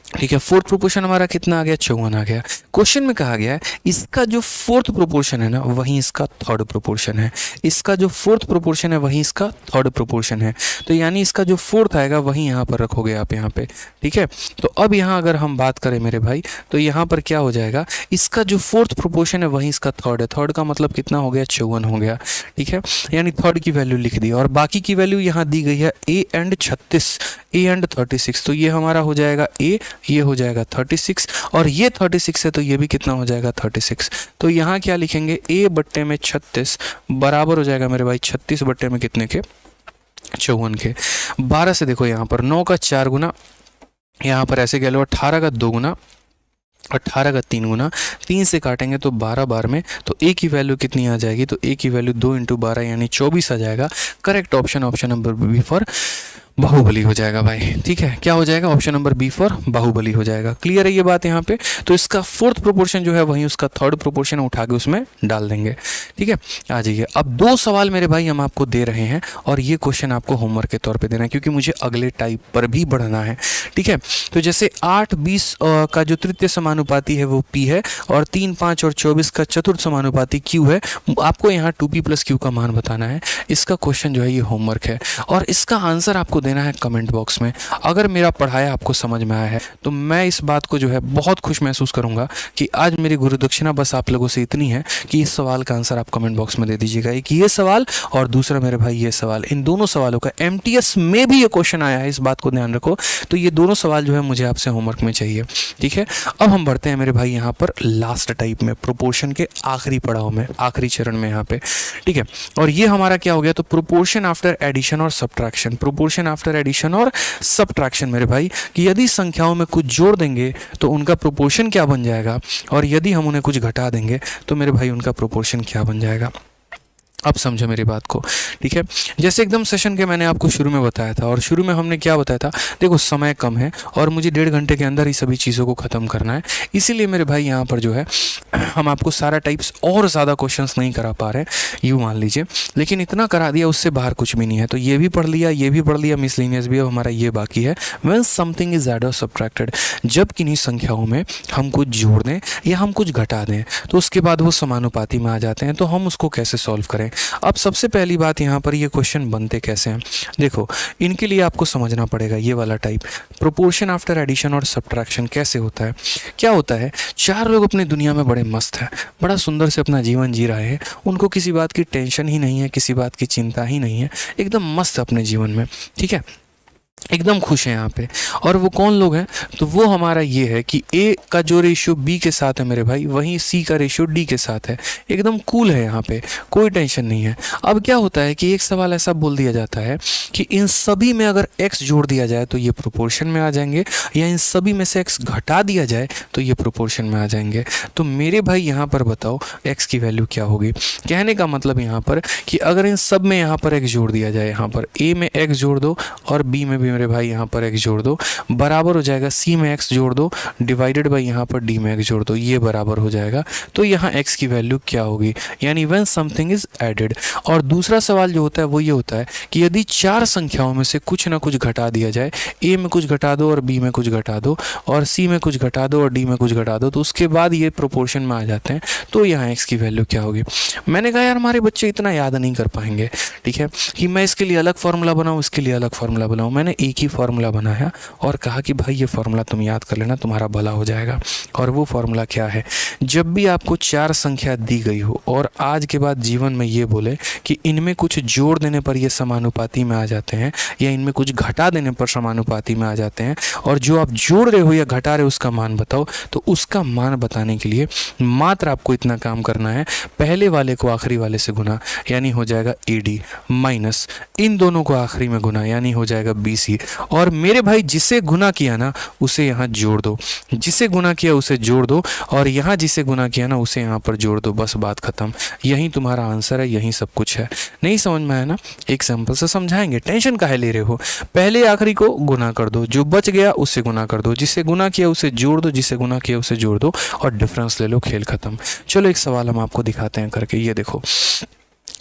ठीक है, फोर्थ प्रोपोर्शन हमारा कितना आ गया, 54 आ गया। क्वेश्चन में कहा गया है इसका जो फोर्थ प्रोपोर्शन है ना वहीं इसका थर्ड प्रोपोर्शन है, इसका जो फोर्थ प्रोपोर्शन है वहीं इसका थर्ड प्रोपोर्शन है, तो यानी इसका जो फोर्थ आएगा वहीं यहाँ पर रखोगे आप यहाँ पे। ठीक है, तो अब यहाँ अगर हम बात करें मेरे भाई तो यहाँ पर क्या हो जाएगा, इसका जो फोर्थ प्रोपोर्शन है वहीं इसका थर्ड है, थर्ड का मतलब कितना हो गया, 54 हो गया। ठीक है, यानी थर्ड की वैल्यू लिख दी और बाकी की वैल्यू यहाँ दी गई है a एंड 36, a एंड 36, तो ये हमारा हो जाएगा a, ये हो जाएगा 36 और ये 36 है तो ये भी कितना हो जाएगा, 36। तो यहाँ क्या लिखेंगे, a/36 बराबर हो जाएगा मेरे भाई 36 बट्टे में कितने के, 54 के। 12 से देखो यहाँ पर 9 का 4 गुना, यहाँ पर ऐसे कह लो 18 का 2 गुना, 18 का 3 गुना, 3 से काटेंगे तो 12 बार में, तो a की वैल्यू कितनी आ जाएगी, तो a की वैल्यू 2 × 12 यानी 24 आ जाएगा। Correct option, option number B for Baahubali हो जाएगा भाई। ठीक है, क्या हो जाएगा, option number B for Baahubali हो जाएगा। क्लियर है ये बात यहाँ पे, तो इसका फोर्थ प्रोपोर्शन जो है वहीं उसका थर्ड प्रोपोर्शन उठा के उसमें डाल देंगे। ठीक है, आ जाइए, अब 2 सवाल मेरे भाई हम आपको दे रहे हैं और ये क्वेश्चन आपको होमवर्क के तौर पे देना है क्योंकि मुझे अगले टाइप पर भी बढ़ना है। ठीक है, तो जैसे 8/20 का जो तृतीय समानुपाती है वो p है और 3, 5 और 24 का चतुर्थ समानुपाती q है। आपको यहाँ 2p + q का मान बताना है। इसका क्वेश्चन जो है ये होमवर्क है और इसका आंसर आपको देना है कमेंट बॉक्स में। अगर मेरा पढ़ाया आपको समझ में आया है तो मैं इस बात को जो है बहुत खुश महसूस करूंगा कि आज मेरी गुरु दक्षिणा बस आप लोगों से इतनी है कि इस सवाल का आंसर आप कमेंट बॉक्स में दे दीजिएगा। एक ये सवाल और दूसरा मेरे भाई ये सवाल, इन दोनों सवालों का MTS में भी ये क्वेश्चन आया है, इस बात को ध्यान रखो। तो ये दोनों सवाल जो है मुझे आपसे होमवर्क में चाहिए। ठीक है, अब हम बढ़ते हैं मेरे भाई यहाँ पर लास्ट टाइप में, प्रोपोर्शन के आखिरी पड़ाव में, आखिरी चरण में यहाँ पे। ठीक है, और ये हमारा क्या हो गया, तो प्रोपोर्शन आफ्टर एडिशन और सब्ट्रैक्शन, प्रोपोर्शन आफ्टर एडिशन और सब्ट्रैक्शन मेरे भाई, कि यदि संख्याओं में कुछ जोड़ देंगे तो उनका प्रोपोर्शन क्या बन जाएगा और यदि हम उन्हें कुछ घटा देंगे तो मेरे भाई उनका प्रोपोर्शन क्या बन जाएगा। अब समझो मेरी बात को। ठीक है, जैसे एकदम सेशन के मैंने आपको शुरू में बताया था और शुरू में हमने क्या बताया था, देखो समय कम है और मुझे 1.5 घंटे के अंदर ही सभी चीज़ों को ख़त्म करना है, इसीलिए मेरे भाई यहाँ पर जो है हम आपको सारा टाइप्स और ज़्यादा क्वेश्चंस नहीं करा पा रहे हैं, यूँ मान लीजिए, लेकिन इतना करा दिया उससे बाहर कुछ भी नहीं है। तो ये भी पढ़ लिया, ये भी पढ़ लिया, मिसलिनियस भी, अब हमारा ये बाकी है व्हेन समथिंग इज एडेड और सब्ट्रैक्टेड, जब किन्हीं संख्याओं में हम कुछ जोड़ दें या हम कुछ घटा दें तो उसके बाद वो समानुपाती में आ जाते हैं, तो हम उसको कैसे सॉल्व करें। अब सबसे पहली बात यहाँ पर ये क्वेश्चन बनते कैसे हैं, देखो इनके लिए आपको समझना पड़ेगा ये वाला टाइप, प्रोपोर्शन आफ्टर एडिशन और सब्ट्रैक्शन कैसे होता है। क्या होता है, 4 लोग अपनी दुनिया में बड़े मस्त हैं, बड़ा सुंदर से अपना जीवन जी रहे हैं, उनको किसी बात की टेंशन ही नहीं है, किसी बात की चिंता ही नहीं है, एकदम मस्त अपने जीवन में। ठीक है, एकदम खुश है यहाँ पे। और वो कौन लोग हैं, तो वो हमारा ये है कि A का जो रेशियो B के साथ है मेरे भाई, वहीं C का रेशियो D के साथ है, एकदम कूल है यहाँ पे, कोई टेंशन नहीं है। अब क्या होता है कि एक सवाल ऐसा बोल दिया जाता है कि इन सभी में अगर x जोड़ दिया जाए तो ये प्रोपोर्शन में आ जाएंगे, या इन सभी में से x घटा दिया जाए तो ये प्रोपोर्शन में आ जाएंगे। तो मेरे भाई यहाँ पर बताओ x की वैल्यू क्या होगी। कहने का मतलब यहाँ पर कि अगर इन सब में यहाँ पर x जोड़ दिया जाए, यहाँ पर A में x जोड़ दो और B में भी मेरे भाई यहाँ पर x जोड़ दो, बराबर हो जाएगा C में x जोड़ दो डिवाइडेड बाई यहाँ पर D में x जोड़ दो, ये बराबर हो जाएगा। तो यहाँ x की वैल्यू क्या होगी, यानी व्हेन समथिंग इज एडेड। और दूसरा सवाल जो होता है वो ये होता है कि यदि 4 संख्याओं में से कुछ ना कुछ घटा दिया जाए, A में कुछ घटा दो और B में कुछ घटा दो और C में कुछ घटा दो और D में कुछ घटा दो, तो उसके बाद ये प्रोपोर्शन में आ जाते हैं, तो यहाँ x की वैल्यू क्या होगी। मैंने कहा यार हमारे बच्चे इतना याद नहीं कर पाएंगे, ठीक है, कि मैं इसके लिए अलग फार्मूला बनाऊँ, इसके लिए अलग फार्मूला बनाऊँ। मैंने एक ही फार्मूला बनाया और कहा कि भाई ये फार्मूला तुम याद कर लेना, तुम्हारा भला हो जाएगा। और वो फार्मूला क्या है, जब भी आपको 4 संख्या दी गई हो और आज के बाद जीवन में ये बोले कि इनमें कुछ जोड़ देने पर ये समानुपाती में आ जाते हैं या इनमें कुछ घटा देने पर समानुपाती में आ जाते हैं, और जो आप जोड़ रहे हो या घटा रहे हो उसका मान बताओ, तो उसका मान बताने के लिए मात्र आपको इतना काम करना है, पहले वाले को आखिरी वाले से गुना यानी हो जाएगा AD, माइनस इन दोनों को आखिरी में गुना यानी हो जाएगा BC। और मेरे भाई जिसे गुना किया ना उसे यहाँ जोड़ दो, जिसे गुना किया उसे जोड़ दो, और यहाँ जिसे गुना किया ना उसे यहाँ पर जोड़ दो, बस बात खत्म। यही तुम्हारा आंसर है, यही सब कुछ है। नहीं समझ में आया ना, एग्जाम्पल से समझाएंगे, टेंशन काहे ले रहे हो। पहले आखिरी को गुना कर दो, जो बच गया उससे गुना कर दो, जिसे गुना किया उसे जोड़ दो, जिसे गुना किया उसे जोड़ दो और डिफरेंस ले लो, खेल खत्म। चलो एक सवाल हम आपको दिखाते हैं करके। ये देखो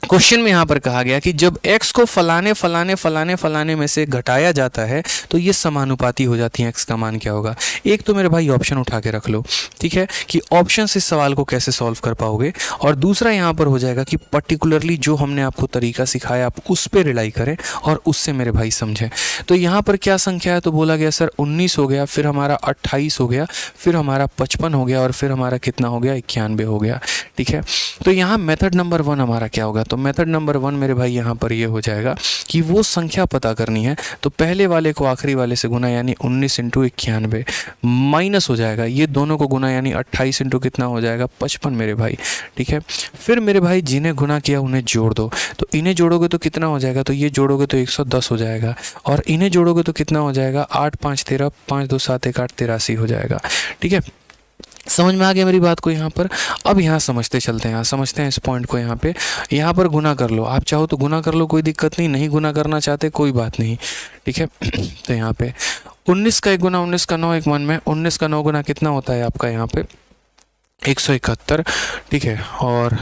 क्वेश्चन में यहाँ पर कहा गया कि जब x को फलाने फलाने फलाने फलाने में से घटाया जाता है तो ये समानुपाती हो जाती है, x का मान क्या होगा। एक तो मेरे भाई ऑप्शन उठा के रख लो, ठीक है, कि ऑप्शन से इस सवाल को कैसे सॉल्व कर पाओगे, और दूसरा यहाँ पर हो जाएगा कि पर्टिकुलरली जो हमने आपको तरीका सिखाया आप उस पर रिलाई करें और उससे मेरे भाई समझें। तो यहाँ पर क्या संख्या है, तो बोला गया सर 19 हो गया, फिर हमारा 28 हो गया, फिर हमारा 55 हो गया और फिर हमारा कितना हो गया, 91 हो गया, ठीक है। तो यहाँ मेथड नंबर 1 हमारा क्या होगा, तो मेथड नंबर 1 मेरे भाई यहाँ पर ये हो जाएगा कि वो संख्या पता करनी है, तो पहले वाले को आखिरी वाले से गुना यानी 19 × 91 माइनस हो जाएगा, ये दोनों को गुना यानी 28 × कितना हो जाएगा 55 मेरे भाई, ठीक है। फिर मेरे भाई जिन्हें गुना किया उन्हें जोड़ दो, तो इन्हें जोड़ोगे तो कितना हो जाएगा, तो ये जोड़ोगे तो 110 हो जाएगा, और इन्हें जोड़ोगे तो कितना हो जाएगा 8 × 5 = 13, 5 × 2 = 7, 1 × 8 = 83 हो जाएगा, ठीक है। समझ में आ गया मेरी बात को यहाँ पर। अब यहाँ समझते चलते हैं, यहाँ समझते हैं इस पॉइंट को। यहाँ पर गुना कर लो, आप चाहो तो गुना कर लो, कोई दिक्कत नहीं, नहीं गुना करना चाहते कोई बात नहीं, ठीक है। तो यहाँ पे 19 का 1 गुना 19 का 9 एक मन में, 19 का 9 गुना कितना होता है आपका यहाँ पे 171, ठीक है, और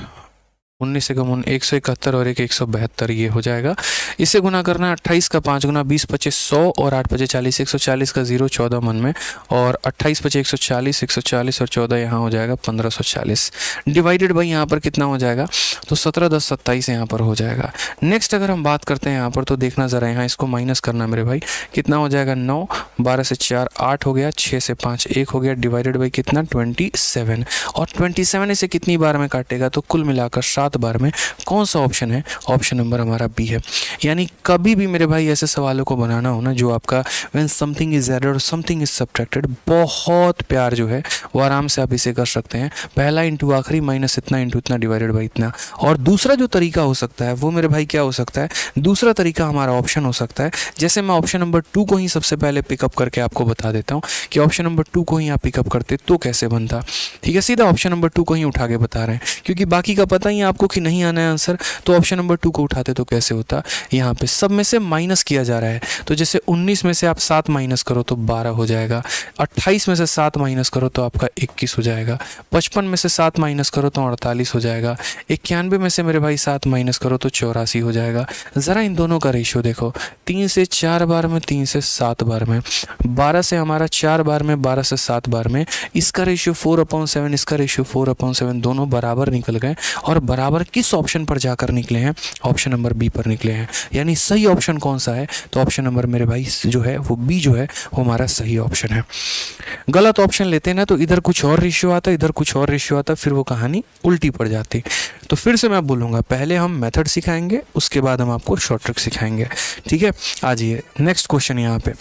19 से कम 171 और 172 ये हो जाएगा। इसे गुना करना है 28 का 5 गुना 20 × 5 = 100 और 8 × 5 = 40, 140 का 0 14 मन में, और 28 × 5 = 140, 140 और 14 यहाँ हो जाएगा 1540, डिवाइडेड बाई यहाँ पर कितना हो जाएगा, तो 17 10 27 यहाँ पर हो जाएगा। नेक्स्ट अगर हम बात करते हैं यहाँ पर, तो देखना ज़रा, यहाँ इसको माइनस करना मेरे भाई, कितना हो जाएगा 9, 12 से 4 8 हो गया, 6 से 5 1 हो गया, डिवाइडेड बाई कितना 27, और 27 इसे कितनी बार में काटेगा, तो कुल मिलाकर 7 बार में। कौन सा ऑप्शन है, ऑप्शन नंबर हमारा बी है। यानी कभी भी मेरे भाई ऐसे सवालों को बनाना हो ना, जो आपका व्हेन समथिंग इज एडेड और समथिंग इज सब्ट्रैक्टेड, बहुत प्यार जो है वो आराम से आप इसे कर सकते हैं। पहला इंटू आखिरी माइनस इतना इंटू इतना डिवाइडेड बाई इतना। और दूसरा जो तरीका हो सकता है वो मेरे भाई क्या हो सकता है, दूसरा तरीका हमारा ऑप्शन हो सकता है। जैसे मैं ऑप्शन नंबर 2 को ही सबसे पहले पिकअप करके आपको बता देता हूँ कि ऑप्शन नंबर 2 को ही आप पिकअप करते तो कैसे बनता, ठीक है। सीधा ऑप्शन नंबर 2 को ही उठा के बता रहे हैं, क्योंकि बाकी का पता ही आपको कि नहीं आना है आंसर, तो ऑप्शन नंबर 2 को उठाते तो कैसे होता। यहाँ पे सब में से माइनस किया जा रहा है, तो जैसे 19 में से आप 7 माइनस करो तो 12 हो जाएगा, 28 में से 7 माइनस करो तो आपका 21 हो जाएगा, 55 में से 7 माइनस करो तो 48 हो जाएगा, 91 में से मेरे भाई 7 माइनस करो तो 84 हो जाएगा। ज़रा इन दोनों का रेशियो देखो, 3 से 4 बार में, 3 से 7 बार में, 12 से हमारा 4 बार में, 12 से 7 बार में, इसका रेशियो 4/7, इसका रेशियो 4/7, दोनों बराबर निकल गए। और बराबर किस ऑप्शन पर जाकर निकले हैं, ऑप्शन नंबर बी पर निकले हैं। यानी सही ऑप्शन कौन सा है, तो ऑप्शन नंबर मेरे भाई जो है वो बी जो है वो हमारा सही ऑप्शन है। गलत ऑप्शन लेते हैं ना तो इधर कुछ और रेशियो आता, इधर कुछ और रेशियो आता, फिर वो कहानी उल्टी पड़ जाती। तो फिर से मैं बोलूँगा, पहले हम मेथड सिखाएंगे, उसके बाद हम आपको शॉर्ट ट्रिक सिखाएंगे, ठीक है। आ जाइए नेक्स्ट क्वेश्चन यहाँ पे,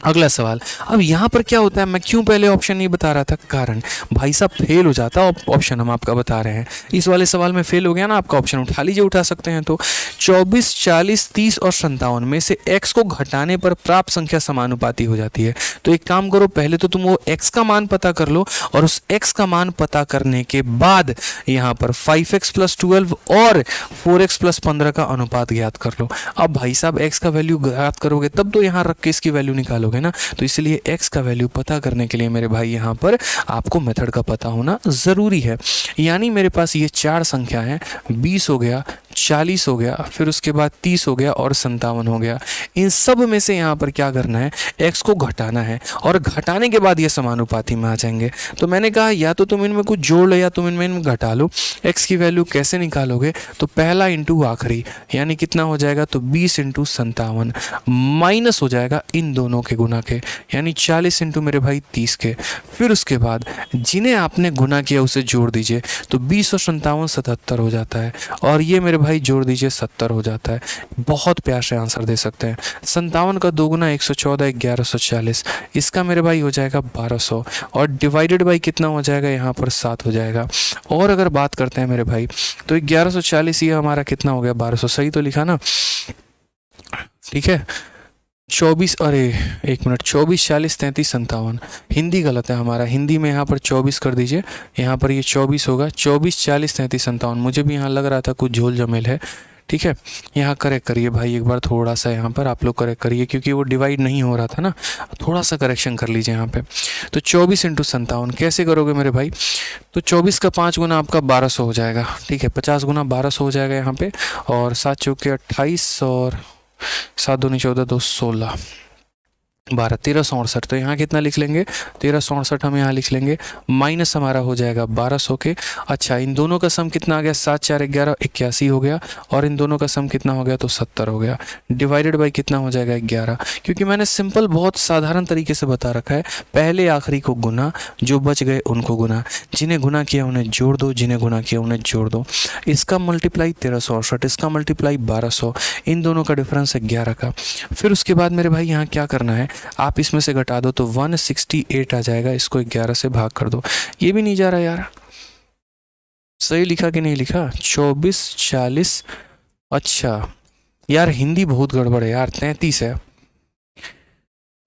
अगला सवाल। अब यहाँ पर क्या होता है, मैं क्यों पहले ऑप्शन नहीं बता रहा था, कारण भाई साहब फेल हो जाता ऑप्शन हम आपका बता रहे हैं। इस वाले सवाल में फेल हो गया ना, आपका ऑप्शन उठा लीजिए, उठा सकते हैं। तो 24, 40, 30 और 57 में से x को घटाने पर प्राप्त संख्या समानुपाती हो जाती है। तो एक काम करो, पहले तो तुम वो x का मान पता कर लो, और उस x का मान पता करने के बाद यहाँ पर 5x + 12 और 4x + 15 का अनुपात ज्ञात कर लो। अब भाई साहब x का वैल्यू ज्ञात करोगे तब तो यहाँ रख के इसकी वैल्यू निकालो ना, तो इसलिए x का वैल्यू पता करने के लिए मेरे भाई यहाँ पर आपको मेथड का पता होना जरूरी है। यानी मेरे पास ये 4 संख्या है, 20 हो गया, 40 हो गया, फिर उसके बाद 30 हो गया और 57 हो गया। इन सब में से यहाँ पर क्या करना है, x को घटाना है और घटाने के बाद ये समानुपाती में आ जाएंगे। तो मैंने कहा या तो तुम इनमें कुछ जोड़ लो या तुम इनमें घटा लो। x की वैल्यू कैसे निकालोगे, तो पहला इंटू आखिरी, यानी कितना हो जाएगा, तो 20 इंटू 57 माइनस हो जाएगा इन दोनों के गुना के, यानी 40 इंटू मेरे भाई 30 के। फिर उसके बाद जिन्हें आपने गुना किया उसे जोड़ दीजिए, तो 20 और 57 77 हो जाता है, और ये मेरे भाई जोड़ दीजिए 70 हो जाता है। बहुत प्यार से आंसर दे सकते हैं। 57 का 2 गुना 114 1140, इसका मेरे भाई हो जाएगा 1200, और डिवाइडेड बाई कितना हो जाएगा, यहाँ पर 7 हो जाएगा। और अगर बात करते हैं मेरे भाई, तो 1140 ये हमारा कितना हो गया, 1200, सही तो लिखा ना, ठीक है। 24, अरे एक मिनट, 24 40 33 57, हिंदी गलत है हमारा, हिंदी में यहाँ पर 24 कर दीजिए, यहाँ पर ये 24 होगा। 24 40 33 57, मुझे भी यहाँ लग रहा था कुछ झोल जमेल है, ठीक है। यहाँ करेक्ट करिए भाई एक बार, थोड़ा सा यहाँ पर आप लोग करेक्ट करिए, क्योंकि वो डिवाइड नहीं हो रहा था ना, थोड़ा सा करेक्शन कर लीजिए यहाँ पे। तो 24 इंटू 57 कैसे करोगे मेरे भाई, तो 24 का 5 गुना आपका 1200 हो जाएगा, ठीक है। 50 गुना 1200 हो जाएगा यहाँ पे, और 7 चौके 28 और 7 दूनी 14 2 16 12 1368, तो यहाँ कितना लिख लेंगे, 1368 हम यहाँ लिख लेंगे, माइनस हमारा हो जाएगा 1200 के। अच्छा, इन दोनों का सम कितना आ गया, 7 4 11 81 हो गया, और इन दोनों का सम कितना हो गया, तो 70 हो गया। डिवाइडेड बाई कितना हो जाएगा, 11, क्योंकि मैंने सिंपल बहुत साधारण तरीके से बता रखा है, पहले आखिरी को गुना, जो बच गए उनको गुना, जिन्हें गुना किया उन्हें जोड़ दो, जिन्हें गुना किया उन्हें जोड़ दो। इसका मल्टीप्लाई 1368, इसका मल्टीप्लाई 1200, इन दोनों का डिफरेंस है 11 का। फिर उसके बाद मेरे भाई यहाँ क्या करना है, आप इसमें से घटा दो तो 168 आ जाएगा, इसको 11 से भाग कर दो। ये भी नहीं जा रहा यार, सही लिखा कि नहीं लिखा, 24 40, अच्छा यार हिंदी बहुत गड़बड़ है यार, 33 है,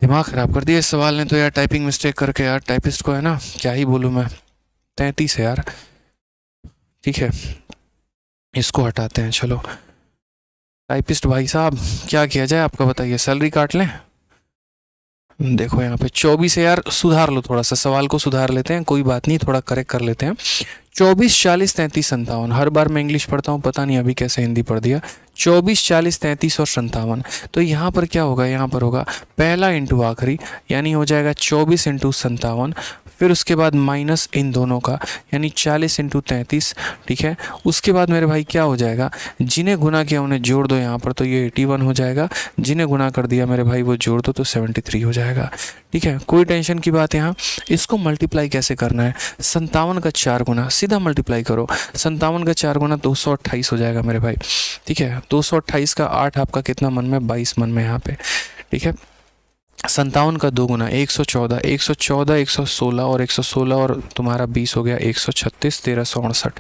दिमाग खराब कर दिया इस सवाल ने तो यार, टाइपिंग मिस्टेक करके यार, टाइपिस्ट को है ना, क्या ही बोलूँ मैं, 33 है यार, ठीक है। इसको हटाते हैं, चलो टाइपिस्ट भाई साहब क्या किया जाए आपका बताइए, सैलरी काट लें। देखो यहाँ पे 24 है यार, सुधार लो थोड़ा सा, सवाल को सुधार लेते हैं, कोई बात नहीं, थोड़ा करेक्ट कर लेते हैं। 24 40 33 57, हर बार मैं इंग्लिश पढ़ता हूँ, पता नहीं अभी कैसे हिंदी पढ़ दिया। 24 40 33 और 57, तो यहाँ पर क्या होगा, यहाँ पर होगा पहला इंटू आखिरी, यानी हो जाएगा 24 इंटू 57, फिर उसके बाद माइनस इन दोनों का, यानी 40 इंटू 33, ठीक है। उसके बाद मेरे भाई क्या हो जाएगा, जिन्हें गुना किया उन्हें जोड़ दो यहाँ पर, तो ये 81 हो जाएगा, जिन्हें गुना कर दिया मेरे भाई वो जोड़ दो तो 73 हो जाएगा, ठीक है। कोई टेंशन की बात यहाँ। इसको मल्टीप्लाई कैसे करना है, 57 का 4 गुना, सीधा मल्टीप्लाई करो, 57 का 4 गुना 228 हो जाएगा मेरे भाई, ठीक है। 228 का 8 आपका कितना मन में, 22 मन में यहाँ पे, ठीक है। 57 का 2 गुना 114, 114 116 और 116 और तुम्हारा 20 हो गया 136 1368,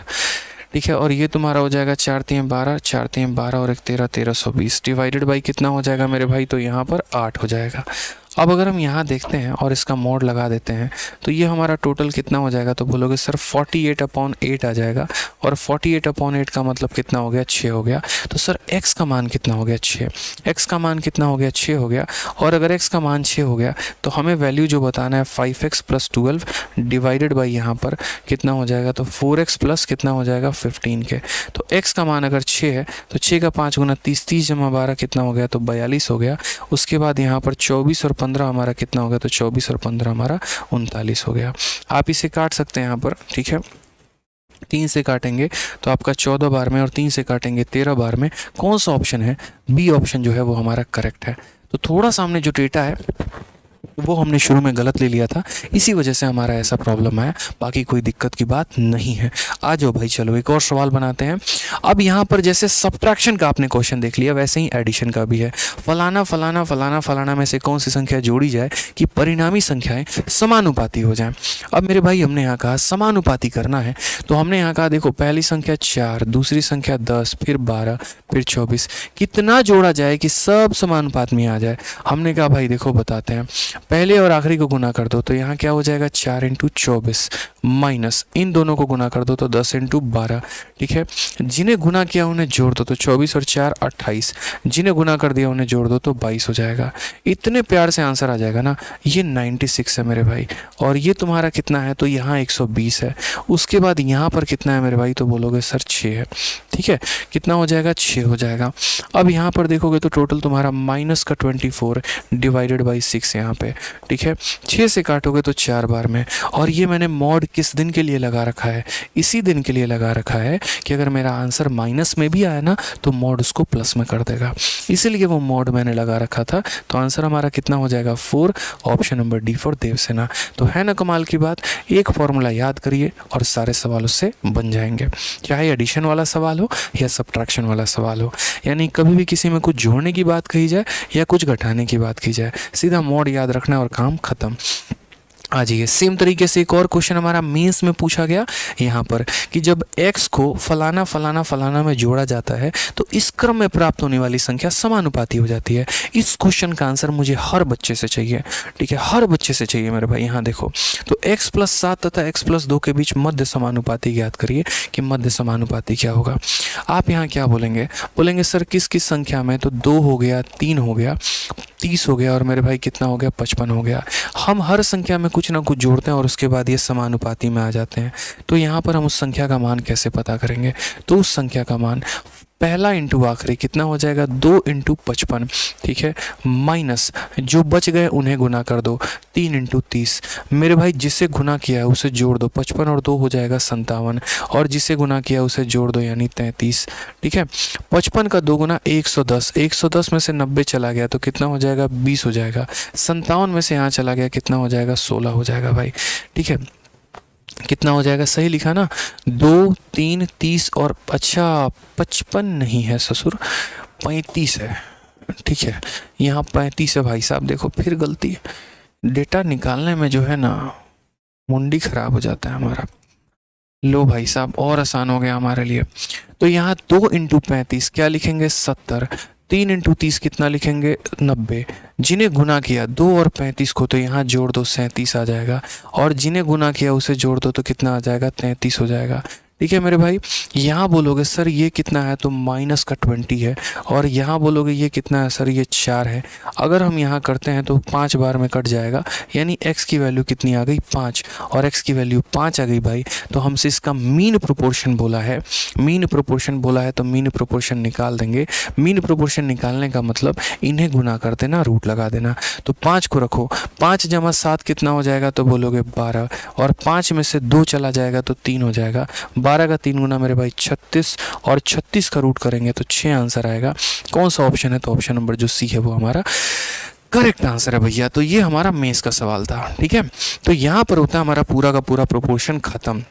ठीक है। और ये तुम्हारा हो जाएगा 4 3 12, 4 3 12 और 1 13 1320, डिवाइडेड बाई कितना हो जाएगा मेरे भाई, तो यहाँ पर 8 हो जाएगा। अब अगर हम यहाँ देखते हैं और इसका मोड लगा देते हैं, तो ये हमारा टोटल कितना हो जाएगा, तो बोलोगे सर 48/8 आ जाएगा, और 48/8 का मतलब कितना हो गया, 6 हो गया। तो सर x का मान कितना हो गया, 6, x का मान कितना हो गया, 6 हो गया। और अगर x का मान 6 हो गया तो हमें वैल्यू जो बताना है 5x + 12 डिवाइडेड बाई यहाँ पर कितना हो जाएगा, तो 4x प्लस कितना हो जाएगा, 15 के। तो x का मान अगर 6 है तो 6 का 5 गुना 30, 30 जमा 12 कितना हो गया, तो 42 हो गया। उसके बाद यहाँ पर 24 और 15 हमारा कितना हो गया, तो 24 और 15 हमारा 39 हो गया। आप इसे काट सकते हैं यहाँ पर, ठीक है। 3 से काटेंगे तो आपका 14 बार में, और 3 से काटेंगे 13 बार में। कौन सा ऑप्शन है, बी ऑप्शन जो है वो हमारा करेक्ट है। तो थोड़ा सा हमने जो डेटा है वो हमने शुरू में गलत ले लिया था, इसी वजह से हमारा ऐसा प्रॉब्लम आया, बाकी कोई दिक्कत की बात नहीं है। आ जाओ भाई, चलो एक और सवाल बनाते हैं। अब यहाँ पर जैसे सब्ट्रैक्शन का आपने क्वेश्चन देख लिया, वैसे ही एडिशन का भी है। फलाना फलाना फलाना फलाना में से कौन सी संख्या जोड़ी जाए कि परिणामी संख्याएं समानुपाती हो जाएं। अब मेरे भाई हमने यहाँ कहा समानुपाती करना है, तो हमने यहाँ कहा देखो पहली संख्या 4, दूसरी संख्या 10, फिर 12, फिर 24, कितना जोड़ा जाए कि सब समानुपात में आ जाए। हमने कहा भाई देखो बताते हैं, पहले और आखिरी को गुना कर दो तो यहाँ क्या हो जाएगा 4 इंटू 24 माइनस इन दोनों को गुना कर दो तो 10 इंटू 12। ठीक है, जिन्हें गुना किया उन्हें जोड़ दो तो 24 और 4 28, जिन्हें गुना कर दिया उन्हें जोड़ दो तो 22 हो जाएगा। इतने प्यार से आंसर आ जाएगा ना। ये 96 है मेरे भाई, और ये तुम्हारा कितना है तो यहाँ 120 है। उसके बाद यहाँ पर कितना है मेरे भाई तो बोलोगे सर 6 है। ठीक है, कितना हो जाएगा 6 हो जाएगा। अब यहाँ पर देखोगे तो टोटल तुम्हारा माइनस का 24 डिवाइडेड बाई 6 यहाँ पे। ठीक है, 6 से काटोगे तो 4 बार में, और ये मैंने मॉड किस दिन के लिए लगा रखा है, इसी दिन के लिए लगा रखा है कि अगर मेरा आंसर माइनस में भी आया ना तो मॉड उसको प्लस में कर देगा, इसीलिए वो मॉड मैंने लगा रखा था। तो आंसर हमारा कितना हो जाएगा 4, option number D for Devsena. तो है ना कमाल की बात, एक फॉर्मूला याद करिए और सारे सवाल उससे बन जाएंगे, चाहे एडिशन वाला सवाल हो या सब्ट्रैक्शन वाला सवाल हो। यानी कभी भी किसी में कुछ जोड़ने की बात कही जाए या कुछ घटाने की बात की जाए, सीधा मॉड याद रखना और काम खत्म। आ जाइए, सेम तरीके से एक और क्वेश्चन हमारा मेंस में पूछा गया यहाँ पर कि जब x को फलाना फलाना फलाना में जोड़ा जाता है तो इस क्रम में प्राप्त होने वाली संख्या समानुपाती हो जाती है। इस क्वेश्चन का आंसर मुझे हर बच्चे से चाहिए। ठीक है, हर बच्चे से चाहिए मेरे भाई। यहाँ देखो तो x + 7 तथा x + 2 के बीच मध्य समानुपाती ज्ञात करिए कि मध्य समानुपाती क्या होगा। आप यहाँ क्या बोलेंगे, बोलेंगे सर किस किस संख्या में, तो 2 हो गया, 3 हो गया, 30 हो गया और मेरे भाई कितना हो गया 55 हो गया। हम हर संख्या में कुछ ना कुछ जोड़ते हैं और उसके बाद ये समानुपाती में आ जाते हैं। तो यहाँ पर हम उस संख्या का मान कैसे पता करेंगे, तो उस संख्या का मान पहला इंटू आखिरी कितना हो जाएगा 2 इंटू 55। ठीक है, माइनस जो बच गए उन्हें गुना कर दो 3 इंटू 30। मेरे भाई जिसे गुना किया है उसे जोड़ दो, 55 और 2 हो जाएगा 57, और जिसे गुना किया उसे जोड़ दो यानी 33। ठीक है, 55 का 2 गुना 110, 110 में से 90 चला गया तो कितना हो जाएगा 20 हो जाएगा। 57 में से यहाँ चला गया कितना हो जाएगा 16 हो जाएगा भाई। ठीक है, कितना हो जाएगा, सही लिखा ना, 2 3 30 और अच्छा 55 नहीं है ससुर, 35 है। ठीक है, यहाँ 35 है भाई साहब। देखो फिर गलती, डेटा निकालने में जो है ना मुंडी खराब हो जाता है हमारा। लो भाई साहब और आसान हो गया हमारे लिए। तो यहाँ 2 इंटू 35 क्या लिखेंगे 70, 3 इंटू 30 कितना लिखेंगे 90, जिन्हें गुना किया 2 और 35 को तो यहाँ जोड़ दो 37 आ जाएगा, और जिन्हें गुना किया उसे जोड़ दो तो कितना आ जाएगा 33 हो जाएगा। ठीक है मेरे भाई, यहाँ बोलोगे सर ये कितना है तो माइनस का 20 है, और यहाँ बोलोगे ये कितना है सर ये 4 है। अगर हम यहाँ करते हैं तो 5 बार में कट जाएगा, यानी x की वैल्यू कितनी आ गई 5, और x की वैल्यू 5 आ गई भाई। तो हमसे इसका मीन प्रोपोर्शन बोला है, मीन प्रोपोर्शन बोला है तो मीन प्रोपोर्शन निकाल देंगे। मीन प्रोपोर्शन निकालने का मतलब इन्हें गुना कर देना, रूट लगा देना। तो 5 को रखो, 5 जमा 7 कितना हो जाएगा तो बोलोगे 12, और 5 में से 2 चला जाएगा तो 3 हो जाएगा। 12 का 3 गुना मेरे भाई 36, और 36 का रूट करेंगे तो 6 आंसर आएगा। कौन सा ऑप्शन है, तो ऑप्शन नंबर जो सी है वो हमारा करेक्ट आंसर है भैया। तो ये हमारा मेंस का सवाल था। ठीक है, तो यहाँ पर होता है हमारा पूरा का पूरा प्रोपोर्शन खत्म।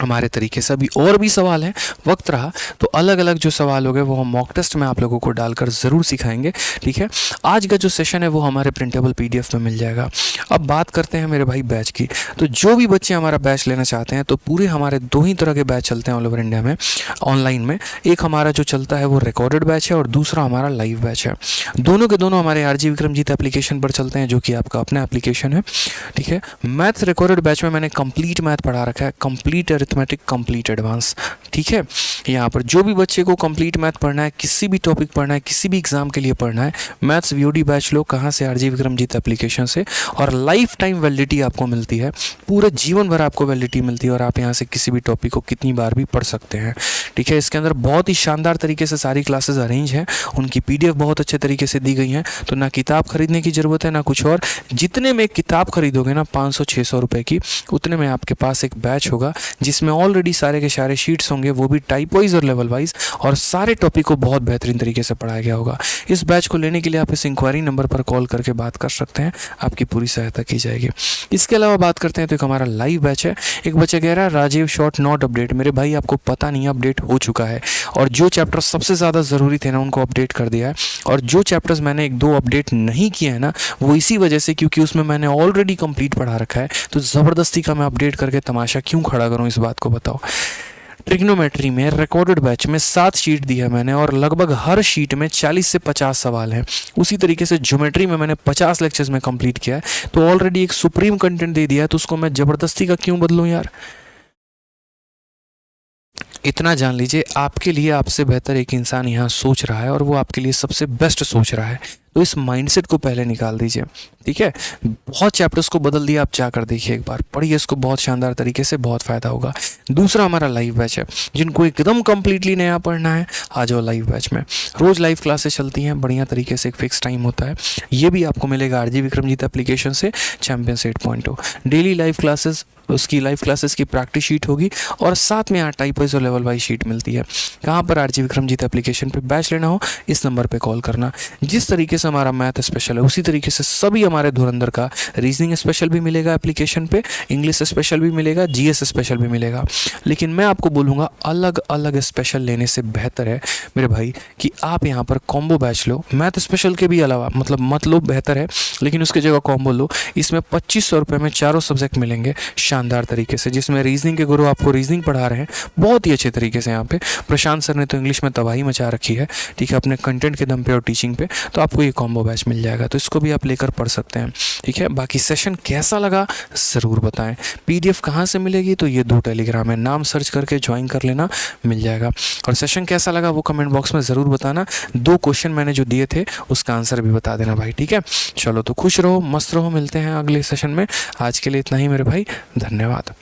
हमारे तरीके से अभी और भी सवाल हैं, वक्त रहा तो अलग अलग जो सवाल हो गए वो हम मॉक टेस्ट में आप लोगों को डालकर ज़रूर सिखाएंगे। ठीक है, आज का जो सेशन है वो हमारे प्रिंटेबल पीडीएफ में मिल जाएगा। अब बात करते हैं मेरे भाई बैच की। तो जो भी बच्चे हमारा बैच लेना चाहते हैं तो पूरे हमारे 2 ही तरह के बैच चलते हैं ऑल ओवर इंडिया में ऑनलाइन में। एक हमारा जो चलता है वो रिकॉर्डेड बैच है और दूसरा हमारा लाइव बैच है। दोनों के दोनों हमारे आरजी विक्रमजीत एप्लीकेशन पर चलते हैं, जो कि आपका अपना एप्लीकेशन है। ठीक है, मैथ्स रिकॉर्डेड बैच में मैंने कंप्लीट मैथ पढ़ा रखा है, कंप्लीट अरिथमेटिक, कंप्लीट एडवांस। ठीक है, यहाँ पर जो भी बच्चे को कंप्लीट मैथ पढ़ना है, किसी भी टॉपिक पढ़ना है, किसी भी एग्जाम के लिए पढ़ना है, मैथ्स वीओडी बैच लो। कहाँ से, आरजी विक्रमजीत एप्लीकेशन से। और लाइफ टाइम वैलिडिटी आपको मिलती है, पूरे जीवन भर आपको वैलिडिटी मिलती है, और आप यहाँ से किसी भी टॉपिक को कितनी बार भी पढ़ सकते हैं। ठीक है, इसके अंदर बहुत ही शानदार तरीके से सारी क्लासेस अरेंज हैं, उनकी पीडीएफ बहुत अच्छे तरीके से दी गई हैं। तो ना किताब खरीदने की ज़रूरत है ना कुछ और। जितने में किताब खरीदोगे ना 500-600 रुपये की, उतने में आपके पास एक बैच होगा जिसमें ऑलरेडी सारे के सारे शीट्स होंगे, वो भी टाइप वाइज और लेवल वाइज, और सारे टॉपिक को बहुत बेहतरीन तरीके से पढ़ाया गया होगा। इस बैच को लेने के लिए आप इस इंक्वायरी नंबर पर कॉल करके बात कर सकते हैं, आपकी पूरी सहायता की जाएगी। इसके अलावा बात करते हैं तो एक हमारा लाइव बैच है। एक बच्चा कह रहा है राजीव शॉर्ट नॉट अपडेट। मेरे भाई आपको पता नहीं, अपडेट हो चुका है, और जो चैप्टर सबसे ज़्यादा ज़रूरी थे ना उनको अपडेट कर दिया है, और जो चैप्टर्स मैंने 1-2 अपडेट नहीं किए हैं ना वो इसी वजह से क्योंकि उसमें मैंने ऑलरेडी कंप्लीट पढ़ा रखा है। तो ज़बरदस्ती का मैं अपडेट करके तमाशा क्यों खड़ा करूँ, इस बात को बताओ। ट्रिग्नोमेट्री में रिकॉर्डेड बैच में 7 शीट दी है मैंने और लगभग हर शीट में 40 से 50 सवाल हैं। उसी तरीके से ज्योमेट्री में मैंने 50 लेक्चर्स में कंप्लीट किया है, तो ऑलरेडी एक सुप्रीम कंटेंट दे दिया है, तो उसको मैं ज़बरदस्ती का क्यों बदलूं यार। इतना जान लीजिए, आपके लिए आपसे बेहतर एक इंसान यहाँ सोच रहा है और वो आपके लिए सबसे बेस्ट सोच रहा है, तो इस माइंडसेट को पहले निकाल दीजिए, ठीक है। बहुत चैप्टर्स को बदल दिया, आप जाकर देखिए, एक बार पढ़िए इसको, बहुत शानदार तरीके से, बहुत फ़ायदा होगा। दूसरा हमारा लाइव बैच है, जिनको एकदम कंप्लीटली नया पढ़ना है आ जाओ लाइव बैच में। रोज़ लाइव क्लासेस चलती हैं बढ़िया तरीके से, एक फिक्स टाइम होता है। ये भी आपको मिलेगा RG विक्रमजीत एप्लीकेशन से, चैम्पियंस 8.0 डेली लाइव क्लासेस, उसकी लाइव क्लासेस की प्रैक्टिस शीट होगी और साथ में यहाँ टाइप वाइज और लेवल वाइज शीट मिलती है। कहाँ पर? RG विक्रमजीत एप्लीकेशन पे बैच लेना हो इस नंबर पे कॉल करना। जिस तरीके से हमारा मैथ स्पेशल है उसी तरीके से सभी हमारे धुरंधर का रीजनिंग स्पेशल भी मिलेगा एप्लीकेशन पे, इंग्लिश स्पेशल भी मिलेगा, GS स्पेशल भी मिलेगा। लेकिन मैं आपको बोलूँगा अलग अलग स्पेशल लेने से बेहतर है मेरे भाई कि आप यहाँ पर कॉम्बो बैच लो, मैथ स्पेशल के भी अलावा, मतलब मत लो बेहतर है, लेकिन उसकी जगह कॉम्बो लो। इसमें 2500 रुपये में चारों सब्जेक्ट मिलेंगे शानदार तरीके से, जिसमें रीजनिंग के गुरु आपको रीजनिंग पढ़ा रहे हैं बहुत ही अच्छे तरीके से। यहाँ पे प्रशांत सर ने तो इंग्लिश में तबाही मचा रखी है, ठीक है, अपने कंटेंट के दम पे और टीचिंग पे, तो आपको ये कॉम्बो बैच मिल जाएगा, तो इसको भी आप लेकर पढ़ सकते हैं, ठीक है। बाकी सेशन कैसा लगा ज़रूर बताएं। PDF कहाँ से मिलेगी? तो ये 2 टेलीग्राम है, नाम सर्च करके ज्वाइन कर लेना, मिल जाएगा। और सेशन कैसा लगा वो कमेंट बॉक्स में ज़रूर बताना। 2 क्वेश्चन मैंने जो दिए थे उसका आंसर भी बता देना भाई, ठीक है। चलो तो खुश रहो, मस्त रहो, मिलते हैं अगले सेशन में। आज के लिए इतना ही मेरे भाई, धन्यवाद।